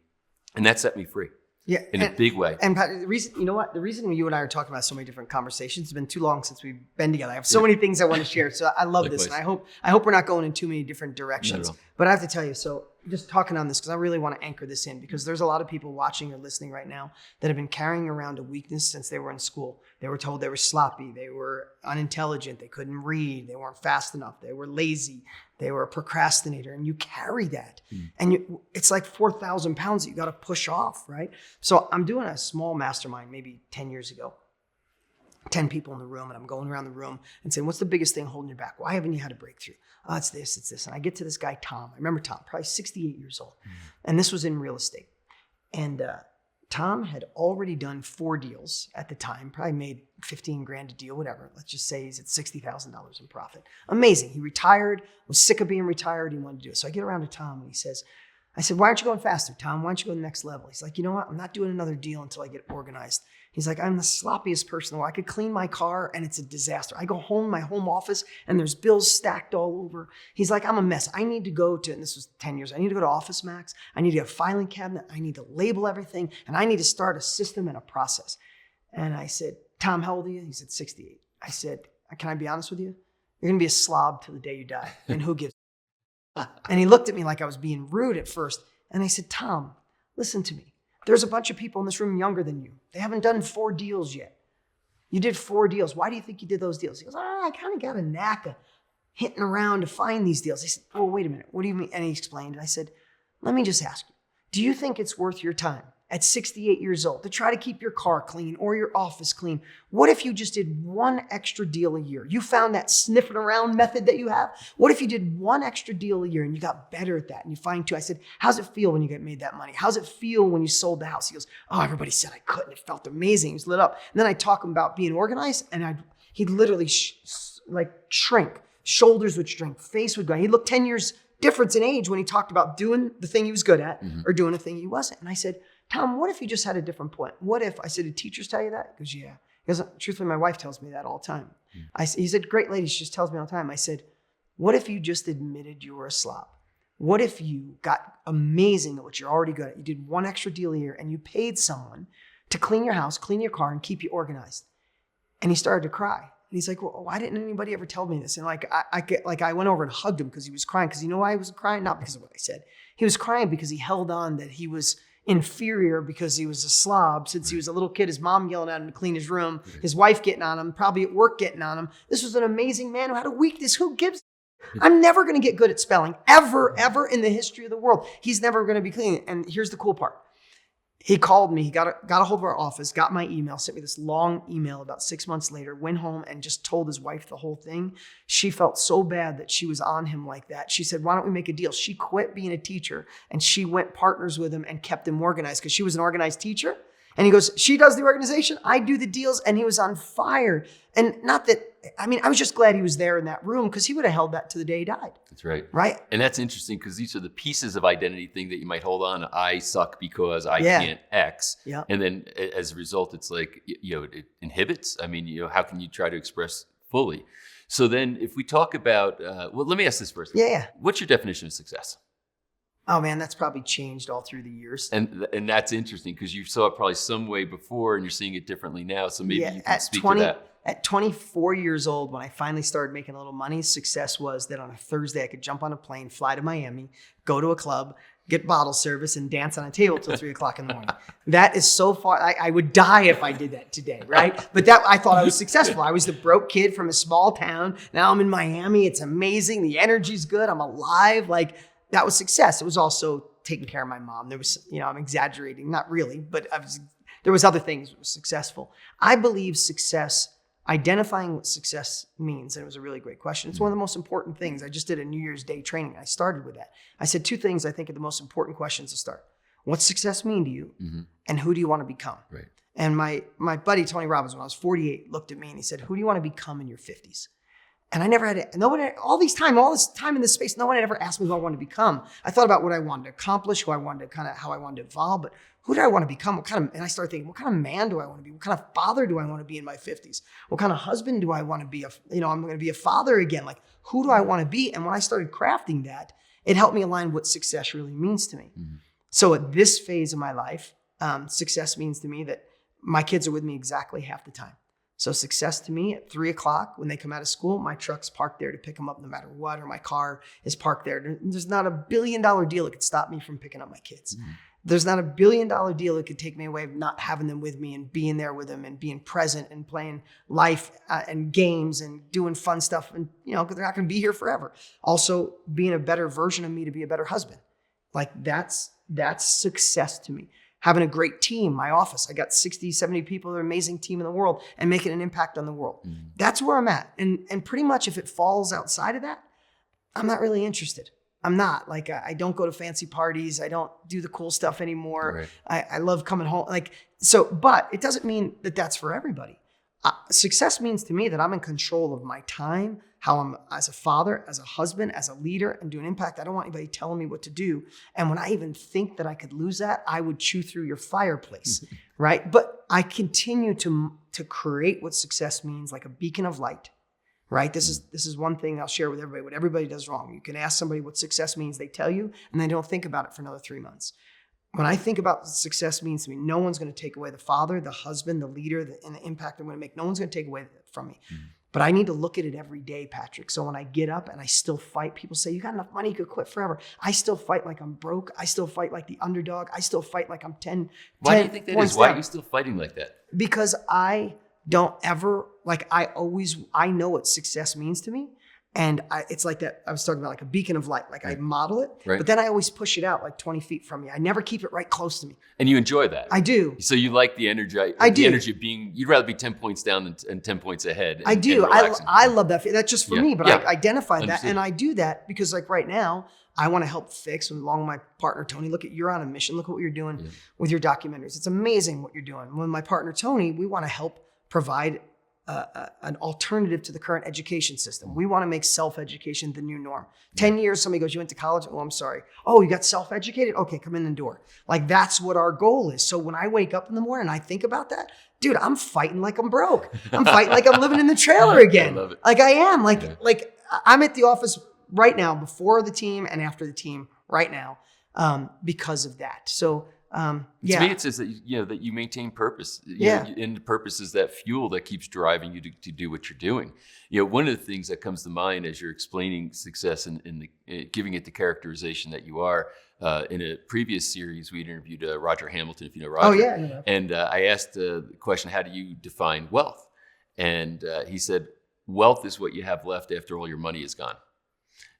And that set me free. Yeah, in a big way. And Pat, the reason you and I are talking about so many different conversations, it's been too long since we've been together. I have so many things I want to share. So I love this. And I hope we're not going in too many different directions. But I have to tell you, so just talking on this, because I really want to anchor this in, because there's a lot of people watching or listening right now that have been carrying around a weakness since they were in school. They were told they were sloppy, they were unintelligent, they couldn't read, they weren't fast enough, they were lazy, they were a procrastinator, and you carry that. And it's like 4,000 pounds that you got to push off, right? So I'm doing a small mastermind maybe 10 years ago. 10 people in the room, and I'm going around the room and saying, what's the biggest thing holding you back? Why haven't you had a breakthrough? Oh, it's this. And I get to this guy, Tom. I remember Tom, probably 68 years old. And this was in real estate. And Tom had already done 4 deals at the time, probably made 15 grand a deal, whatever. Let's just say he's at $60,000 in profit. Amazing. He retired, was sick of being retired. He wanted to do it. So I get around to Tom and I said, why aren't you going faster, Tom? Why don't you go to the next level? He's like, you know what? I'm not doing another deal until I get organized. He's like, I'm the sloppiest person in the world. I could clean my car and it's a disaster. I go home, my home office, and there's bills stacked all over. He's like, I'm a mess. I need to go to, and this was 10 years, I need to go to Office Max. I need to get a filing cabinet. I need to label everything. And I need to start a system and a process. And I said, Tom, how old are you? He said, 68. I said, can I be honest with you? You're going to be a slob till the day you die. And who gives? And he looked at me like I was being rude at first. And I said, Tom, listen to me. There's a bunch of people in this room younger than you. They haven't done 4 deals yet. You did 4 deals. Why do you think you did those deals? He goes, I kind of got a knack of hitting around to find these deals. I said, oh, wait a minute. What do you mean? And he explained. And I said, let me just ask you, do you think it's worth your time at 68 years old to try to keep your car clean or your office clean? What if you just did 1 extra deal a year? You found that sniffing around method that you have? What if you did 1 extra deal a year and you got better at that and you fine-tuned? I said, how's it feel when you get made that money? How's it feel when you sold the house? He goes, oh, everybody said I couldn't. It felt amazing. He was lit up. And then I talk him about being organized, and he'd literally shrink. Shoulders would shrink, face would go. He looked 10 years difference in age when he talked about doing the thing he was good at or doing a thing he wasn't. And I said, Tom, what if you just had a different point? What if, I said, did teachers tell you that? He goes, yeah. He goes, truthfully, my wife tells me that all the time. He said, great lady, she just tells me all the time. I said, what if you just admitted you were a slob? What if you got amazing at what you're already good at? You did 1 extra deal a year and you paid someone to clean your house, clean your car, and keep you organized. And he started to cry. And he's like, well, why didn't anybody ever tell me this? And I went over and hugged him because he was crying. Because you know why he was crying? Not because of what I said. He was crying because he held on that he was inferior because he was a slob since he was a little kid, his mom yelling at him to clean his room, his wife getting on him, probably at work getting on him. This was an amazing man who had a weakness. Who gives? I'm never going to get good at spelling ever in the history of the world. He's never going to be clean. And here's the cool part. He called me, he got a hold of our office, got my email, sent me this long email about 6 months later, went home and just told his wife the whole thing. She felt so bad that she was on him like that. She said, why don't we make a deal? She quit being a teacher and she went partners with him and kept him organized because she was an organized teacher. And he goes, she does the organization, I do the deals. And he was on fire. And not that, I was just glad he was there in that room because he would have held that to the day he died. That's right. Right? And that's interesting because these are the pieces of identity thing that you might hold on. I suck because I can't X. Yeah. And then as a result, it's like, it inhibits. How can you try to express fully? So then if we talk about, let me ask this first. Yeah. What's your definition of success? Oh man, that's probably changed all through the years. And that's interesting because you saw it probably some way before and you're seeing it differently now. So maybe you can speak to that. At 24 years old, when I finally started making a little money, success was that on a Thursday, I could jump on a plane, fly to Miami, go to a club, get bottle service, and dance on a table till 3 o'clock in the morning. That is so far. I would die if I did that today, right? But I thought I was successful. I was the broke kid from a small town. Now I'm in Miami. It's amazing. The energy's good. I'm alive. That was success. It was also taking care of my mom. There was, I'm exaggerating, not really, but there was other things that were successful. I believe success, identifying what success means, and it was a really great question. It's one of the most important things. I just did a New Year's Day training. I started with that. I said 2 things I think are the most important questions to start. What's success mean to you? Mm-hmm. And who do you want to become? Right. And my buddy, Tony Robbins, when I was 48, looked at me and he said, who do you want to become in your 50s? And I never had it. No one, all this time in this space, no one had ever asked me who I wanted to become. I thought about what I wanted to accomplish, how I wanted to evolve, but who do I want to become? And I started thinking, what kind of man do I want to be? What kind of father do I want to be in my 50s? What kind of husband do I want to be? I'm going to be a father again. Who do I want to be? And when I started crafting that, it helped me align what success really means to me. Mm-hmm. So at this phase of my life, success means to me that my kids are with me exactly half the time. So success to me at 3 o'clock when they come out of school, my truck's parked there to pick them up no matter what, or my car is parked there. There's not $1 billion deal that could stop me from picking up my kids. Mm. There's not $1 billion deal that could take me away of not having them with me and being there with them and being present and playing life and games and doing fun stuff. And, because they're not going to be here forever. Also being a better version of me to be a better husband. That's success to me. having a great team, my office. I got 60, 70 people, they're an amazing team in the world and making an impact on the world. That's where I'm at. And pretty much if it falls outside of that, I'm not really interested. I'm not. Like, I don't go to fancy parties. I don't do the cool stuff anymore. Right. I love coming home. Like, so, but it doesn't mean that that's for everybody. Success means to me that I'm in control of my time, how I'm as a father, as a husband, as a leader, and do an impact. I don't want anybody telling me what to do. And when I even think that I could lose that, I would chew through your fireplace, right? But I continue to create what success means, like a beacon of light, right? This is one thing I'll share with everybody, what everybody does wrong. You can ask somebody what success means, they tell you, and they don't think about it for another 3 months. When I think about what success means to me, no one's going to take away the father, the husband, the leader, and the impact I'm going to make. No one's going to take away that from me. But I need to look at it every day, Patrick. So when I get up and I still fight, people say, you got enough money, you could quit forever. I still fight like I'm broke. I still fight like the underdog. I still fight like I'm 10. Why do you think that is? Why are you still fighting like that? Because I don't ever, like I know what success means to me. And it's like that, I was talking about like a beacon of light, like I model it, but then I always push it out like 20 feet from me. I never keep it right close to me. And you enjoy that? I do. So you like the energy? I do. The energy of being, you'd rather be 10 points down than 10 points ahead. I do. I love that. That's just for me, but I identify that. Understood. And I do that because like right now, I want to help fix, along with my partner, Tony, look at, you're on a mission. Look at what you're doing with your documentaries. It's amazing what you're doing. With my partner, Tony, we want to help provide an alternative to the current education system. We want to make self-education the new norm. 10 years, somebody goes, you went to college? Oh, I'm sorry. Oh, you got self-educated? Okay, come in the door. Like, that's what our goal is. So when I wake up in the morning and I think about that, dude, I'm fighting like I'm broke. I'm fighting like I'm living in the trailer again. I love it. Like I am. Like I'm at the office right now, bore the team and after the team right now, because of that. So To me, it says that that you maintain purpose. And the purpose is that fuel that keeps driving you to do what you're doing. One of the things that comes to mind as you're explaining success and giving it the characterization that you are. In a previous series, we interviewed Roger Hamilton, if you know Roger. Oh yeah, I know that. And I asked the question, "How do you define wealth?" And he said, "Wealth is what you have left after all your money is gone."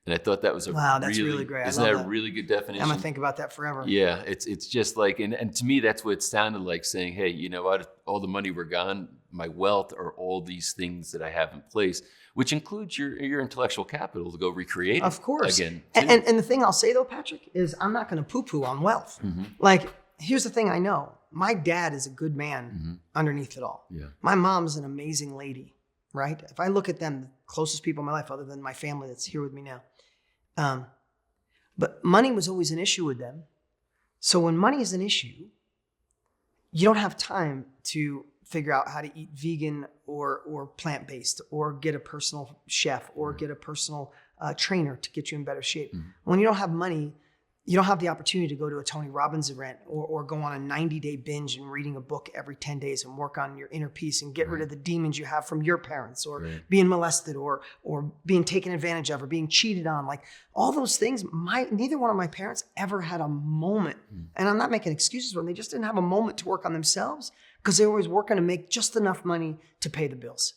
And I thought that was that's really great. Isn't that a really good definition? I'm gonna think about that forever. Yeah, it's just like, and to me, that's what it sounded like, saying, hey, you know what? All the money we're gone, my wealth are all these things that I have in place, which includes your intellectual capital to go recreate. Of course. Again. And the thing I'll say though, Patrick, is I'm not gonna poo-poo on wealth. Like, here's the thing I know. My dad is a good man underneath it all. Yeah. My mom's an amazing lady, right? If I look at them, the closest people in my life, other than my family that's here with me now. But money was always an issue with them. So when money is an issue, you don't have time to figure out how to eat vegan or plant-based, or get a personal chef, or get a personal trainer to get you in better shape. When you don't have money, you don't have the opportunity to go to a Tony Robbins event or go on a 90-day binge and reading a book every 10 days and work on your inner peace and get rid of the demons you have from your parents, or being molested or being taken advantage of or being cheated on. Like, all those things, neither one of my parents ever had a moment. And I'm not making excuses for them. They just didn't have a moment to work on themselves because they were always working to make just enough money to pay the bills.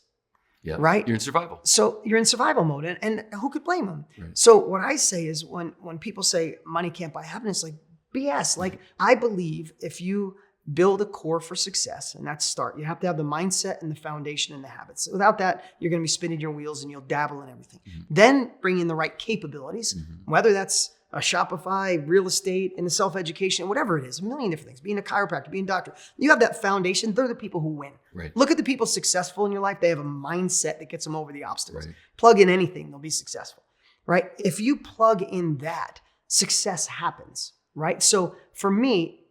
Yeah. Right? You're in survival. So you're in survival mode, and who could blame them? Right. So what I say is, when people say money can't buy happiness, like BS. Like, I believe if you build a core for success, and that's start, you have to have the mindset and the foundation and the habits. Without that, you're going to be spinning your wheels and you'll dabble in everything. Then bring in the right capabilities, whether that's a Shopify, real estate, and self-education, whatever it is, a million different things, being a chiropractor, being a doctor. You have that foundation. They're the people who win. Right. Look at the people successful in your life. They have a mindset that gets them over the obstacles. Right. Plug in anything, they'll be successful, right? If you plug in that, success happens, right? So for me,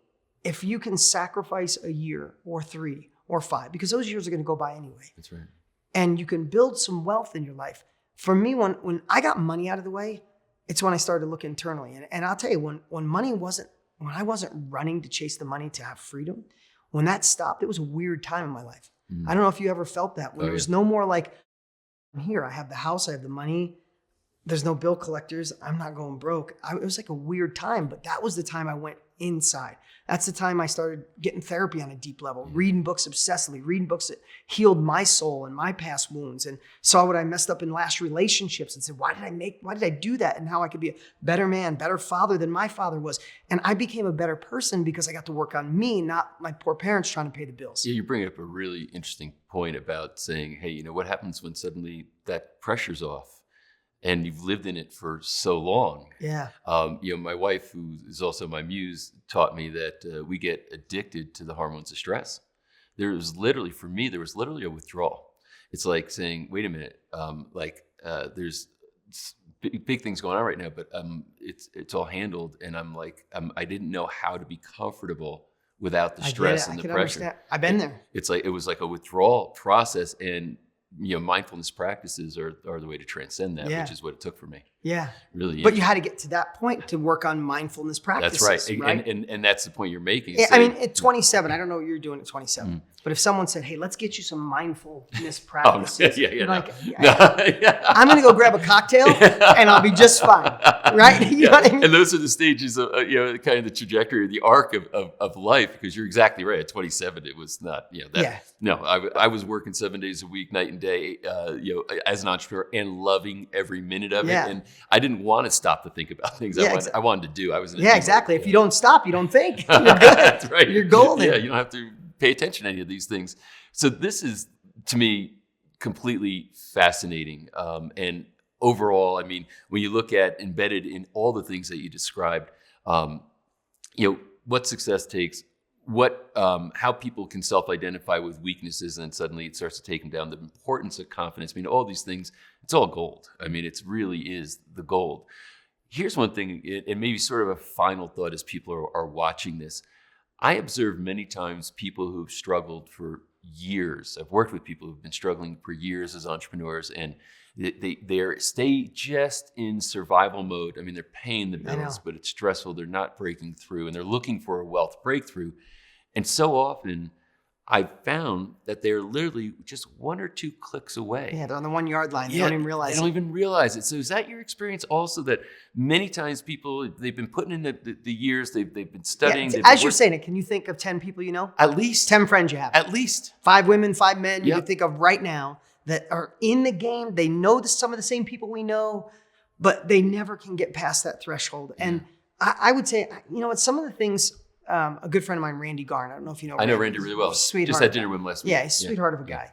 if you can sacrifice a year or 3 or 5, because those years are going to go by anyway. That's right. And you can build some wealth in your life. For me, when I got money out of the way, it's when I started to look internally. And I'll tell you, when I wasn't running to chase the money to have freedom, when that stopped, it was a weird time in my life. I don't know if you ever felt that, when there was no more like, I'm here, I have the house, I have the money, there's no bill collectors, I'm not going broke. It was like a weird time, but that was the time I went inside. That's the time I started getting therapy on a deep level, reading books obsessively, reading books that healed my soul and my past wounds, and saw what I messed up in last relationships and said, why did I do that? And how I could be a better man, better father than my father was. And I became a better person because I got to work on me, not my poor parents trying to pay the bills. Yeah, you bring up a really interesting point about saying, hey, what happens when suddenly that pressure's off? And you've lived in it for so long. Yeah. My wife, who is also my muse, taught me that we get addicted to the hormones of stress. There was literally a withdrawal. It's like saying, wait a minute, there's big things going on right now, but it's all handled, and I didn't know how to be comfortable without the stress and the pressure. Understand. I've been there. It was like a withdrawal process, and mindfulness practices are the way to transcend that, which is what it took for me. Yeah. Really. But you had to get to that point to work on mindfulness practices. That's right. And that's the point you're making. Yeah, at 27, I don't know what you're doing at 27, but if someone said, hey, let's get you some mindfulness practices. I'm going to go grab a cocktail and I'll be just fine. Right? You know what I mean? And those are the stages of, kind of the trajectory or the arc of life, because you're exactly right. At 27, it was not, No, I was working 7 days a week, night and day, as an entrepreneur, and loving every minute of it. And I didn't want to stop to think about things. I wanted to do. I was in exactly. If you don't stop, you don't think. You're good. That's right. You're golden. Yeah, you don't have to pay attention to any of these things. So this is, to me, completely fascinating. And overall, when you look at embedded in all the things that you described, what success takes, how people can self-identify with weaknesses, and suddenly it starts to take them down. The importance of confidence. All these things, it's all gold. It really is the gold. Here's one thing, and maybe sort of a final thought as people are watching this. I observe many times people who've struggled for years. I've worked with people who've been struggling for years as entrepreneurs, and they stay just in survival mode. they're paying the bills, but it's stressful. They're not breaking through, and they're looking for a wealth breakthrough. And so often, I've found that they're literally just 1 or 2 clicks away. Yeah, they're on the 1 yard line. They don't even realize it. They don't even realize it. So is that your experience also, that many times people, they've been putting in the years, they've been studying. Yeah, as you're saying it, can you think of 10 people you know? At least. 10 friends you have. At least. 5 women, 5 men you can think of right now that are in the game. They know some of the same people we know, but they never can get past that threshold. Yeah. And I would say, some of the things, a good friend of mine, Randy Garn, I don't know if you know Randy. I know Randy really well. Sweetheart. Just had dinner with him last week. Yeah, he's a sweetheart of a guy.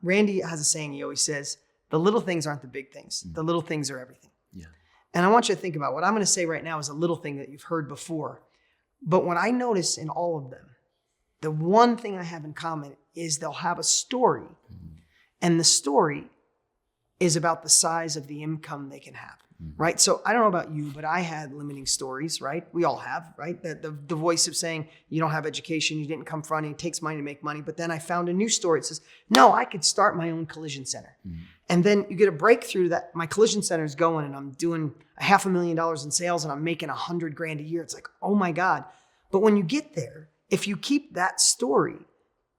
Randy has a saying he always says, the little things aren't the big things. The little things are everything. Yeah. And I want you to think about what I'm going to say right now is a little thing that you've heard before. But what I notice in all of them, the one thing I have in common is they'll have a story. And the story is about the size of the income they can have. Right? So I don't know about you, but I had limiting stories, right? We all have, right? The voice of saying, you don't have education, you didn't come from it takes money to make money. But then I found a new story. It says, no, I could start my own collision center. And then you get a breakthrough that my collision center is going and I'm doing $500,000 in sales and I'm making $100,000 a year. It's like, oh my God. But when you get there, if you keep that story,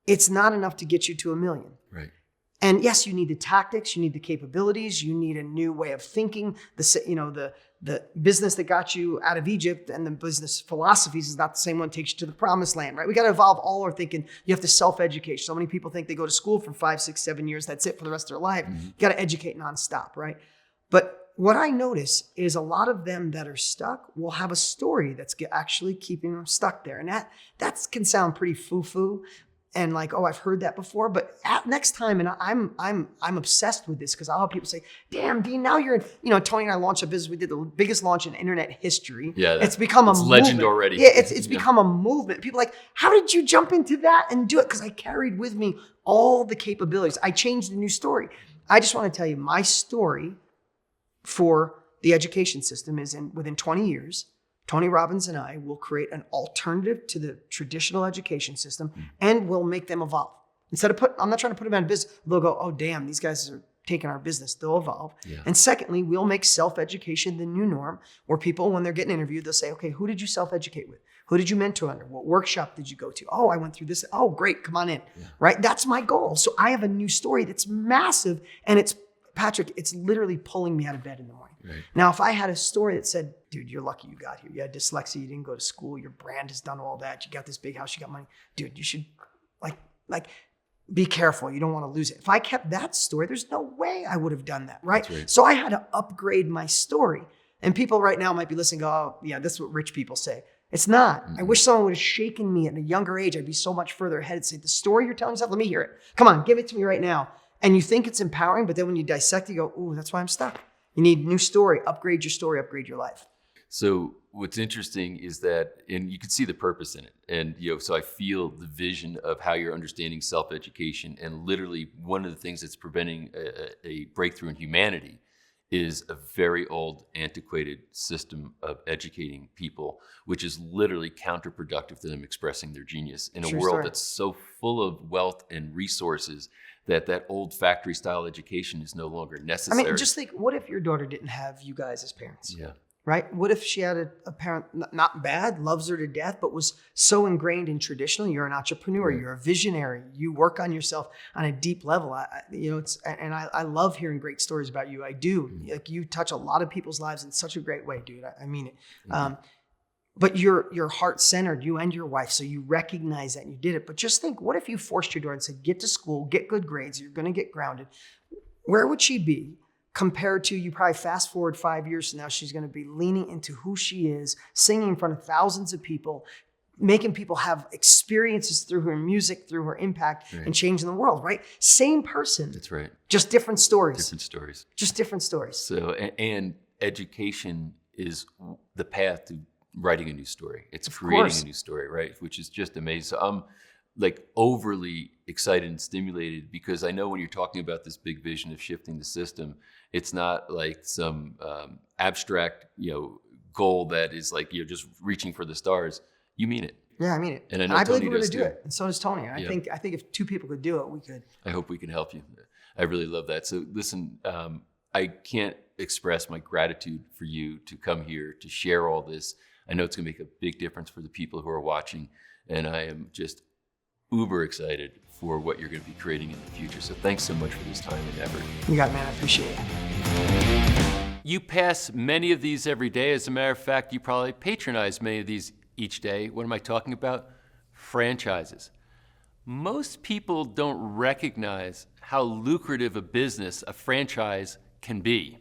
it's not enough to get you to $1 million. Right. And yes, you need the tactics, you need the capabilities, you need a new way of thinking. The business that got you out of Egypt and the business philosophies is not the same one that takes you to the promised land, right? We got to evolve all our thinking. You have to self-educate. So many people think they go to school for 5, 6, 7 years. That's it for the rest of their life. You got to educate nonstop, right? But what I notice is a lot of them that are stuck will have a story that's actually keeping them stuck there. And that can sound pretty foo-foo. And like, oh, I've heard that before, but next time, and I'm obsessed with this because I'll have people say, "Damn, Dean, now you're in." Tony and I launched a business. We did the biggest launch in internet history. Yeah, it's become a legend movement. already. Yeah, it's become a movement. People are like, how did you jump into that and do it? Because I carried with me all the capabilities. I changed the new story. I just want to tell you my story for the education system is within 20 years. Tony Robbins and I will create an alternative to the traditional education system and we'll make them evolve. Instead of I'm not trying to put them out of business. They'll go, oh, damn, these guys are taking our business. They'll evolve. Yeah. And secondly, we'll make self-education the new norm where people, when they're getting interviewed, they'll say, okay, who did you self-educate with? Who did you mentor under? What workshop did you go to? Oh, I went through this. Oh, great. Come on in. Yeah. Right? That's my goal. So I have a new story that's massive and it's Patrick, it's literally pulling me out of bed in the morning. Right. Now, if I had a story that said, dude, you're lucky you got here. You had dyslexia, you didn't go to school, your brand has done all that, you got this big house, you got money. Dude, you should like be careful. You don't want to lose it. If I kept that story, there's no way I would have done that, right? So I had to upgrade my story. And people right now might be listening, go, oh, yeah, this is what rich people say. It's not. I wish someone would have shaken me at a younger age. I'd be so much further ahead and say, the story you're telling yourself, let me hear it. Come on, give it to me right now. And you think it's empowering, but then when you dissect it, you go, ooh, that's why I'm stuck. You need a new story. Upgrade your story, upgrade your life. So what's interesting is that, and you can see the purpose in it. And, so I feel the vision of how you're understanding self-education. And literally one of the things that's preventing a breakthrough in humanity is a very old, antiquated system of educating people, which is literally counterproductive to them expressing their genius in a world that's so full of wealth and resources that old factory style education is no longer necessary. I mean, just think, what if your daughter didn't have you guys as parents? Yeah. Right? What if she had a parent, not bad, loves her to death, but was so ingrained in traditional? You're an entrepreneur, you're a visionary, you work on yourself on a deep level. I love hearing great stories about you. I do. Like, you touch a lot of people's lives in such a great way, dude. I mean it. But you're heart-centered, you and your wife, so you recognize that and you did it. But just think, what if you forced your daughter and said, get to school, get good grades, you're going to get grounded. Where would she be? Compared to, you probably fast forward 5 years from now, she's going to be leaning into who she is, singing in front of thousands of people, making people have experiences through her music, through her impact, and changing the world, right? Same person. That's right. Just different stories. Different stories. Just different stories. So, and education is the path to writing a new story. It's creating a new story, right? Which is just amazing. So I'm like overly excited and stimulated because I know when you're talking about this big vision of shifting the system, it's not like some abstract, goal that is like you're just reaching for the stars. You mean it. Yeah, I mean it. And I know I believe Tony we're going does to do too. it. And so does Tony. I think if two people could do it, we could. I hope we can help you. I really love that. So listen, I can't express my gratitude for you to come here to share all this. I know it's going to make a big difference for the people who are watching, and I am just uber excited for what you're going to be creating in the future. So thanks so much for this time and effort. You got it, man. I appreciate it. You pass many of these every day. As a matter of fact, you probably patronize many of these each day. What am I talking about? Franchises. Most people don't recognize how lucrative a business a franchise can be.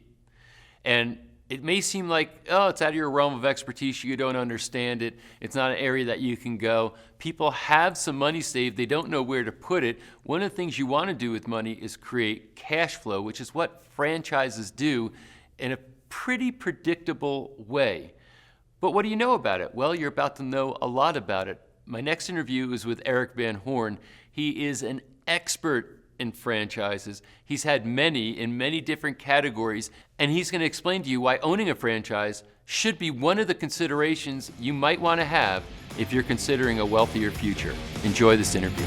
And it may seem like, oh, it's out of your realm of expertise, you don't understand it, it's not an area that you can go. People have some money saved, they don't know where to put it. One of the things you want to do with money is create cash flow, which is what franchises do in a pretty predictable way. But what do you know about it? Well, you're about to know a lot about it. My next interview is with Eric Van Horn. He is an expert in franchises. He's had many in many different categories, and he's going to explain to you why owning a franchise should be one of the considerations you might want to have if you're considering a wealthier future. Enjoy this interview.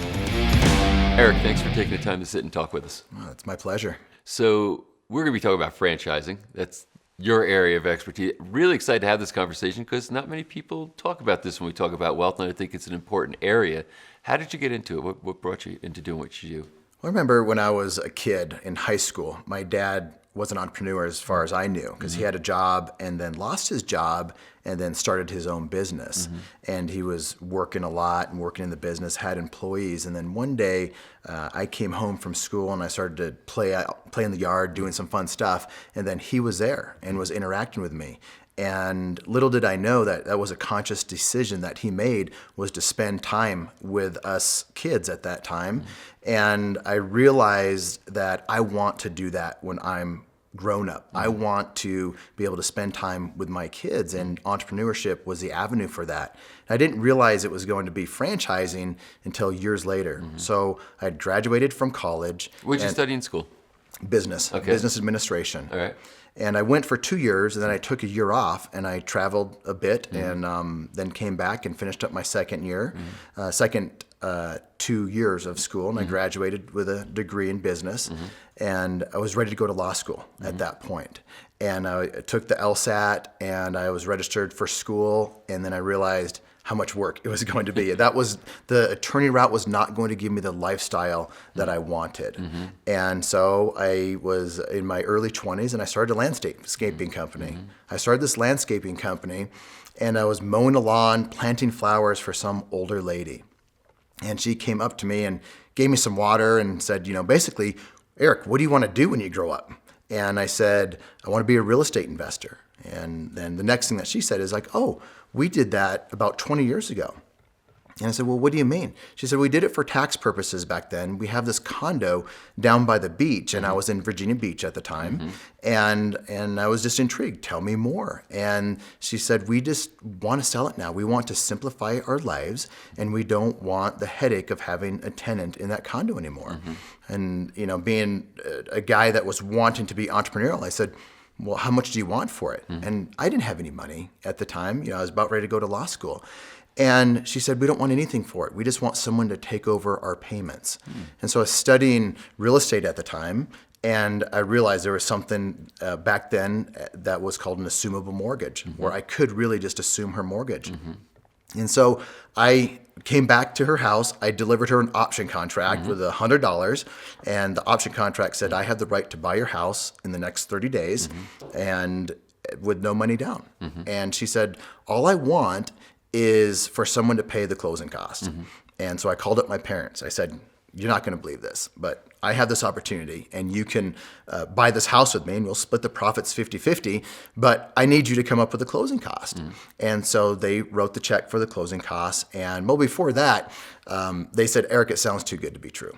Eric, thanks for taking the time to sit and talk with us. Oh, it's my pleasure. So we're going to be talking about franchising. That's your area of expertise. Really excited to have this conversation because not many people talk about this when we talk about wealth, and I think it's an important area. How did you get into it? What brought you into doing what you do? Well, I remember when I was a kid in high school, my dad was an entrepreneur as far as I knew because he had a job and then lost his job and then started his own business. And he was working a lot and working in the business, had employees. And then one day I came home from school and I started to play in the yard, doing some fun stuff. And then he was there and was interacting with me. And little did I know that that was a conscious decision that he made, was to spend time with us kids at that time. And I realized that I want to do that when I'm grown up. I want to be able to spend time with my kids, and entrepreneurship was the avenue for that. I didn't realize it was going to be franchising until years later. So I had graduated from college. What did you study in school? Business, business administration. All right. And I went for 2 years, and then I took a year off, and I traveled a bit, and then came back and finished up my second year, 2 years of school, and I graduated with a degree in business, and I was ready to go to law school at that point. And I took the LSAT, and I was registered for school, and then I realized how much work it was going to be. The attorney route was not going to give me the lifestyle that I wanted. And so I was in my early 20s and I started a landscaping company. I started this landscaping company and I was mowing a lawn, planting flowers for some older lady. And she came up to me and gave me some water and said, basically, Eric, what do you want to do when you grow up? And I said, I want to be a real estate investor. And then the next thing that she said is like, oh, we did that about 20 years ago. And I said, well, what do you mean? She said, we did it for tax purposes back then. We have this condo down by the beach, and I was in Virginia Beach at the time, and I was just intrigued. Tell me more. And she said, we just want to sell it now. We want to simplify our lives, and we don't want the headache of having a tenant in that condo anymore. And, being a guy that was wanting to be entrepreneurial, I said, well, how much do you want for it? And I didn't have any money at the time. I was about ready to go to law school. And she said, we don't want anything for it. We just want someone to take over our payments. And so I was studying real estate at the time, and I realized there was something back then that was called an assumable mortgage, where I could really just assume her mortgage. And so I came back to her house. I delivered her an option contract with $100, and the option contract said, I have the right to buy your house in the next 30 days and with no money down. And she said, all I want is for someone to pay the closing costs. And so I called up my parents. I said, you're not going to believe this, but I have this opportunity and you can buy this house with me and we'll split the profits 50-50, but I need you to come up with a closing cost. And so they wrote the check for the closing costs. And well, before that, they said, Eric, it sounds too good to be true.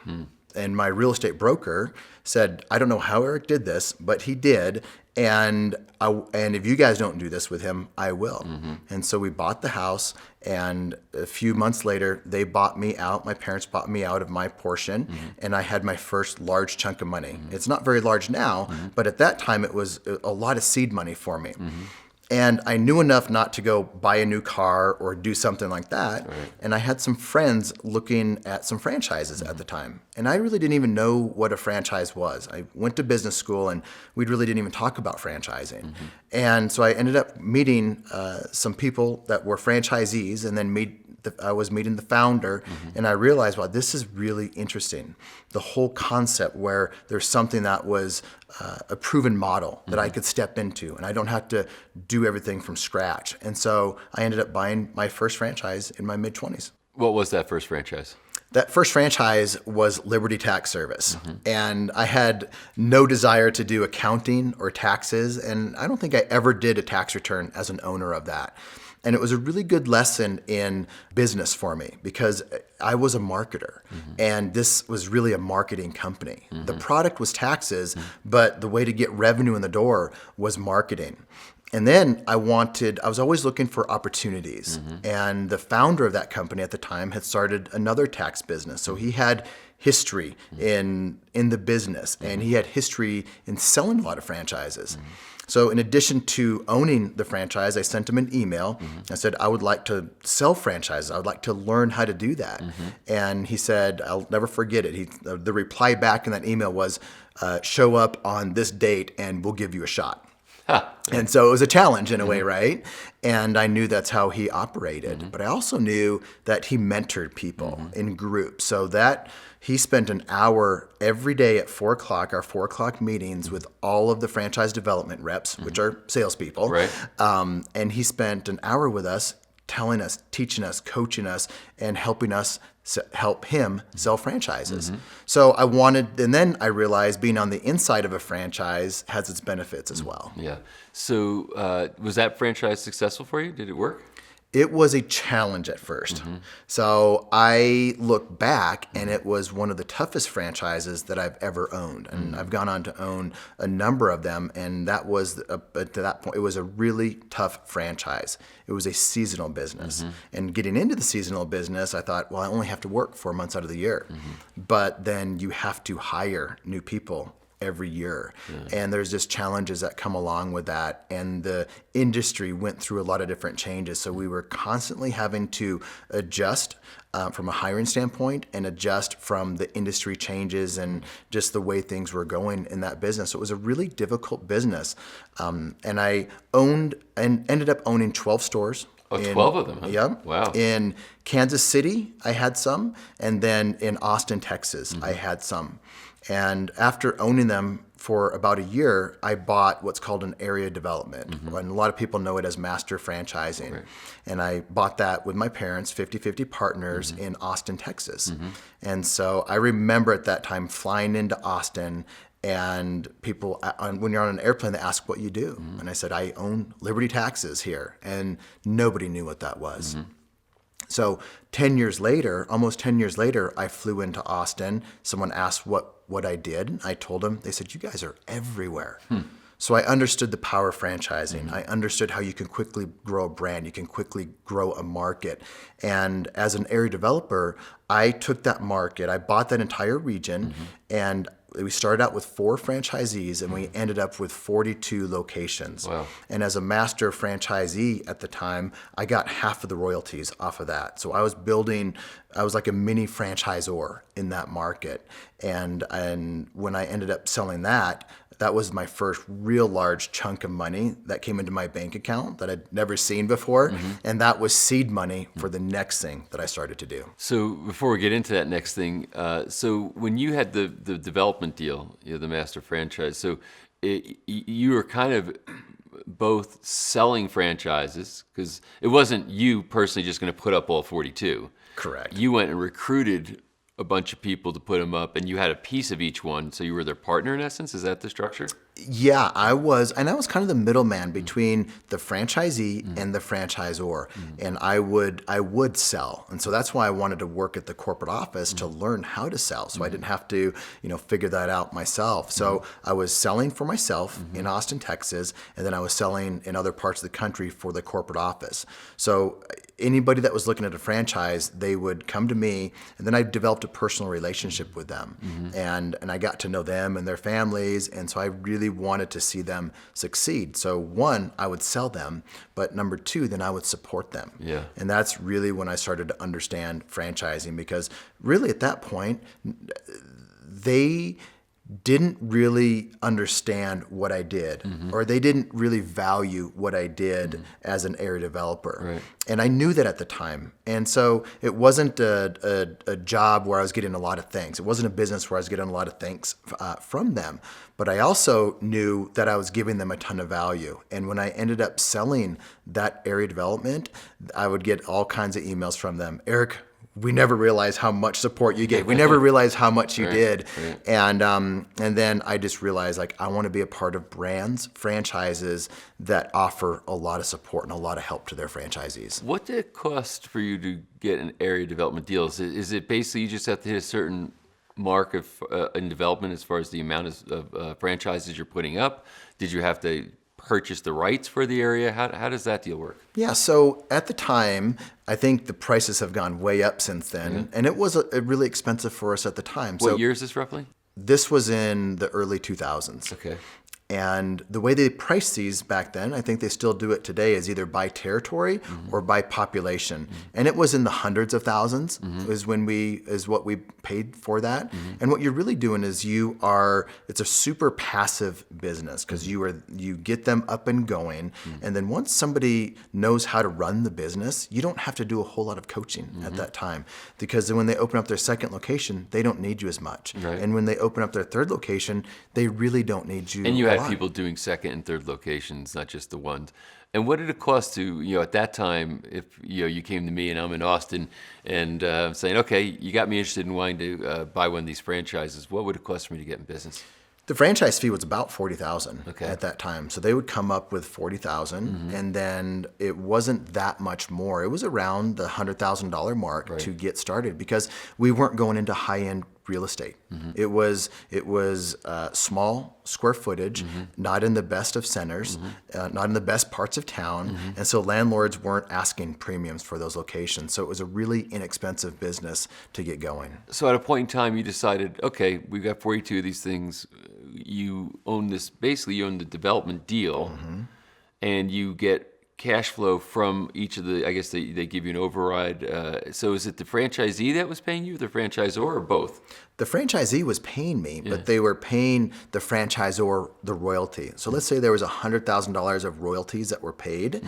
And my real estate broker said, I don't know how Eric did this, but he did. And if you guys don't do this with him, I will. And so we bought the house, and a few months later, they bought me out. My parents bought me out of my portion, and I had my first large chunk of money. It's not very large now, but at that time, it was a lot of seed money for me. And I knew enough not to go buy a new car or do something like that. And I had some friends looking at some franchises at the time. And I really didn't even know what a franchise was. I went to business school and we really didn't even talk about franchising. And so I ended up meeting some people that were franchisees, and then I was meeting the founder, and I realized, wow, this is really interesting. The whole concept where there's something that was a proven model that I could step into, and I don't have to do everything from scratch. And so I ended up buying my first franchise in my mid-20s. What was that first franchise? That first franchise was Liberty Tax Service. And I had no desire to do accounting or taxes, and I don't think I ever did a tax return as an owner of that. And it was a really good lesson in business for me because I was a marketer, and this was really a marketing company. The product was taxes, but the way to get revenue in the door was marketing. And then I was always looking for opportunities. And the founder of that company at the time had started another tax business. So he had history in the business, and he had history in selling a lot of franchises. So in addition to owning the franchise, I sent him an email. I said, I would like to sell franchises. I would like to learn how to do that. And he said, I'll never forget it. The reply back in that email was, show up on this date and we'll give you a shot. And so it was a challenge in a way, right? And I knew that's how he operated. But I also knew that he mentored people in groups, so that he spent an hour every day at 4 o'clock, our 4 o'clock meetings with all of the franchise development reps, which are salespeople. Right. And he spent an hour with us, telling us, teaching us, coaching us, and helping us help him sell franchises. So and then I realized being on the inside of a franchise has its benefits as well. Yeah. So was that franchise successful for you? Did it work? It was a challenge at first. So I look back, and it was one of the toughest franchises that I've ever owned. And I've gone on to own a number of them, and that was, to that point, it was a really tough franchise. It was a seasonal business. And getting into the seasonal business, I thought, well, I only have to work 4 months out of the year. But then you have to hire new people every year. And there's just challenges that come along with that. And the industry went through a lot of different changes. So we were constantly having to adjust from a hiring standpoint and adjust from the industry changes and just the way things were going in that business. So it was a really difficult business. And I owned and ended up owning 12 stores Oh, 12 of them, huh? Yep. Wow. In Kansas City, I had some. And then in Austin, Texas, I had some. And after owning them for about a year, I bought what's called an area development. And a lot of people know it as master franchising. Right. And I bought that with my parents, 50-50 partners in Austin, Texas. And so I remember at that time flying into Austin, and people, when you're on an airplane, they ask what you do. And I said, I own Liberty Taxes here. And nobody knew what that was. So 10 years later, almost 10 years later, I flew into Austin. Someone asked what I did. I told them. They said, you guys are everywhere. So I understood the power of franchising. I understood how you can quickly grow a brand. You can quickly grow a market. And as an area developer, I took that market. I bought that entire region, and we started out with 4 franchisees, and we ended up with 42 locations. Wow. And as a master franchisee at the time, I got half of the royalties off of that. So I was like a mini franchisor in that market. And when I ended up selling that was my first real large chunk of money that came into my bank account that I'd never seen before. And that was seed money for the next thing that I started to do. So before we get into that next thing, so when you had the development deal, the master franchise, so you were kind of both selling franchises, because it wasn't you personally just going to put up all 42. Correct. You went and recruited a bunch of people to put them up, and you had a piece of each one, so you were their partner in essence. Is that the structure? Yeah, I was kind of the middleman between the franchisee and the franchisor, and I would sell, and so that's why I wanted to work at the corporate office to learn how to sell, so I didn't have to figure that out myself. So I was selling for myself in Austin, Texas, and then I was selling in other parts of the country for the corporate office. So anybody that was looking at a franchise, they would come to me, and then I developed a personal relationship with them, and I got to know them and their families, and so I really wanted to see them succeed. So 1, I would sell them, but number 2, then I would support them. Yeah. And that's really when I started to understand franchising, because really at that point, they didn't really understand what I did, or they didn't really value what I did as an area developer. Right. And I knew that at the time. And so it wasn't a job where I was getting a lot of thanks. It wasn't a business where I was getting a lot of thanks from them. But I also knew that I was giving them a ton of value. And when I ended up selling that area development, I would get all kinds of emails from them. Eric, we never realized how much support you gave. We never realized how much you did. Right. And then I just realized, like, I want to be a part of brands, franchises that offer a lot of support and a lot of help to their franchisees. What did it cost for you to get an area development deal? Is it basically you just have to hit a certain mark of in development as far as the amount of franchises you're putting up? Did you have to purchase the rights for the area? How does that deal work? Yeah, so at the time, I think the prices have gone way up since then, and it was really expensive for us at the time. What year is this roughly? This was in the early 2000s. Okay. And the way they priced these back then, I think they still do it today, is either by territory or by population. And it was in the hundreds of thousands is what we paid for that. And what you're really doing is it's a super passive business, because you get them up and going. And then once somebody knows how to run the business, you don't have to do a whole lot of coaching at that time, because when they open up their second location, they don't need you as much. Right. And when they open up their third location, they really don't need you. And you had people doing second and third locations, not just the ones. And what did it cost to, at that time, if you came to me and I'm in Austin and saying, okay, you got me interested in wanting to buy one of these franchises, what would it cost for me to get in business? The franchise fee was about $40,000 Okay. at that time. So they would come up with $40,000, and then it wasn't that much more. It was around the $100,000 mark to get started, because we weren't going into high-end real estate. It was small square footage, not in the best of centers, not in the best parts of town, and so landlords weren't asking premiums for those locations. So it was a really inexpensive business to get going. So at a point in time, you decided, okay, we've got 42 of these things. You own this, basically you own the development deal, and you get cash flow from each of the, I guess they give you an override. So is it the franchisee that was paying you, the franchisor, or both? The franchisee was paying me, but they were paying the franchisor the royalty. So let's say there was $100,000 of royalties that were paid.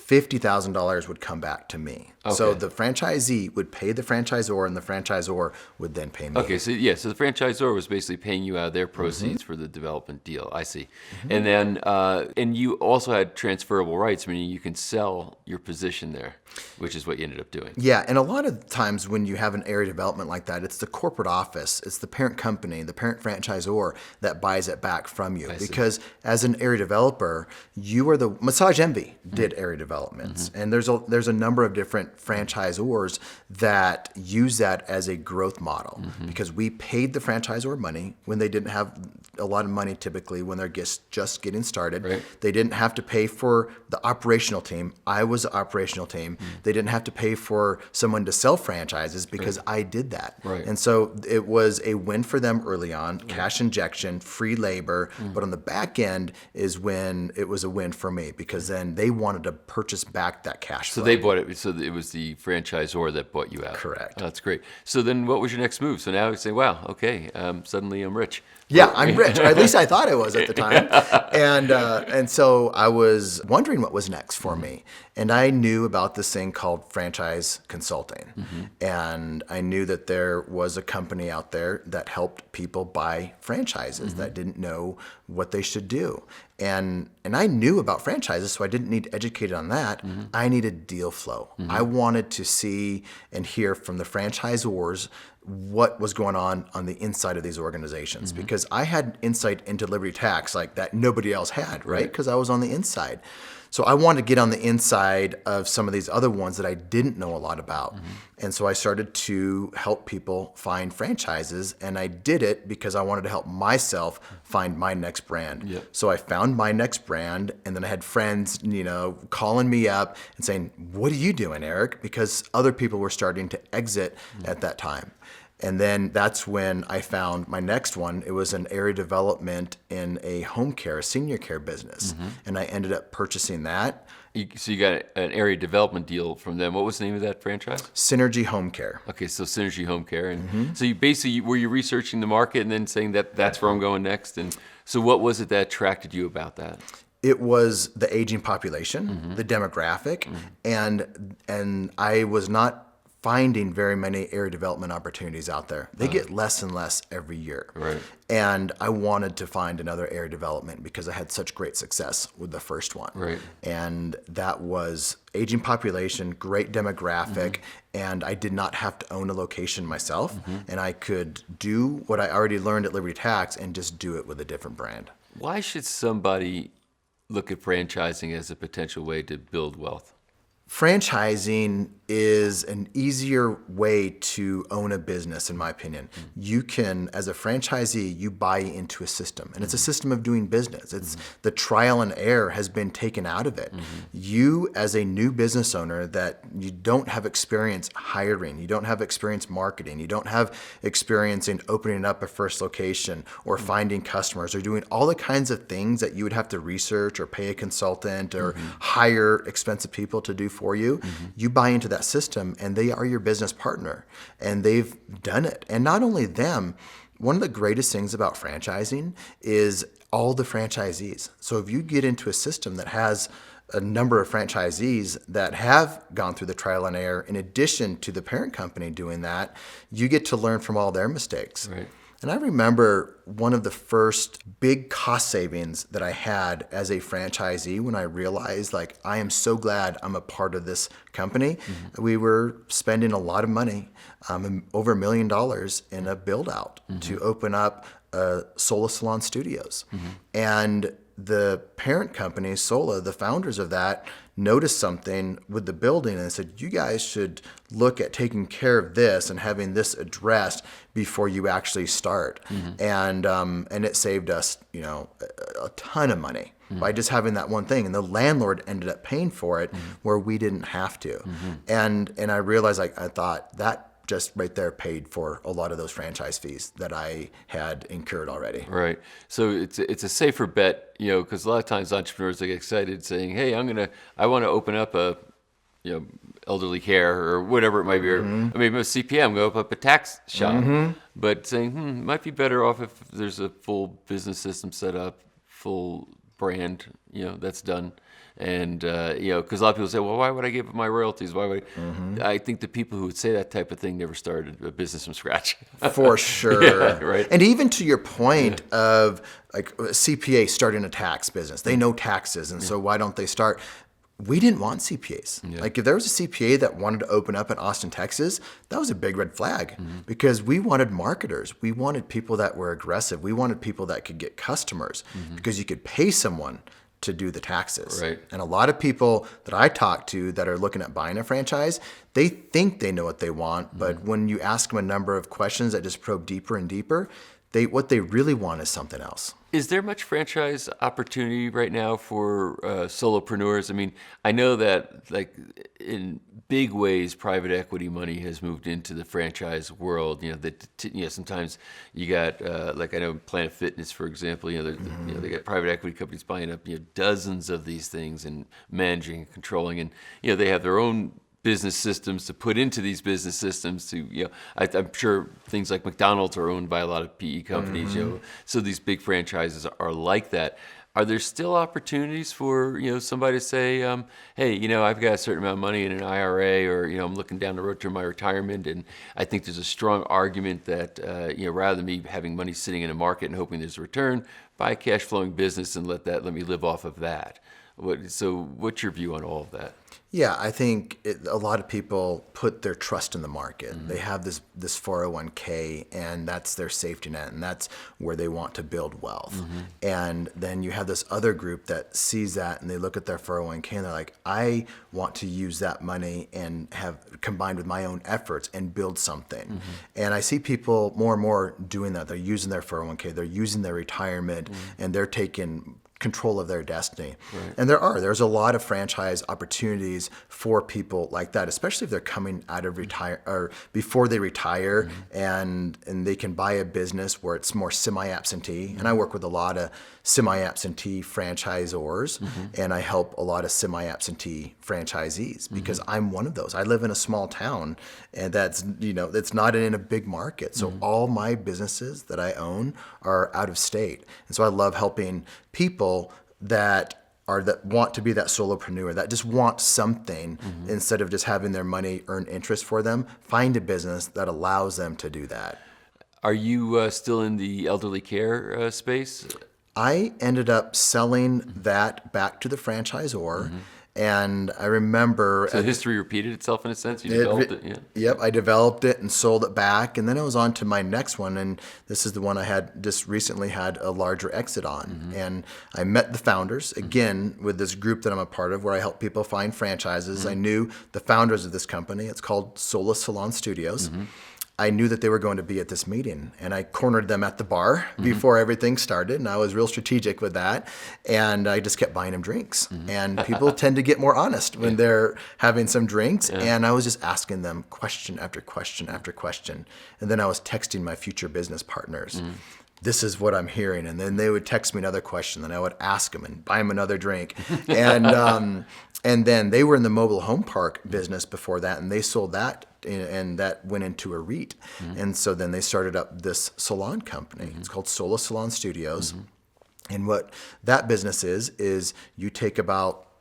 $50,000 would come back to me. So Okay. the franchisee would pay the franchisor, and the franchisor would then pay me. Okay, so the franchisor was basically paying you out of their proceeds for the development deal. I see. And then, and you also had transferable rights, meaning you can sell your position there, which is what you ended up doing. Yeah, and a lot of times when you have an area development like that, it's the corporate office, it's the parent company, the parent franchisor that buys it back from you. Because as an area developer, you are the Massage Envy did area developments, and there's a number of different franchisors that use that as a growth model, because we paid the franchisor money when they didn't have a lot of money typically when they're just getting started. Right. They didn't have to pay for the operational team. I was the operational team. They didn't have to pay for someone to sell franchises because I did that. Right. And so it was a win for them early on, cash injection, free labor. But on the back end is when it was a win for me, because then they wanted to purchase back that cash So flow. they bought it. So it was the franchisor that bought you out. Correct. Oh, that's great. So then, what was your next move? So now you say, "Wow, okay, suddenly I'm rich." Yeah, I'm rich, or at least I thought I was at the time. And so I was wondering what was next for me. And I knew about this thing called franchise consulting. And I knew that there was a company out there that helped people buy franchises that didn't know what they should do. And I knew about franchises, so I didn't need educated on that. I needed deal flow. I wanted to see and hear from the franchisors what was going on the inside of these organizations, because I had insight into Liberty Tax like that nobody else had, right? Because I was on the inside. So I wanted to get on the inside of some of these other ones that I didn't know a lot about. And so I started to help people find franchises, and I did it because I wanted to help myself find my next brand. Yep. So I found my next brand, and then I had friends, calling me up and saying, "What are you doing, Eric?" Because other people were starting to exit at that time. And then that's when I found my next one. It was an area development in a home care, a senior care business. And I ended up purchasing that. So you got an area development deal from them. What was the name of that franchise? Synergy Home Care. Okay, so Synergy Home Care. And so you basically, were you researching the market and then saying that's where I'm going next? And so what was it that attracted you about that? It was the aging population, the demographic, and I was not finding very many area development opportunities out there. They get less and less every year. Right. And I wanted to find another area development because I had such great success with the first one. Right. And that was aging population, great demographic, and I did not have to own a location myself, and I could do what I already learned at Liberty Tax and just do it with a different brand. Why should somebody look at franchising as a potential way to build wealth? Franchising is an easier way to own a business, in my opinion. You can, as a franchisee, you buy into a system, and it's a system of doing business. It's the trial and error has been taken out of it. You, as a new business owner that you don't have experience hiring, you don't have experience marketing, you don't have experience in opening up a first location or finding customers or doing all the kinds of things that you would have to research or pay a consultant or hire expensive people to do for you. You buy into that system, and they are your business partner, and they've done it. And not only them, one of the greatest things about franchising is all the franchisees. So if you get into a system that has a number of franchisees that have gone through the trial and error, in addition to the parent company doing that, you get to learn from all their mistakes. Right. And I remember one of the first big cost savings that I had as a franchisee when I realized, I am so glad I'm a part of this company. We were spending a lot of money, over $1 million in a build out to open up Sola Salon Studios. And the parent company, Sola, the founders of that, noticed something with the building and said, you guys should look at taking care of this and having this addressed before you actually start. And it saved us, a ton of money by just having that one thing. And the landlord ended up paying for it where we didn't have to. And I realized, I thought that just right there paid for a lot of those franchise fees that I had incurred already. Right. So it's a safer bet, because a lot of times entrepreneurs they get excited saying, "Hey, I want to open up a, elderly care or whatever it might be, or maybe a CPM, go up a tax shop." But saying, might be better off if there's a full business system set up, full brand, that's done. And, because a lot of people say, well, why would I give up my royalties? Why would I think the people who would say that type of thing never started a business from scratch. For sure. Yeah, right. And even to your point of like a CPA starting a tax business, they know taxes. And so why don't they start? We didn't want CPAs. Yeah. Like if there was a CPA that wanted to open up in Austin, Texas, that was a big red flag because we wanted marketers. We wanted people that were aggressive. We wanted people that could get customers because you could pay someone to do the taxes. Right. And a lot of people that I talk to that are looking at buying a franchise, they think they know what they want, but when you ask them a number of questions that just probe deeper and deeper, what they really want is something else. Is there much franchise opportunity right now for solopreneurs? I mean, I know that like in big ways, private equity money has moved into the franchise world. Sometimes you got like I know Planet Fitness, for example. They got private equity companies buying up dozens of these things and managing and controlling, and they have their own business systems to put into these business systems to, I'm sure things like McDonald's are owned by a lot of PE companies, so these big franchises are like that. Are there still opportunities for, somebody to say, hey, I've got a certain amount of money in an IRA or, I'm looking down the road to my retirement and I think there's a strong argument that, rather than me having money sitting in a market and hoping there's a return, buy a cash flowing business and let me live off of that. So what's your view on all of that? Yeah, I think a lot of people put their trust in the market. They have this 401k, and that's their safety net, and that's where they want to build wealth. And then you have this other group that sees that, and they look at their 401k, and they're like, I want to use that money and have combined with my own efforts and build something. And I see people more and more doing that. They're using their 401k, they're using their retirement, and they're taking control of their destiny. Right. And there's a lot of franchise opportunities for people like that, especially if they're coming out of retire or before they retire and they can buy a business where it's more semi-absentee. And I work with a lot of semi-absentee franchisors and I help a lot of semi-absentee franchisees because I'm one of those. I live in a small town and that's not in a big market. So all my businesses that I own are out of state. And so I love helping people that want to be that solopreneur, that just want something instead of just having their money earn interest for them, find a business that allows them to do that. Are you still in the elderly care space? I ended up selling that back to the franchisor. And I remember... So history repeated itself in a sense? You developed it? Yeah. Yep, I developed it and sold it back. And then I was on to my next one. And this is the one I had just recently had a larger exit on. And I met the founders, again, with this group that I'm a part of where I help people find franchises. I knew the founders of this company. It's called Sola Salon Studios. I knew that they were going to be at this meeting and I cornered them at the bar before everything started. And I was real strategic with that. And I just kept buying them drinks. And people tend to get more honest when they're having some drinks. And I was just asking them question after question after question. And then I was texting my future business partners. This is what I'm hearing. And then they would text me another question. And I would ask them and buy them another drink. And then they were in the mobile home park business before that. And they sold that. And that went into a REIT. And so then they started up this salon company. It's called Sola Salon Studios. And what that business is you take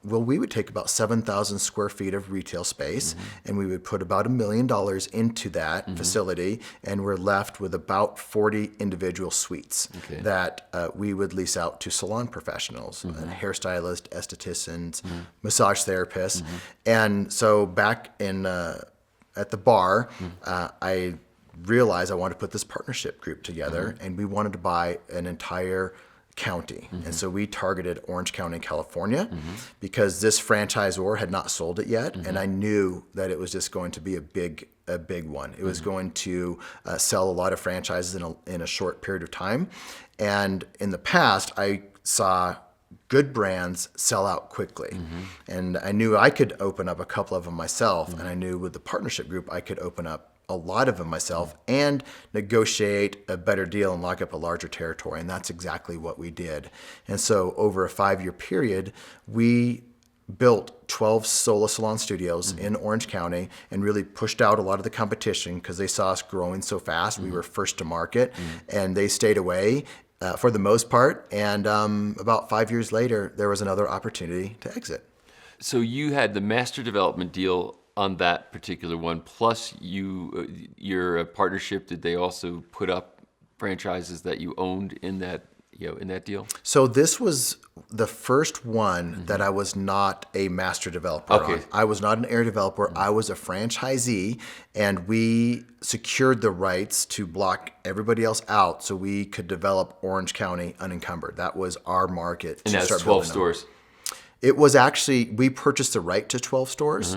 we would take about 7,000 square feet of retail space and we would put about $1 million into that facility and we're left with about 40 individual suites that we would lease out to salon professionals, hairstylists, estheticians, massage therapists. And so back in at the bar, I realized I wanted to put this partnership group together and we wanted to buy an entire county. And so we targeted Orange County, California, because this franchisor had not sold it yet. And I knew that it was just going to be a big one. It was going to sell a lot of franchises in a short period of time. And in the past, I saw good brands sell out quickly. And I knew I could open up a couple of them myself. And I knew with the partnership group, I could open up a lot of them myself and negotiate a better deal and lock up a larger territory. And that's exactly what we did. And so over a 5-year period, we built 12 Sola Salon Studios in Orange County and really pushed out a lot of the competition because they saw us growing so fast. We were first to market and they stayed away. for the most part. And about 5 years later, there was another opportunity to exit. So you had the master development deal on that particular one, plus your partnership. Did they also put up franchises that you owned in that deal? So this was the first one that I was not a master developer Okay. on. I was not an area developer. I was a franchisee, and we secured the rights to block everybody else out so we could develop Orange County unencumbered. That was our market. And to that's start 12 building on. stores. It was actually, we purchased the right to 12 stores,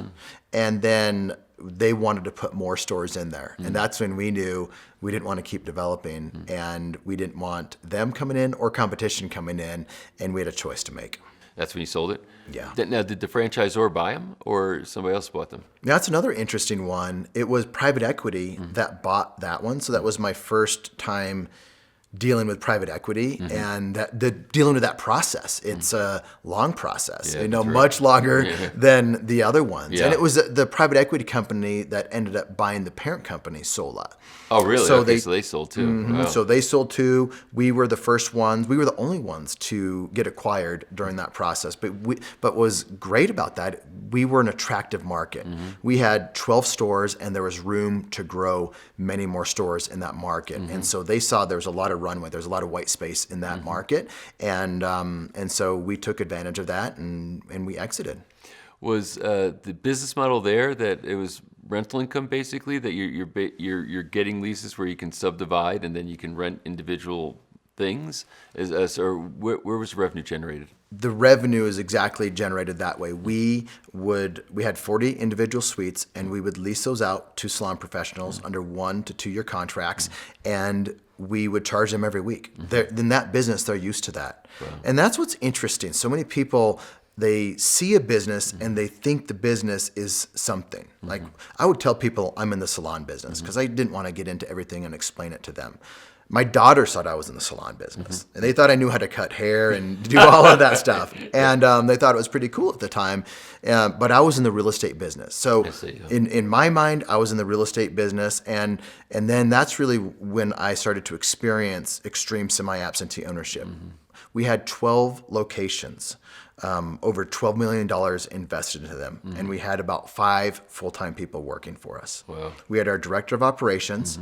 and then they wanted to put more stores in there. And that's when we knew we didn't want to keep developing, and we didn't want them coming in or competition coming in, and we had a choice to make. That's when you sold it? Yeah. Now, did the franchisor buy them or somebody else bought them? That's another interesting one. It was private equity that bought that one. So that was my first time dealing with private equity and dealing with that process. It's a long process, Yeah, much longer than the other ones. Yeah. And it was the private equity company that ended up buying the parent company, Sola. Oh, really? So So they sold too. Wow. So they sold too. We were the first ones. We were the only ones to get acquired during that process. But what was great about that, we were an attractive market. We had 12 stores, and there was room to grow many more stores in that market. And so they saw there was a lot of runway. There's a lot of white space in that market, and so we took advantage of that, and we exited. Was the business model there that it was rental income basically, that you're getting leases where you can subdivide and then you can rent individual things? Or where was the revenue generated? The revenue is exactly generated that way. We had 40 individual suites, and we would lease those out to salon professionals under 1 to 2 year contracts, and we would charge them every week. In that business, they're used to that. Wow. And that's what's interesting. So many people, they see a business and they think the business is something. Like, I would tell people I'm in the salon business because I didn't want to get into everything and explain it to them. My daughters thought I was in the salon business. And they thought I knew how to cut hair and do all of that stuff. And they thought it was pretty cool at the time. But I was in the real estate business. So in my mind, I was in the real estate business. And then that's really when I started to experience extreme semi-absentee ownership. We had 12 locations, over $12 million invested into them. And we had about 5 full-time people working for us. Wow. We had our director of operations,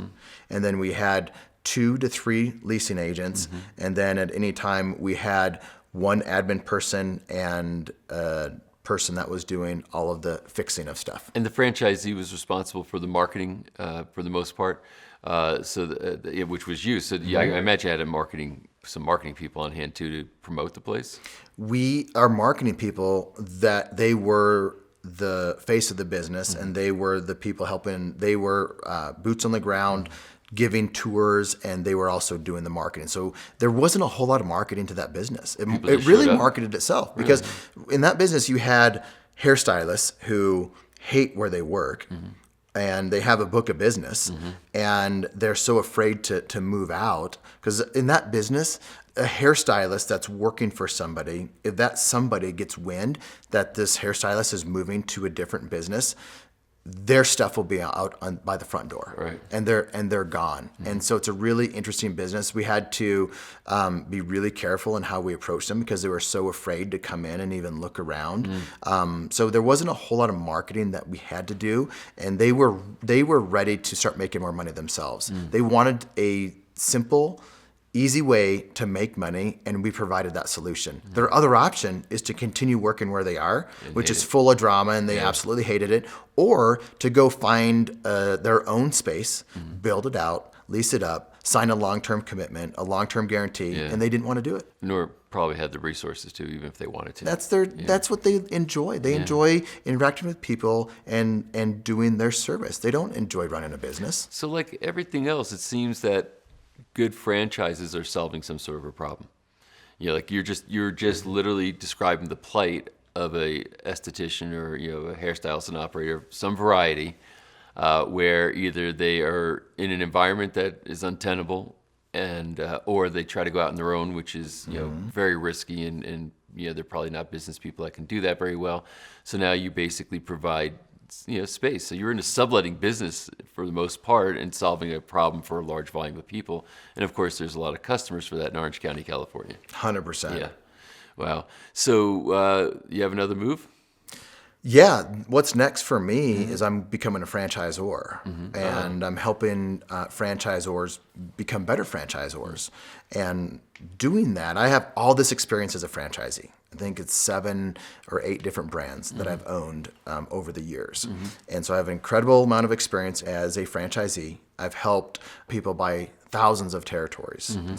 and then we had 2 to 3 leasing agents, and then at any time we had 1 admin person and a person that was doing all of the fixing of stuff. And the franchisee was responsible for the marketing for the most part, which was you. So I imagine you had some marketing people on hand too to promote the place. We are marketing people that they were the face of the business, and they were the people helping. They were boots on the ground, giving tours, and they were also doing the marketing. So there wasn't a whole lot of marketing to that business. It really marketed itself, because in that business you had hairstylists who hate where they work, and they have a book of business, and they're so afraid to move out, because in that business, a hairstylist that's working for somebody, if that somebody gets wind that this hairstylist is moving to a different business, their stuff will be out by the front door, right? And they're gone. And so it's a really interesting business. We had to be really careful in how we approached them, because they were so afraid to come in and even look around. So there wasn't a whole lot of marketing that we had to do, and they were ready to start making more money themselves. They wanted a simple, easy way to make money, and we provided that solution. Their other option is to continue working where they are, which is full of drama, and they absolutely hated it, or to go find their own space, build it out, lease it up, sign a long-term commitment, a long-term guarantee, and they didn't want to do it. Nor probably had the resources to, even if they wanted to. That's what they enjoy. They enjoy interacting with people and doing their service. They don't enjoy running a business. So like everything else, it seems that good franchises are solving some sort of a problem. Like you're just literally describing the plight of a esthetician or a hairstylist and operator of some variety, where either they are in an environment that is untenable, and or they try to go out on their own, which is very risky, and they're probably not business people that can do that very well. So now you basically provide space. So you're in a subletting business for the most part and solving a problem for a large volume of people. And of course, there's a lot of customers for that in Orange County, California. 100%. Yeah. Wow. So you have another move? Yeah, what's next for me is I'm becoming a franchisor, and I'm helping franchisors become better franchisors. And doing that, I have all this experience as a franchisee. I think it's 7 or 8 different brands that I've owned over the years. And so I have an incredible amount of experience as a franchisee. I've helped people buy thousands of territories and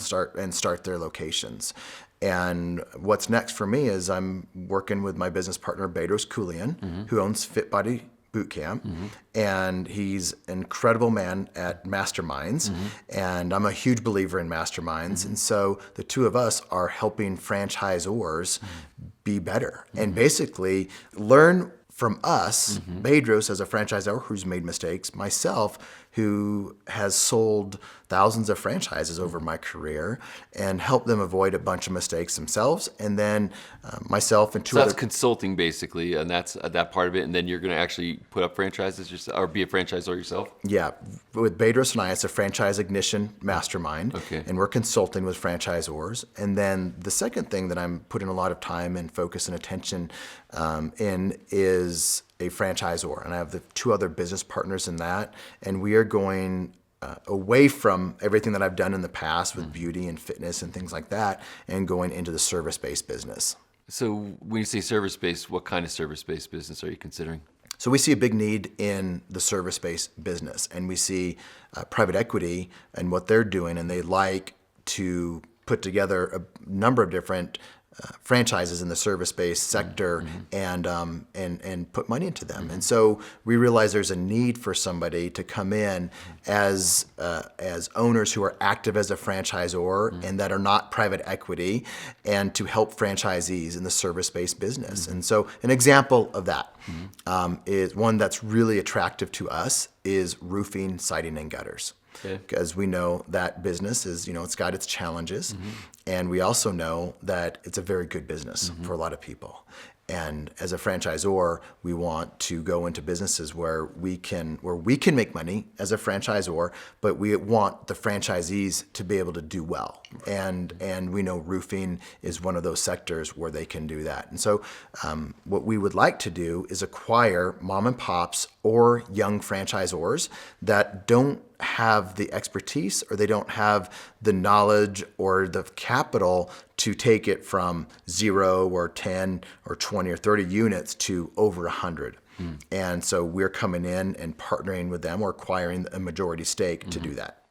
start their locations. And what's next for me is I'm working with my business partner, Bedros Keuilian, who owns Fit Body Boot Camp. And he's an incredible man at masterminds. And I'm a huge believer in masterminds. And so the two of us are helping franchisors be better and basically learn from us, Bedros as a franchisor who's made mistakes, myself who has sold thousands of franchises over my career and helped them avoid a bunch of mistakes themselves. And then myself and two So that's other... consulting basically, and that's that part of it. And then you're going to actually put up franchises yourself, or be a franchisor yourself? Yeah. With Bedros and I, it's a franchise ignition mastermind. Okay. And we're consulting with franchisors. And then the second thing that I'm putting a lot of time and focus and attention in is a franchisor. And I have the 2 other business partners in that. And we are going away from everything that I've done in the past with beauty and fitness and things like that, and going into the service-based business. So when you say service-based, what kind of service-based business are you considering? So we see a big need in the service-based business, and we see private equity and what they're doing, and they like to put together a number of different franchises in the service-based sector and put money into them. And so we realize there's a need for somebody to come in as owners who are active as a franchisor and that are not private equity, and to help franchisees in the service-based business. And so an example of that is one that's really attractive to us is roofing, siding, and gutters. Because we know that business is, it's got its challenges. And we also know that it's a very good business for a lot of people. And as a franchisor, we want to go into businesses where we can make money as a franchisor, but we want the franchisees to be able to do well. And we know roofing is one of those sectors where they can do that. And so what we would like to do is acquire mom and pops or young franchisors that don't have the expertise, or they don't have the knowledge or the capital to take it from 0 or 10 or 20 or 30 units to over 100. And so we're coming in and partnering with them or acquiring a majority stake to do that.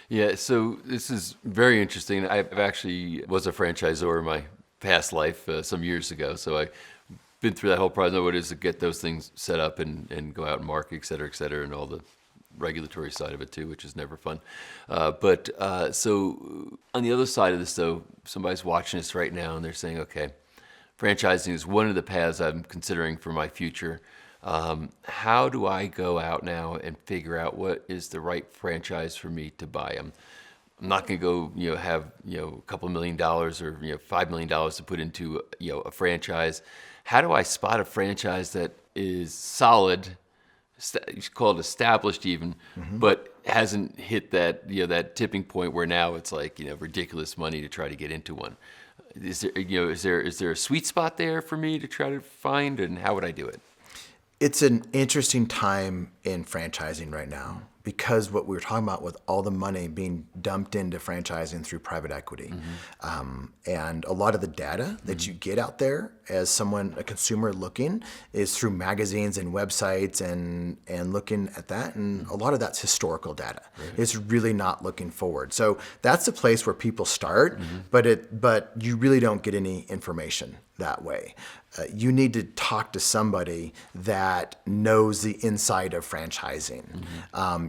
Yeah, so this is very interesting. I've actually was a franchisor in my past life some years ago, so I've been through that whole process. I know what it is to get those things set up and go out and market, et cetera, and all the regulatory side of it too, which is never fun. So on the other side of this though, somebody's watching this right now and they're saying, okay, franchising is one of the paths I'm considering for my future. How do I go out now and figure out what is the right franchise for me to buy? I'm not going to go, have, a couple $1 million or, $5 million to put into, a franchise. How do I spot a franchise that is solid, you call it established even, but hasn't hit that that tipping point where now it's like ridiculous money to try to get into one? Is there is there a sweet spot there for me to try to find, and how would I do it? It's an interesting time in franchising right now, because what we were talking about with all the money being dumped into franchising through private equity. And a lot of the data that you get out there as a consumer looking, is through magazines and websites and looking at that. And a lot of that's historical data. Right. It's really not looking forward. So that's the place where people start, but you really don't get any information that way. You need to talk to somebody that knows the inside of franchising.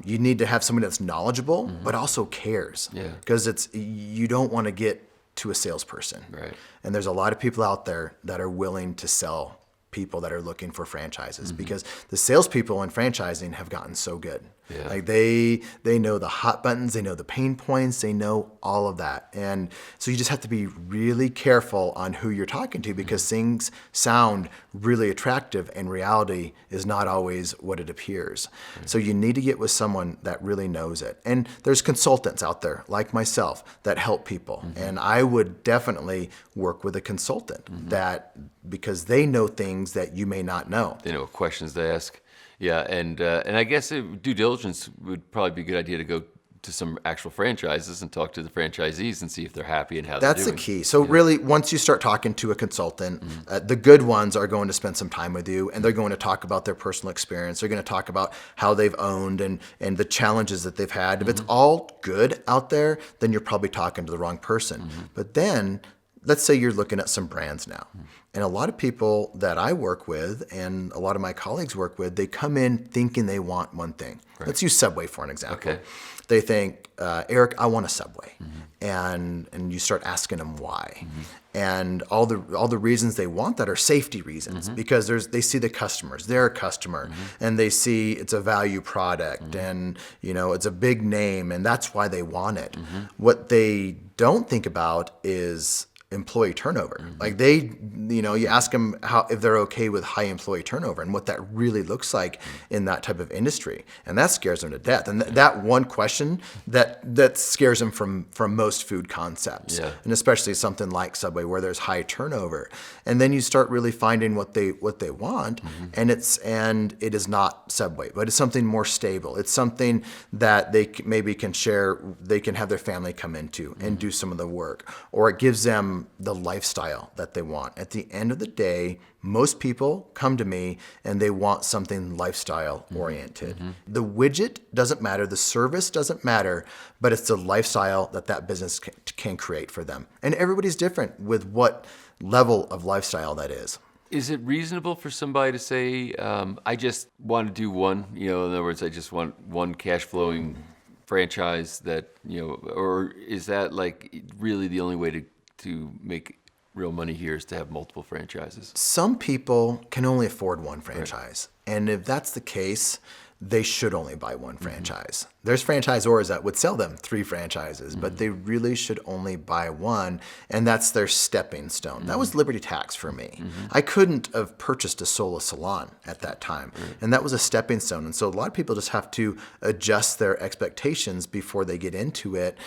You need to have somebody that's knowledgeable, but also cares. Because you don't want to get to a salesperson. Right. And there's a lot of people out there that are willing to sell people that are looking for franchises, because the salespeople in franchising have gotten so good. Yeah. Like they know the hot buttons, they know the pain points, they know all of that. And so you just have to be really careful on who you're talking to, because things sound really attractive and reality is not always what it appears. So you need to get with someone that really knows it. And there's consultants out there like myself that help people. And I would definitely work with a consultant that, because they know things that you may not know. They know what questions to ask. Yeah, and I guess due diligence would probably be a good idea to go to some actual franchises and talk to the franchisees and see if they're happy and how they're doing. That's the key. So really, once you start talking to a consultant, the good ones are going to spend some time with you, and they're going to talk about their personal experience. They're going to talk about how they've owned and the challenges that they've had. If it's all good out there, then you're probably talking to the wrong person. But then, let's say you're looking at some brands now. And a lot of people that I work with and a lot of my colleagues work with, they come in thinking they want one thing. Right. Let's use Subway for an example. Okay. They think, Eric, I want a Subway. And you start asking them why. And all the reasons they want that are safety reasons, because they see the customers, they're a customer, and they see it's a value product, and it's a big name, and that's why they want it. What they don't think about is employee turnover. Like you ask them if they're okay with high employee turnover and what that really looks like in that type of industry, and that scares them to death. And that one question that scares them from most food concepts, and especially something like Subway where there's high turnover. And then you start really finding what they want, and it is not Subway, but it's something more stable. It's something that they maybe can share. They can have their family come into and do some of the work, or it gives them the lifestyle that they want. At the end of the day, most people come to me and they want something lifestyle oriented. The widget doesn't matter, the service doesn't matter, but it's the lifestyle that business can create for them. And everybody's different with what level of lifestyle that is. Is it reasonable for somebody to say, I just want to do one, in other words, I just want one cash flowing franchise that, or is that like really the only way to make real money here is to have multiple franchises? Some people can only afford one franchise. Right. And if that's the case, they should only buy one franchise. There's franchisors that would sell them 3 franchises, but they really should only buy one, and that's their stepping stone. That was Liberty Tax for me. I couldn't have purchased a solo salon at that time, and that was a stepping stone. And so a lot of people just have to adjust their expectations before they get into it,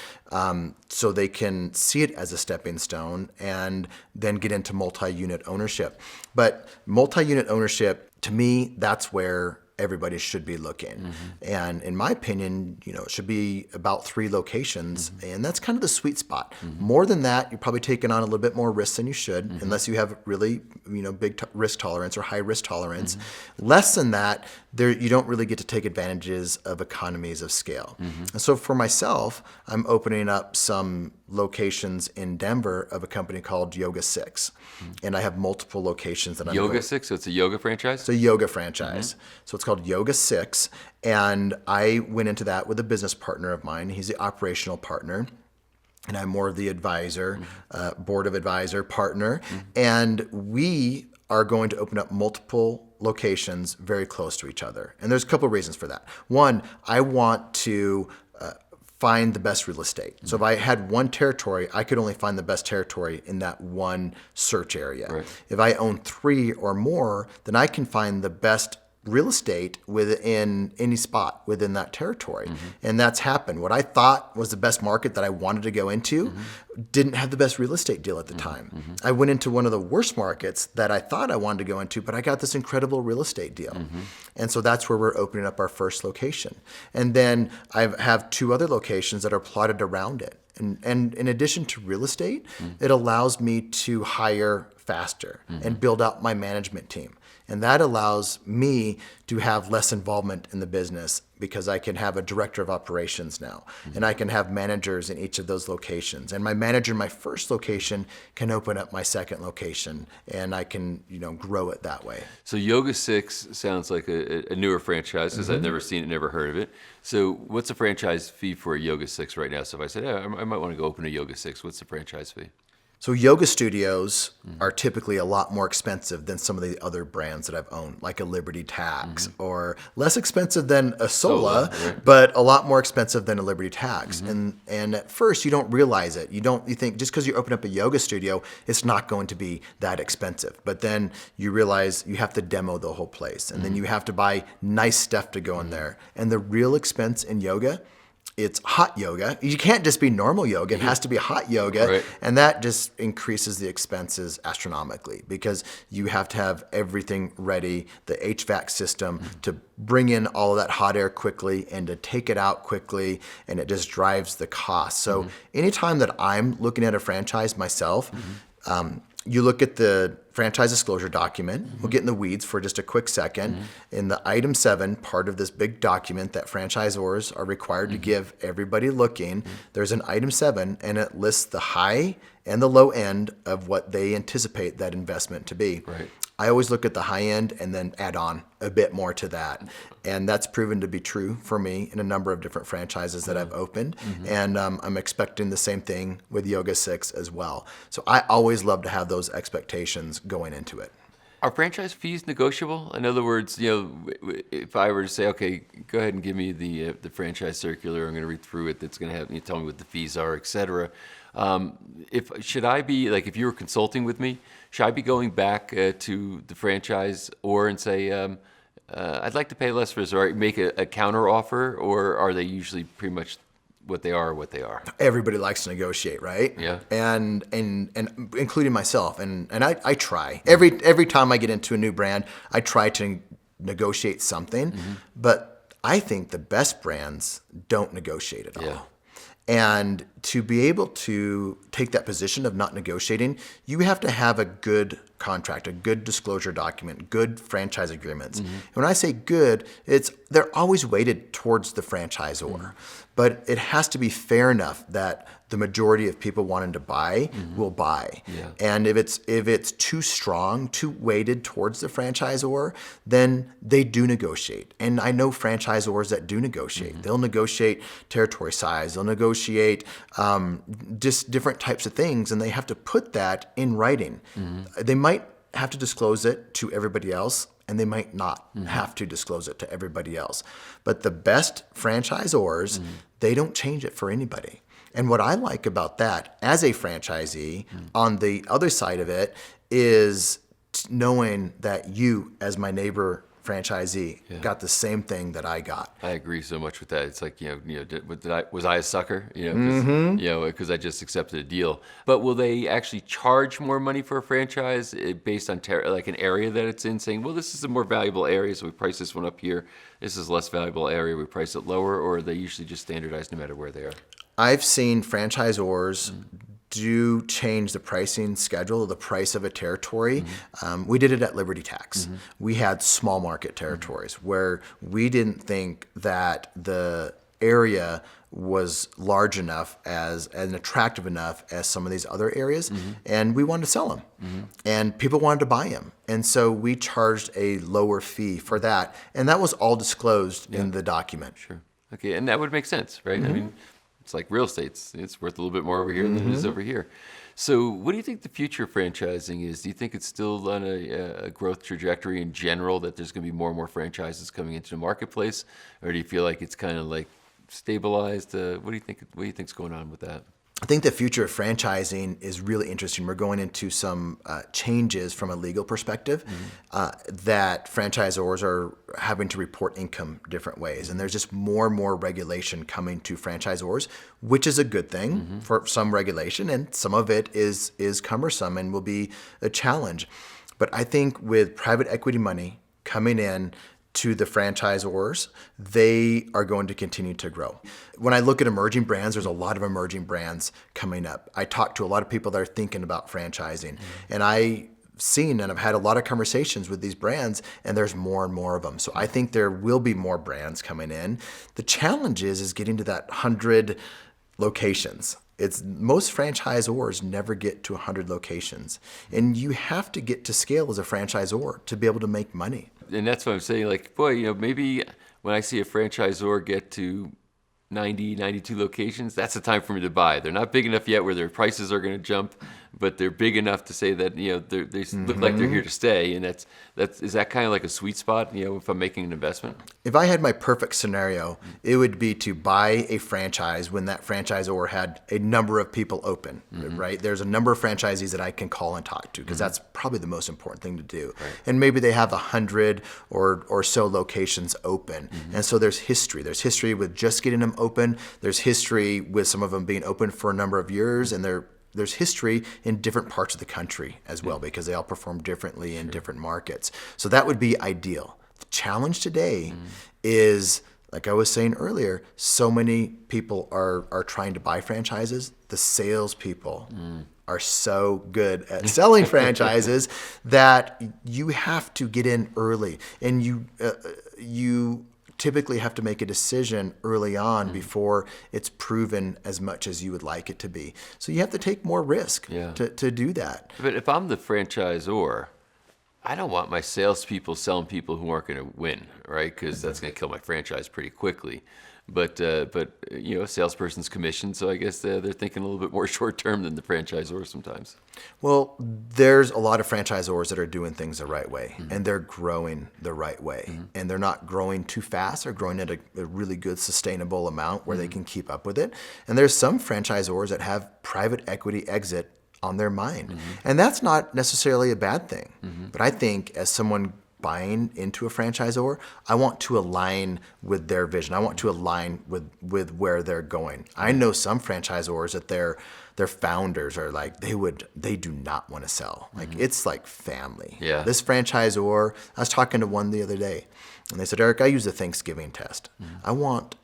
so they can see it as a stepping stone and then get into multi-unit ownership. But multi-unit ownership, to me, that's where everybody should be looking. And in my opinion, it should be about 3 locations, and that's kind of the sweet spot. More than that, you're probably taking on a little bit more risk than you should, unless you have really, big risk tolerance or high risk tolerance. Less than that, you don't really get to take advantages of economies of scale. And so for myself, I'm opening up some locations in Denver of a company called Yoga 6. And I have multiple locations that I'm Yoga 6? So it's a yoga franchise? It's a yoga franchise. So it's called Yoga 6. And I went into that with a business partner of mine. He's the operational partner. And I'm more of the advisor, board of advisor partner. And we are going to open up multiple locations very close to each other. And there's a couple of reasons for that. One, I want to find the best real estate. So if I had one territory, I could only find the best territory in that one search area. Right. If I own 3 or more, then I can find the best real estate within any spot within that territory. And that's happened. What I thought was the best market that I wanted to go into didn't have the best real estate deal at the time. I went into one of the worst markets that I thought I wanted to go into, but I got this incredible real estate deal. And so that's where we're opening up our first location. And then I have 2 other locations that are plotted around it. And in addition to real estate, it allows me to hire faster and build out my management team. And that allows me to have less involvement in the business because I can have a director of operations now, and I can have managers in each of those locations. And my manager in my first location can open up my second location, and I can, grow it that way. So Yoga 6 sounds like a newer franchise because I've never seen it, never heard of it. So what's the franchise fee for a Yoga 6 right now? So if I said, I might want to go open a Yoga 6, what's the franchise fee? So yoga studios are typically a lot more expensive than some of the other brands that I've owned, like a Liberty Tax, or less expensive than a Sola, right. but a lot more expensive than a Liberty Tax. And at first you don't realize it. You think just because you open up a yoga studio, it's not going to be that expensive. But then you realize you have to demo the whole place, and then you have to buy nice stuff to go in there. And the real expense in yoga, it's hot yoga. You can't just be normal yoga. It has to be hot yoga. Right. And that just increases the expenses astronomically, because you have to have everything ready, the HVAC system to bring in all of that hot air quickly and to take it out quickly, and it just drives the cost. So anytime that I'm looking at a franchise myself, you look at the franchise disclosure document. We'll get in the weeds for just a quick second. In the item 7, part of this big document that franchisors are required to give everybody looking, there's an item 7, and it lists the high and the low end of what they anticipate that investment to be. Right. I always look at the high end and then add on a bit more to that. And that's proven to be true for me in a number of different franchises that I've opened. And I'm expecting the same thing with Yoga 6 as well. So I always love to have those expectations going into it. Are franchise fees negotiable? In other words, if I were to say, okay, go ahead and give me the franchise circular, I'm going to read through it. That's going to have you tell me what the fees are, et cetera. Should I be like, if you were consulting with me, should I be going back to the franchise and say, I'd like to pay less for this, or make a counter offer, or are they usually pretty much what they are? Everybody likes to negotiate, right? Yeah. And including myself, and I try every time I get into a new brand, I try to negotiate something, but I think the best brands don't negotiate at all. Yeah. And to be able to take that position of not negotiating, you have to have a good contract, a good disclosure document, good franchise agreements. And when I say good, they're always weighted towards the franchisor. But it has to be fair enough that the majority of people wanting to buy will buy. Yeah. And if it's too strong, too weighted towards the franchisor, then they do negotiate. And I know franchisors that do negotiate. They'll negotiate territory size. They'll negotiate just different types of things, and they have to put that in writing. They might have to disclose it to everybody else, and they might not have to disclose it to everybody else. But the best franchisors, they don't change it for anybody. And what I like about that as a franchisee, on the other side of it, is knowing that you, as my neighbor franchisee, got the same thing that I got. I agree so much with that. It's like, was I a sucker? Because I just accepted a deal. But will they actually charge more money for a franchise based on like an area that it's in, saying, well, this is a more valuable area, so we price this one up here. This is a less valuable area, we price it lower, or are they usually just standardized no matter where they are? I've seen franchisors do change the pricing schedule, the price of a territory. We did it at Liberty Tax. We had small market territories where we didn't think that the area was large enough and attractive enough as some of these other areas, and we wanted to sell them, and people wanted to buy them, and so we charged a lower fee for that, and that was all disclosed in the document. Sure. Okay, and that would make sense, right? I mean, it's like real estate. It's worth a little bit more over here than it is over here. So what do you think the future of franchising is? Do you think it's still on a growth trajectory in general, that there's going to be more and more franchises coming into the marketplace? Or do you feel like it's kind of like stabilized? What do you think's going on with that? I think the future of franchising is really interesting. We're going into some changes from a legal perspective that franchisors are having to report income different ways. And there's just more and more regulation coming to franchisors, which is a good thing for some regulation. And some of it is cumbersome and will be a challenge. But I think with private equity money coming in to the franchisors, they are going to continue to grow. When I look at emerging brands, there's a lot of emerging brands coming up. I talk to a lot of people that are thinking about franchising, and I've seen and I've had a lot of conversations with these brands, and there's more and more of them. So I think there will be more brands coming in. The challenge is getting to that 100 locations. Most franchisors never get to 100 locations, and you have to get to scale as a franchisor to be able to make money. And that's what I'm saying. Like, boy, maybe when I see a franchisor get to 90, 92 locations, that's the time for me to buy. They're not big enough yet where their prices are going to jump, but they're big enough to say that they look like they're here to stay, and is that kind of like a sweet spot? If I'm making an investment. If I had my perfect scenario, it would be to buy a franchise when that franchisor had a number of people open, right? There's a number of franchisees that I can call and talk to, because that's probably the most important thing to do. Right. And maybe they have 100 or so locations open. And so there's history. There's history with just getting them open. There's history with some of them being open for a number of years, and there's history in different parts of the country as well, because they all perform differently in different markets. So that would be ideal. The challenge today is, like I was saying earlier, so many people are trying to buy franchises. The salespeople are so good at selling franchises that you have to get in early, and you typically have to make a decision early on before it's proven as much as you would like it to be. So you have to take more risk to do that. But if I'm the franchisor, I don't want my salespeople selling people who aren't going to win, right? Because that's going to kill my franchise pretty quickly. But a salesperson's commission, so I guess they're thinking a little bit more short term than the franchisor sometimes. Well, there's a lot of franchisors that are doing things the right way, and they're growing the right way, and they're not growing too fast. They're growing at a really good sustainable amount where they can keep up with it. And there's some franchisors that have private equity exit on their mind, and that's not necessarily a bad thing. But I think as someone buying into a franchisor, I want to align with their vision. I want to align with where they're going. I know some franchisors that their founders are like, they do not want to sell. Like, it's like family. Yeah. This franchisor, I was talking to one the other day, and they said, Eric, I use the Thanksgiving test. I want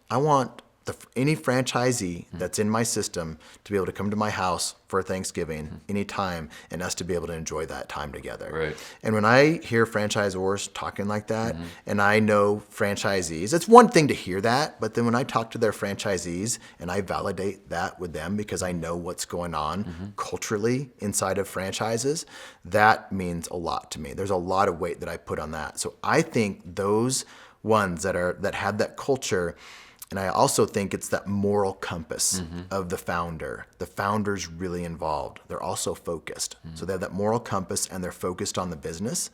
any franchisee that's in my system to be able to come to my house for Thanksgiving anytime, and us to be able to enjoy that time together. Right. And when I hear franchisors talking like that, and I know franchisees, it's one thing to hear that, but then when I talk to their franchisees and I validate that with them because I know what's going on culturally inside of franchises, that means a lot to me. There's a lot of weight that I put on that. So I think those ones that have that culture. And I also think it's that moral compass of the founder. The founder's really involved. They're also focused. So they have that moral compass and they're focused on the business.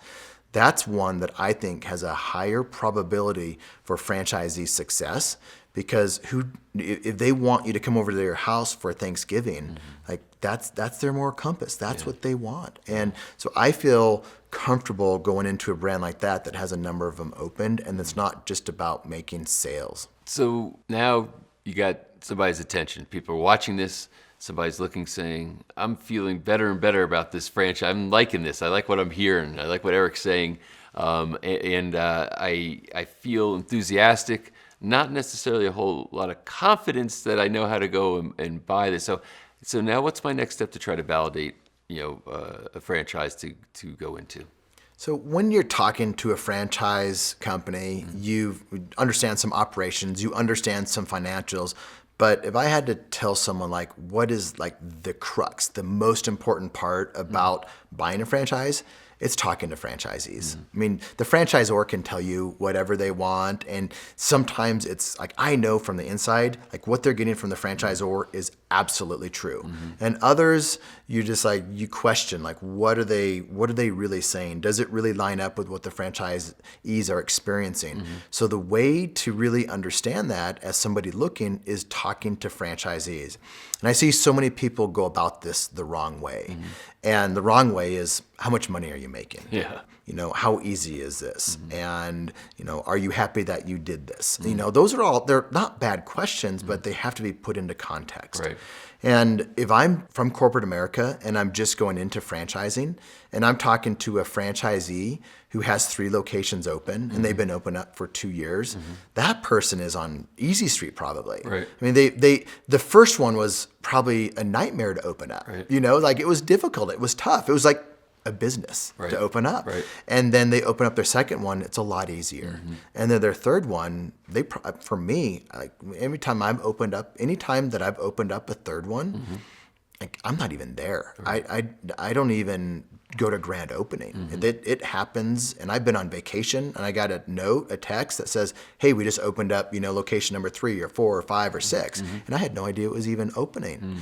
That's one that I think has a higher probability for franchisee success, because if they want you to come over to their house for Thanksgiving, like that's their moral compass. That's what they want. And so I feel comfortable going into a brand like that has a number of them opened, and it's not just about making sales. So now you got somebody's attention. People are watching this. Somebody's looking, saying, I'm feeling better and better about this franchise. I'm liking this. I like what I'm hearing. I like what Eric's saying. I feel enthusiastic, not necessarily a whole lot of confidence that I know how to go and buy this. So now what's my next step to try to validate a franchise to go into? So when you're talking to a franchise company, you understand some operations, you understand some financials. But if I had to tell someone like what is like the crux, the most important part about buying a franchise, it's talking to franchisees. I mean, the franchisor can tell you whatever they want, and sometimes it's like, I know from the inside, like what they're getting from the franchisor is absolutely true. And others, you just like, you question, like, what are they really saying? Does it really line up with what the franchisees are experiencing? So the way to really understand that as somebody looking is talking to franchisees. And I see so many people go about this the wrong way. And the wrong way is, how much money are you making? Yeah. How easy is this? And, are you happy that you did this? Those are all, they're not bad questions, but they have to be put into context. Right. And if I'm from corporate America and I'm just going into franchising and I'm talking to a franchisee who has 3 locations open and they've been open up for 2 years, that person is on easy street probably. Right. I mean, the first one was probably a nightmare to open up. Right. Like it was difficult. It was tough. It was like a business to open up. Right. And then they open up their second one, it's a lot easier. And then their third one, for me, like anytime that I've opened up a third one, like I'm not even there. Right. I don't even go to grand opening. It happens, and I've been on vacation and I got a text that says, hey, we just opened up, location number 3 or 4 or 5 or 6. And I had no idea it was even opening.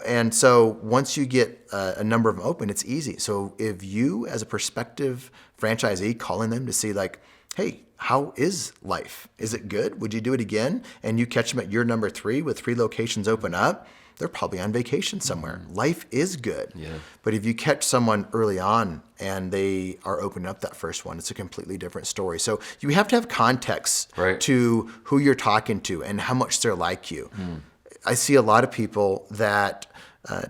And so once you get a number of them open, it's easy. So if you, as a prospective franchisee, calling them to see like, hey, how is life? Is it good? Would you do it again? And you catch them at year number 3 with 3 locations open up, they're probably on vacation somewhere. Life is good. Yeah. But if you catch someone early on and they are opening up that first one, it's a completely different story. So you have to have context to who you're talking to and how much they're like you. I see a lot of people that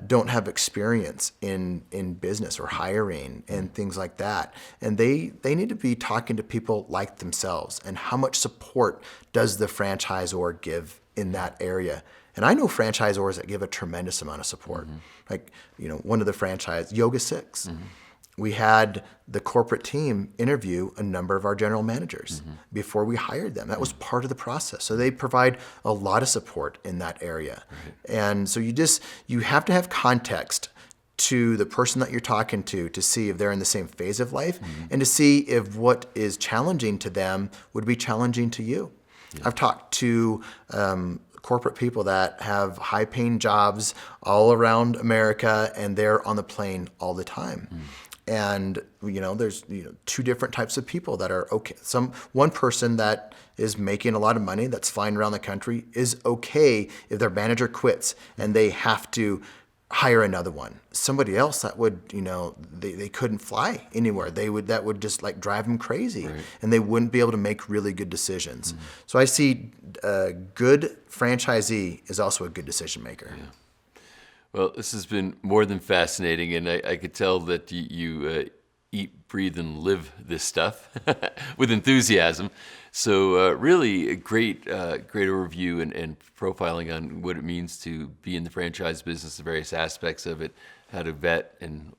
don't have experience in business or hiring and things like that. And they need to be talking to people like themselves, and how much support does the franchisor give in that area. And I know franchisors that give a tremendous amount of support. Like, one of the franchise, Yoga 6. We had the corporate team interview a number of our general managers before we hired them. That was part of the process. So they provide a lot of support in that area. And so you have to have context to the person that you're talking to see if they're in the same phase of life, and to see if what is challenging to them would be challenging to you. I've talked to corporate people that have high-paying jobs all around America, and they're on the plane all the time. And there's 2 different types of people that are okay. One person that is making a lot of money, that's flying around the country, is okay if their manager quits and they have to hire another one. Somebody else that would, they couldn't fly anywhere. That would just like drive them crazy, and they wouldn't be able to make really good decisions. So I see a good franchisee is also a good decision maker. Yeah. Well, this has been more than fascinating, and I could tell that you eat, breathe, and live this stuff with enthusiasm. So really a great overview and profiling on what it means to be in the franchise business, the various aspects of it, how to vet and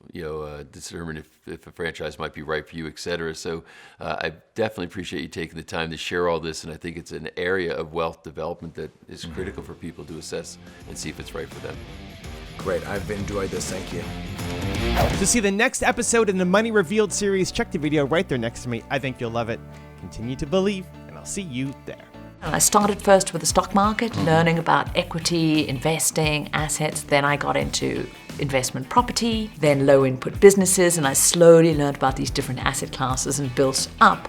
determine if a franchise might be right for you, et cetera. So I definitely appreciate you taking the time to share all this, and I think it's an area of wealth development that is critical for people to assess and see if it's right for them. Great. I've enjoyed this. Thank you. To see the next episode in the Money Revealed series, check the video right there next to me. I think you'll love it. Continue to believe, and I'll see you there. I started first with the stock market, learning about equity, investing, assets. Then I got into investment property, then low input businesses, and I slowly learned about these different asset classes and built up